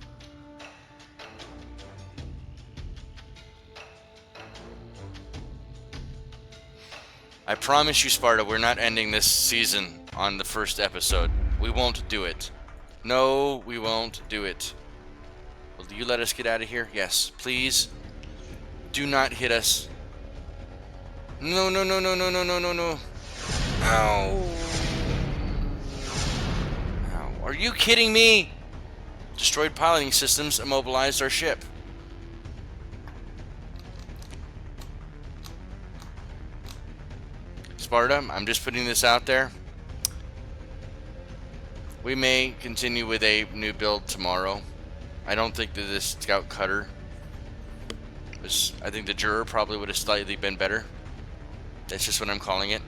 S1: I promise you, Sparda, we're not ending this season on the first episode. We won't do it. No, we won't do it. Will you let us get out of here? Yes, please. Do not hit us. No, no, no, no, no, no, no, no, no. Ow. Ow. Are you kidding me? Destroyed piloting systems immobilized our ship. Sparda, I'm just putting this out there. We may continue with a new build tomorrow. I don't think that this scout cutter was, I think the Juror probably would have slightly been better. That's just what I'm calling it.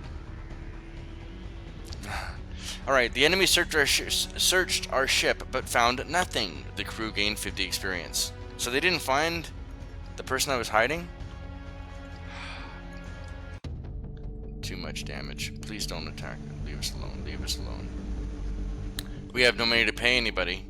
S1: Alright, the enemy searched our ship but found nothing. The crew gained 50 experience. So they didn't find the person I was hiding? Too much damage. Please don't attack. Leave us alone. Leave us alone. We have no money to pay anybody.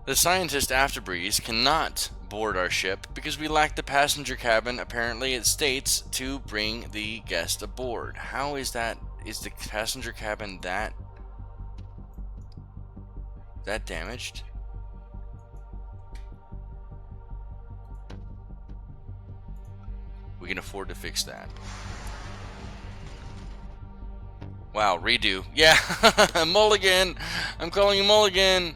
S1: The scientist Afterbreeze cannot board our ship because we lack the passenger cabin. Apparently, it states to bring the guest aboard. How is that? Is the passenger cabin that damaged? We can afford to fix that. Wow, redo. Yeah, Mulligan. I'm calling you Mulligan.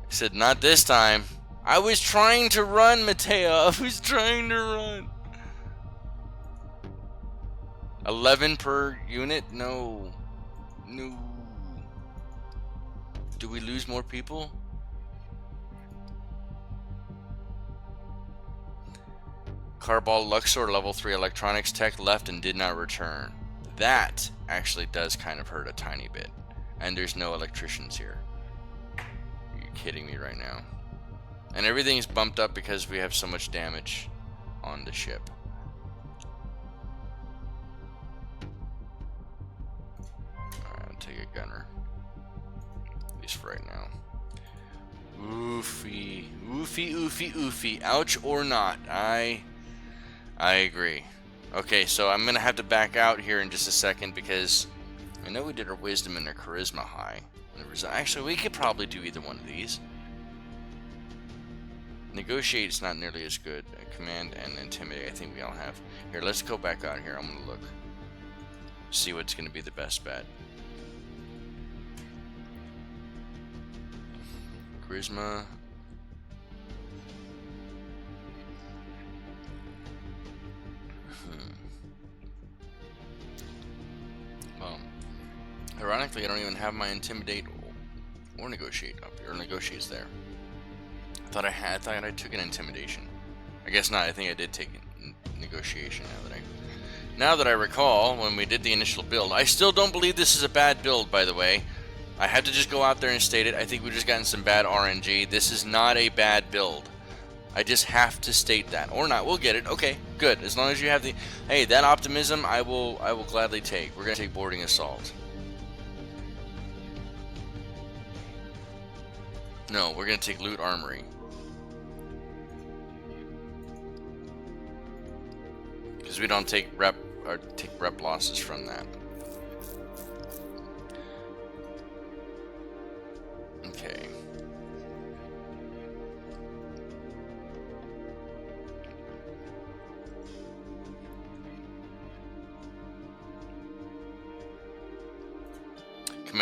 S1: He said, not this time. I was trying to run, Mateo. I was trying to run. 11 per unit? No. No. Do we lose more people? Carball Luxor level 3 electronics tech left and did not return. That actually does kind of hurt a tiny bit. And there's no electricians here. Are you kidding me right now? And everything's bumped up because we have so much damage on the ship. Alright, I'll take a gunner. At least for right now. Oofy. Oofy, oofy, oofy. Ouch or not. I agree. Okay, so I'm going to have to back out here in just a second because I know we did our wisdom and our charisma high. Actually, we could probably do either one of these. Negotiate is not nearly as good. Command and intimidate, I think we all have. Here, let's go back out here. I'm going to look. See what's going to be the best bet. Charisma. Well, ironically, I don't even have my intimidate or negotiate up here. Or negotiate's there. I thought I took an intimidation. I guess not. I think I did take negotiation now that I recall when we did the initial build. I still don't believe this is a bad build, by the way. I had to just go out there and state it. I think we just gotten some bad RNG. This is not a bad build. I just have to state that. Or not. We'll get it. Okay, good. As long as you have the... Hey, that optimism I will gladly take. We're going to take boarding assault. No, we're going to take loot armory. Because we don't take rep losses from that. Okay.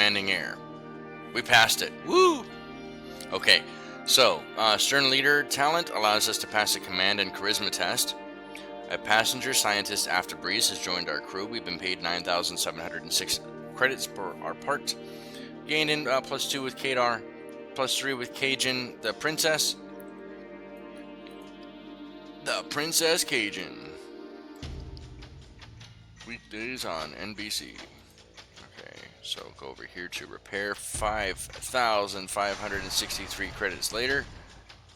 S1: commanding air. We passed it. Woo! Okay, so Stern Leader talent allows us to pass a command and charisma test. A passenger scientist Afterbreeze has joined our crew. We've been paid 9,706 credits per our part. Gained in +2 with Kadar, +3 with Cajun, the Princess. The Princess Cajun. Weekdays on NBC. Okay, so go over here to repair. 5,563 credits later.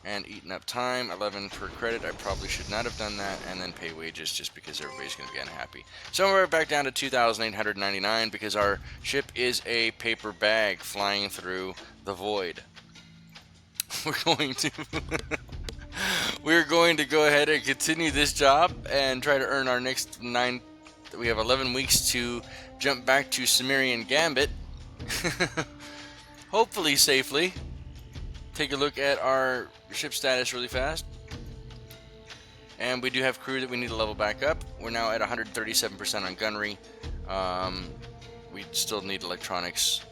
S1: And eaten up time, 11 per credit. I probably should not have done that. And then pay wages just because everybody's going to be unhappy. So we're back down to 2,899 because our ship is a paper bag flying through the void. We're going to go ahead and continue this job and try to earn our next 9. We have 11 weeks to jump back to Cimmerian Gambit. Hopefully safely. Take a look at our ship status really fast. And we do have crew that we need to level back up. We're now at 137% on gunnery. We still need electronics.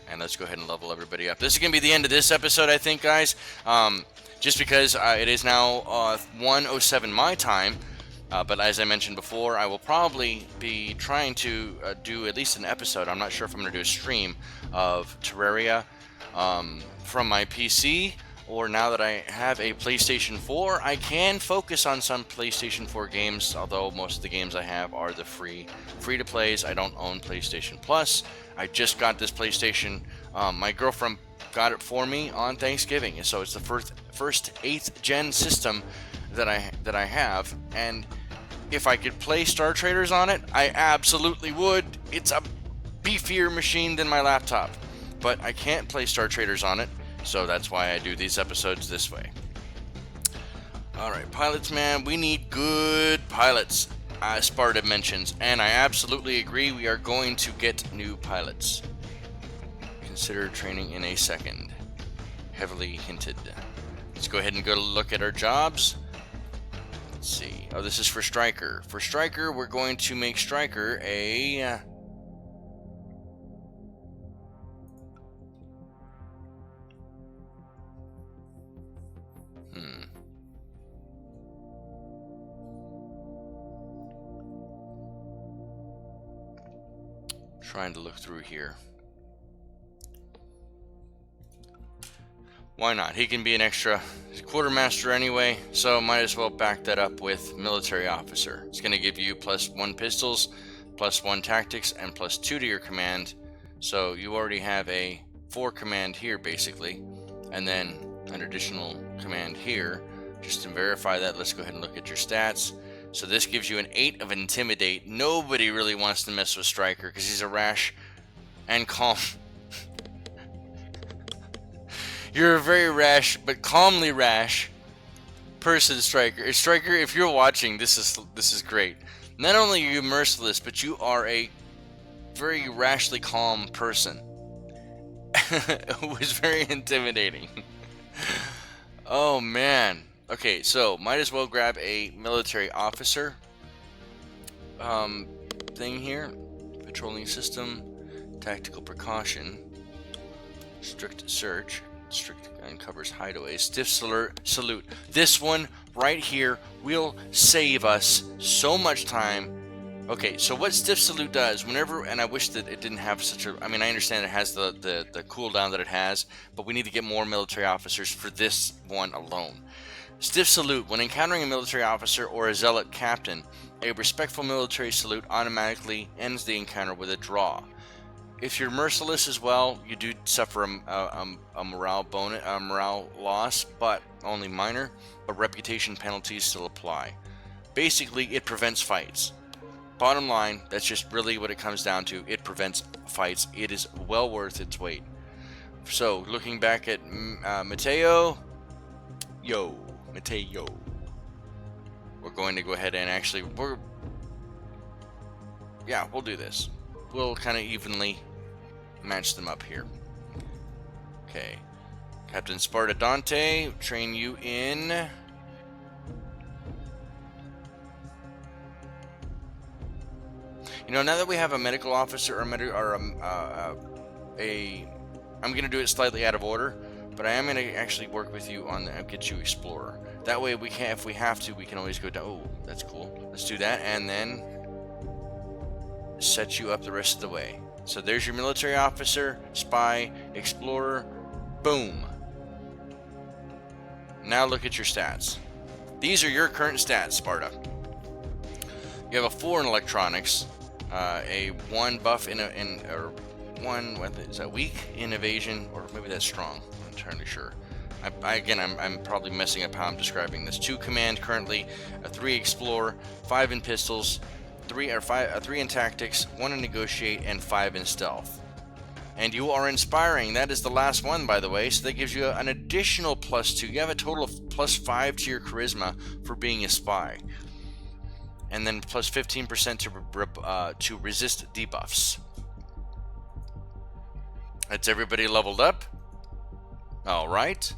S1: And let's go ahead and level everybody up. This is going to be the end of this episode, I think, guys. Just because it is now 1:07 my time. But as I mentioned before, I will probably be trying to do at least an episode. I'm not sure if I'm going to do a stream of Terraria from my PC, or now that I have a PlayStation 4, I can focus on some PlayStation 4 games, although most of the games I have are the free-to-plays. I don't own PlayStation Plus. I just got this PlayStation. My girlfriend got it for me on Thanksgiving, so it's the first 8th gen system that I have, and if I could play Star Traders on it, I absolutely would. It's a beefier machine than my laptop. But I can't play Star Traders on it, so that's why I do these episodes this way. Alright, pilots, man, we need good pilots, Sparda mentions, and I absolutely agree. We are going to get new pilots. Consider training in a second. Heavily hinted. Let's go ahead and go look at our jobs. Let's see. Oh, this is for Striker. For Striker, we're going to make Striker a... Trying to look through here. Why not? He can be an extra quartermaster anyway, so might as well back that up with military officer. It's going to give you +1 pistols, +1 tactics, and +2 to your command. So you already have a 4 command here basically, and then an additional command here. Just to verify that, let's go ahead and look at your stats. So this gives you an 8 of Intimidate. Nobody really wants to mess with Striker because he's a rash and calm. You're a very rash, but calmly rash person, Striker. Striker, if you're watching, this is great. Not only are you merciless, but you are a very rashly calm person. Who is very intimidating. Oh man. Okay, so might as well grab a military officer thing here. Patrolling system, tactical precaution, strict search, strict uncovers hideaways, stiff salute. This one right here will save us so much time. Okay, so what stiff salute does, whenever, and I wish that it didn't have such a, I mean, I understand it has the cooldown that it has, but we need to get more military officers for this one alone. Stiff salute. When encountering a military officer or a zealot captain, a respectful military salute automatically ends the encounter with a draw. If you're merciless as well, you do suffer a morale loss, but only minor. But reputation penalties still apply. Basically, it prevents fights. Bottom line, that's just really what it comes down to. It prevents fights. It is well worth its weight. So, looking back at Mateo. We're going to go ahead and actually, we'll do this. We'll kind of evenly match them up here. Okay. Captain Sparda Dante, train you in... You know, now that we have a medical officer I'm going to do it slightly out of order, but I am going to actually work with you on get you explorer. That way we can, if we have to, we can always go down. Oh, that's cool. Let's do that, and then set you up the rest of the way. So there's your military officer, spy, explorer. Boom. Now look at your stats. These are your current stats, Sparda. You have a 4 in electronics, a 1 buff or 1, what is that, weak in evasion, or maybe that's strong. I'm not entirely sure. I'm probably messing up how I'm describing this. 2 command currently, a 3 explore, 5 in pistols, 3 in tactics, 1 in negotiate, and 5 in stealth. And you are inspiring. That is the last one, by the way, so that gives you an additional +2. You have a total of +5 to your charisma for being a spy. And then plus 15% to resist debuffs. That's everybody leveled up. Alright.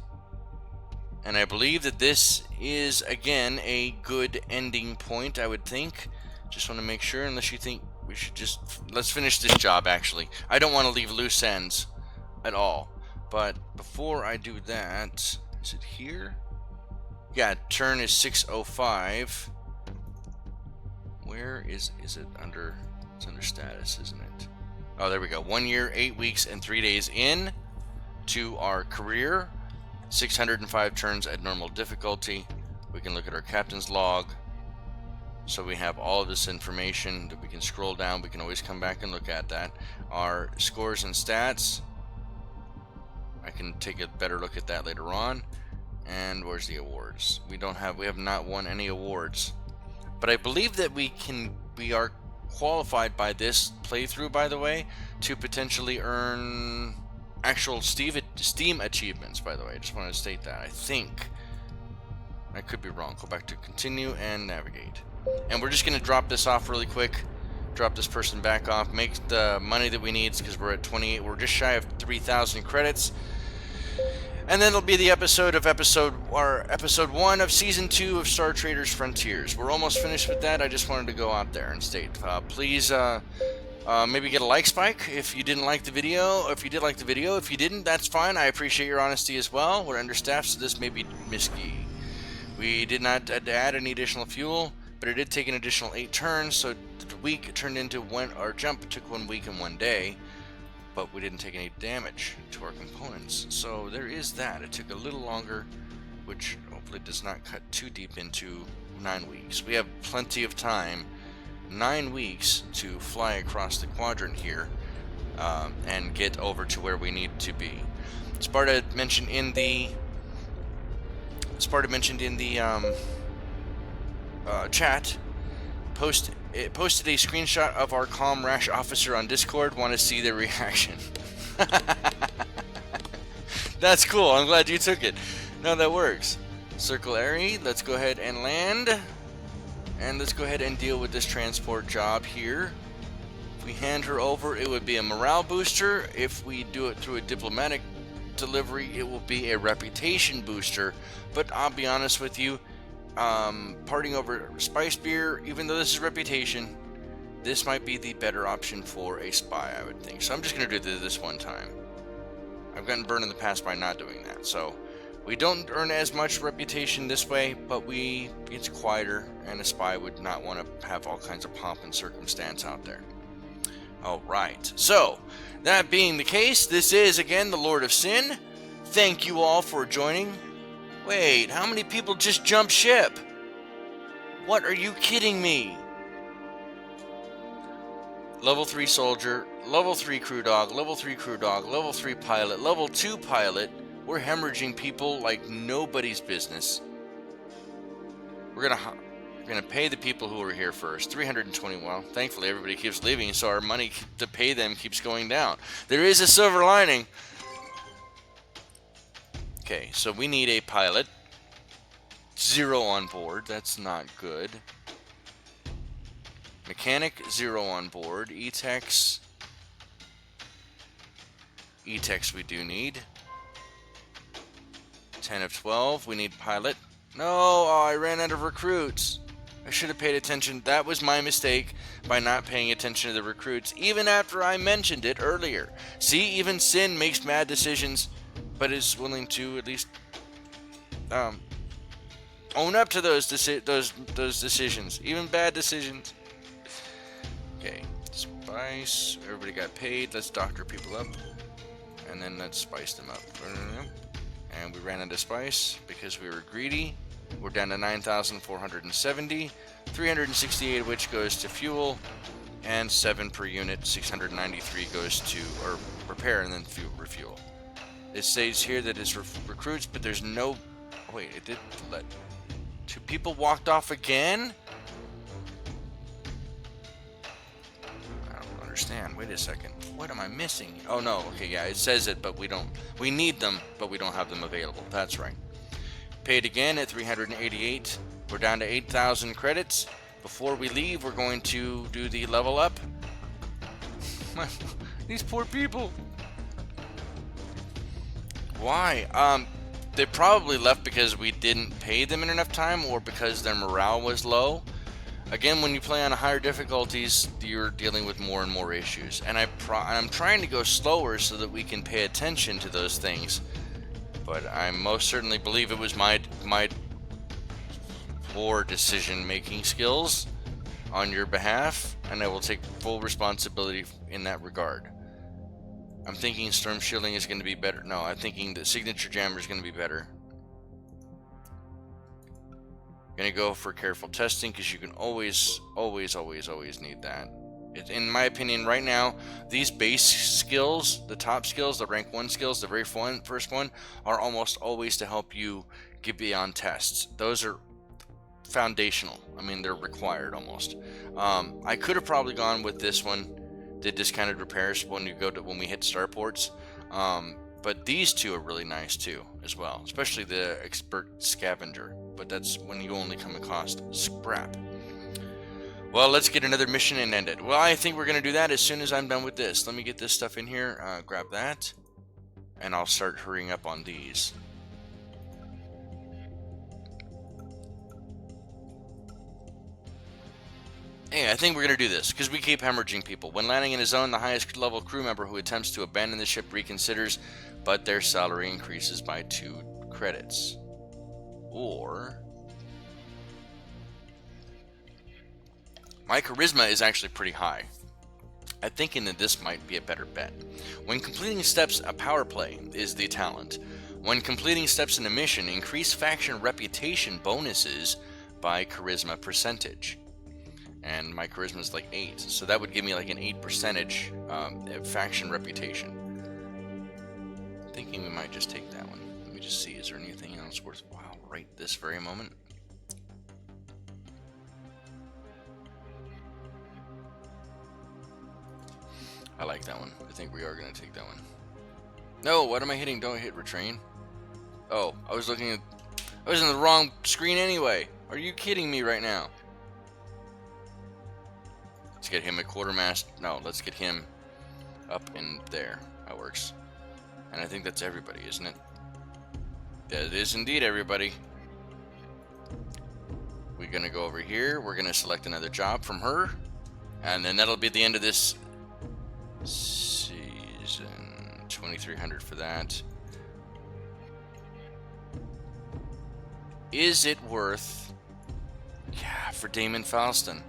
S1: And I believe that this is, again, a good ending point, I would think. Just want to make sure, unless you think we should just... Let's finish this job, actually. I don't want to leave loose ends at all. But before I do that... Is it here? Yeah, turn is 6:05. Where is it under... It's under status, isn't it? Oh, there we go. 1 year, 8 weeks, and 3 days in to our career. 605 turns at normal difficulty. We can look at our captain's log. So we have all of this information that we can scroll down. We can always come back and look at that. Our scores and stats. I can take a better look at that later on. And where's the awards? We have not won any awards. But I believe that we are qualified by this playthrough, by the way, to potentially earn actual Steam achievements, by the way. I just want to state that. I think. I could be wrong. Go back to continue and navigate. And we're just going to drop this off really quick. Drop this person back off. Make the money that we need, because we're at 28. We're just shy of 3,000 credits. And then it'll be the episode 1 of Season 2 of Star Traders Frontiers. We're almost finished with that. I just wanted to go out there and state. Please maybe get a like spike if you didn't like the video. If you did like the video. If you didn't, that's fine. I appreciate your honesty as well. We're understaffed, so this may be risky. We did not add any additional fuel, but it did take an additional 8 turns, so the week turned into our jump took 1 week and 1 day. But we didn't take any damage to our components. So there is that. It took a little longer, which hopefully does not cut too deep into 9 weeks. We have plenty of time, 9 weeks, to fly across the quadrant here and get over to where we need to be. Sparda mentioned in the chat. It posted a screenshot of our Calm Rash officer on Discord. Want to see their reaction. That's cool. I'm glad you took it. No, that works. Circle Airy. Let's go ahead and land. And let's go ahead and deal with this transport job here. If we hand her over, it would be a morale booster. If we do it through a diplomatic delivery, it will be a reputation booster. But I'll be honest with you. Parting over spice beer, even though this is reputation, this might be the better option for a spy, I would think. So I'm just going to do this one time. I've gotten burned in the past by not doing that. So we don't earn as much reputation this way, but it's quieter, and a spy would not want to have all kinds of pomp and circumstance out there. Alright, so that being the case, this is again the LordofSyn. Thank you all for joining. Wait, how many people just jumped ship? What, are you kidding me? Level 3 soldier, level 3 crew dog, level 3 crew dog, level 3 pilot, level 2 pilot. We're hemorrhaging people like nobody's business. We're gonna pay the people who were here first. 320. Well, thankfully everybody keeps leaving, so our money to pay them keeps going down. There is a silver lining. Okay, so we need a pilot. 0 on board. That's not good. Mechanic, 0 on board. E-Techs. E-Techs we do need. 10 of 12. We need pilot. No, oh, I ran out of recruits. I should have paid attention. That was my mistake. by not paying attention to the recruits, even after I mentioned it earlier. See, even Sin makes mad decisions, but is willing to at least own up to those decisions, even bad decisions. Okay, spice. Everybody got paid. Let's doctor people up, and then let's spice them up. And we ran out of spice because we were greedy. We're down to 9,470, 368 of which goes to fuel, and 7 per unit, 693 goes to repair and then refuel. It says here that it's recruits, but there's no. Wait, it did let 2 people walked off again. I don't understand. Wait a second. What am I missing? Oh no. Okay, yeah, it says it, but we don't. We need them, but we don't have them available. That's right. Paid again at 388. We're down to 8,000 credits. Before we leave, we're going to do the level up. These poor people. Why? They probably left because we didn't pay them in enough time, or because their morale was low. Again, when you play on higher difficulties, you're dealing with more and more issues. And I'm trying to go slower so that we can pay attention to those things. But I most certainly believe it was my poor decision-making skills on your behalf, and I will take full responsibility in that regard. I'm thinking storm shielding is going to be better. No, I'm thinking the signature jammer is going to be better. Going to go for careful testing because you can always need that. In my opinion, right now, these base skills, the top skills, the rank 1 skills, the very first one, are almost always to help you get beyond tests. Those are foundational. I mean, they're required almost. I could have probably gone with this one, did discounted repairs when we hit starports. But these 2 are really nice too, as well, especially the expert scavenger. But that's when you only come across scrap. Well, let's get another mission and end it. Well, I think we're going to do that as soon as I'm done with this. Let me get this stuff in here, grab that, and I'll start hurrying up on these. Hey, I think we're going to do this, because we keep hemorrhaging people. When landing in a zone, the highest level crew member who attempts to abandon the ship reconsiders, but their salary increases by 2 credits. Or... my charisma is actually pretty high. I'm thinking that this might be a better bet. When completing steps, a power play is the talent. When completing steps in a mission, increase faction reputation bonuses by charisma percentage. And my charisma is like 8, so that would give me like an 8% faction reputation. I'm thinking we might just take that one. Let me just see, is there anything else worthwhile right this very moment? I like that one. I think we are going to take that one. No, what am I hitting? Don't hit retrain. Oh, I was in the wrong screen anyway. Are you kidding me right now? Let's get him a quartermast. No, let's get him up in there. That works. And I think that's everybody, isn't it? That is indeed everybody. We're going to go over here. We're going to select another job from her. And then that'll be the end of this season. 2,300 for that. Is it worth... yeah, for Damon Falston.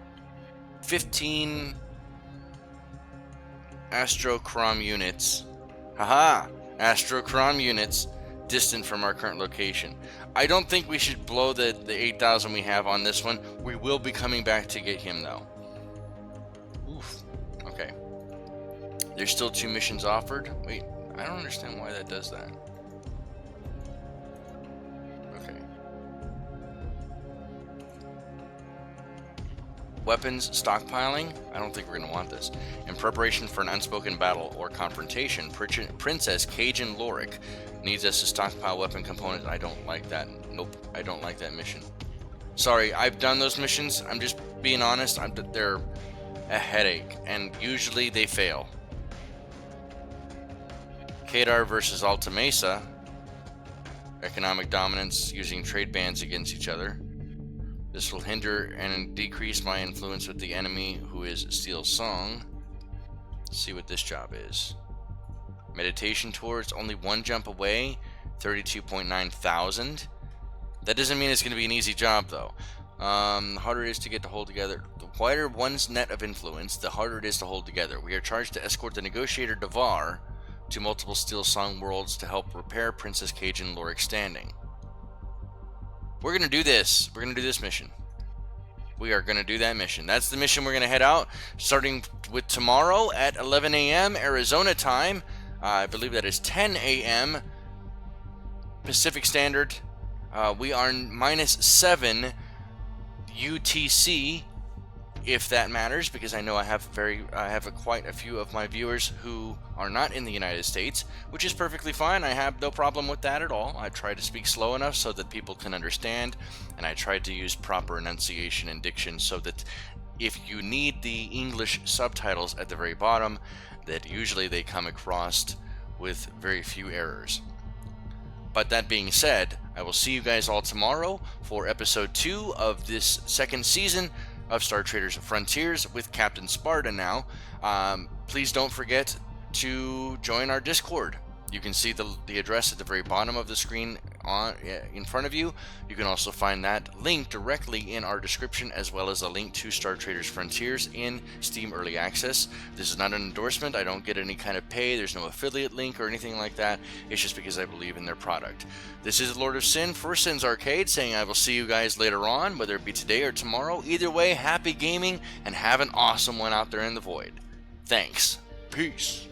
S1: 15 Astrocrom units. Haha! Astrocrom units distant from our current location. I don't think we should blow the 8,000 we have on this one. We will be coming back to get him though. Oof. Okay. There's still 2 missions offered. Wait, I don't understand why that does that. Okay. Weapons stockpiling. I don't think we're going to want this. In preparation for an unspoken battle or confrontation, Princess Cajun Lorik needs us to stockpile weapon components. I don't like that. Nope, I don't like that mission. Sorry, I've done those missions. I'm just being honest. They're a headache, and usually they fail. Kadar versus Alta Mesa. Economic dominance using trade bans against each other. This will hinder and decrease my influence with the enemy, who is Steel Song. Let's see what this job is. Meditation tour, it's only one jump away, 32.9 thousand. That doesn't mean it's going to be an easy job, though. The harder it is to get to hold together. The wider one's net of influence, the harder it is to hold together. We are charged to escort the negotiator Devar to multiple Steel Song worlds to help repair Princess Cajun Lorik Standing. We're going to do this. We're going to do this mission. We are going to do that mission. That's the mission we're going to head out, starting with tomorrow at 11 a.m. Arizona time. I believe that is 10 a.m. Pacific Standard. We are -7 UTC, if that matters, because I know I have quite a few of my viewers who are not in the United States, which is perfectly fine. I have no problem with that at all. I try to speak slow enough so that people can understand, and I try to use proper enunciation and diction so that if you need the English subtitles at the very bottom, that usually they come across with very few errors. But that being said, I will see you guys all tomorrow for episode 2 of this second season of Star Traders Frontiers with Captain Sparda now. Please don't forget to join our Discord. You can see the address at the very bottom of the screen in front of you. You can also find that link directly in our description, as well as a link to Star Traders Frontiers in Steam Early Access. This is not an endorsement. I don't get any kind of pay. There's no affiliate link or anything like that. It's just because I believe in their product. This is Lord of Sin for Sin's Arcade, saying I will see you guys later on, whether it be today or tomorrow. Either way, happy gaming and have an awesome one out there in the void. Thanks. Peace.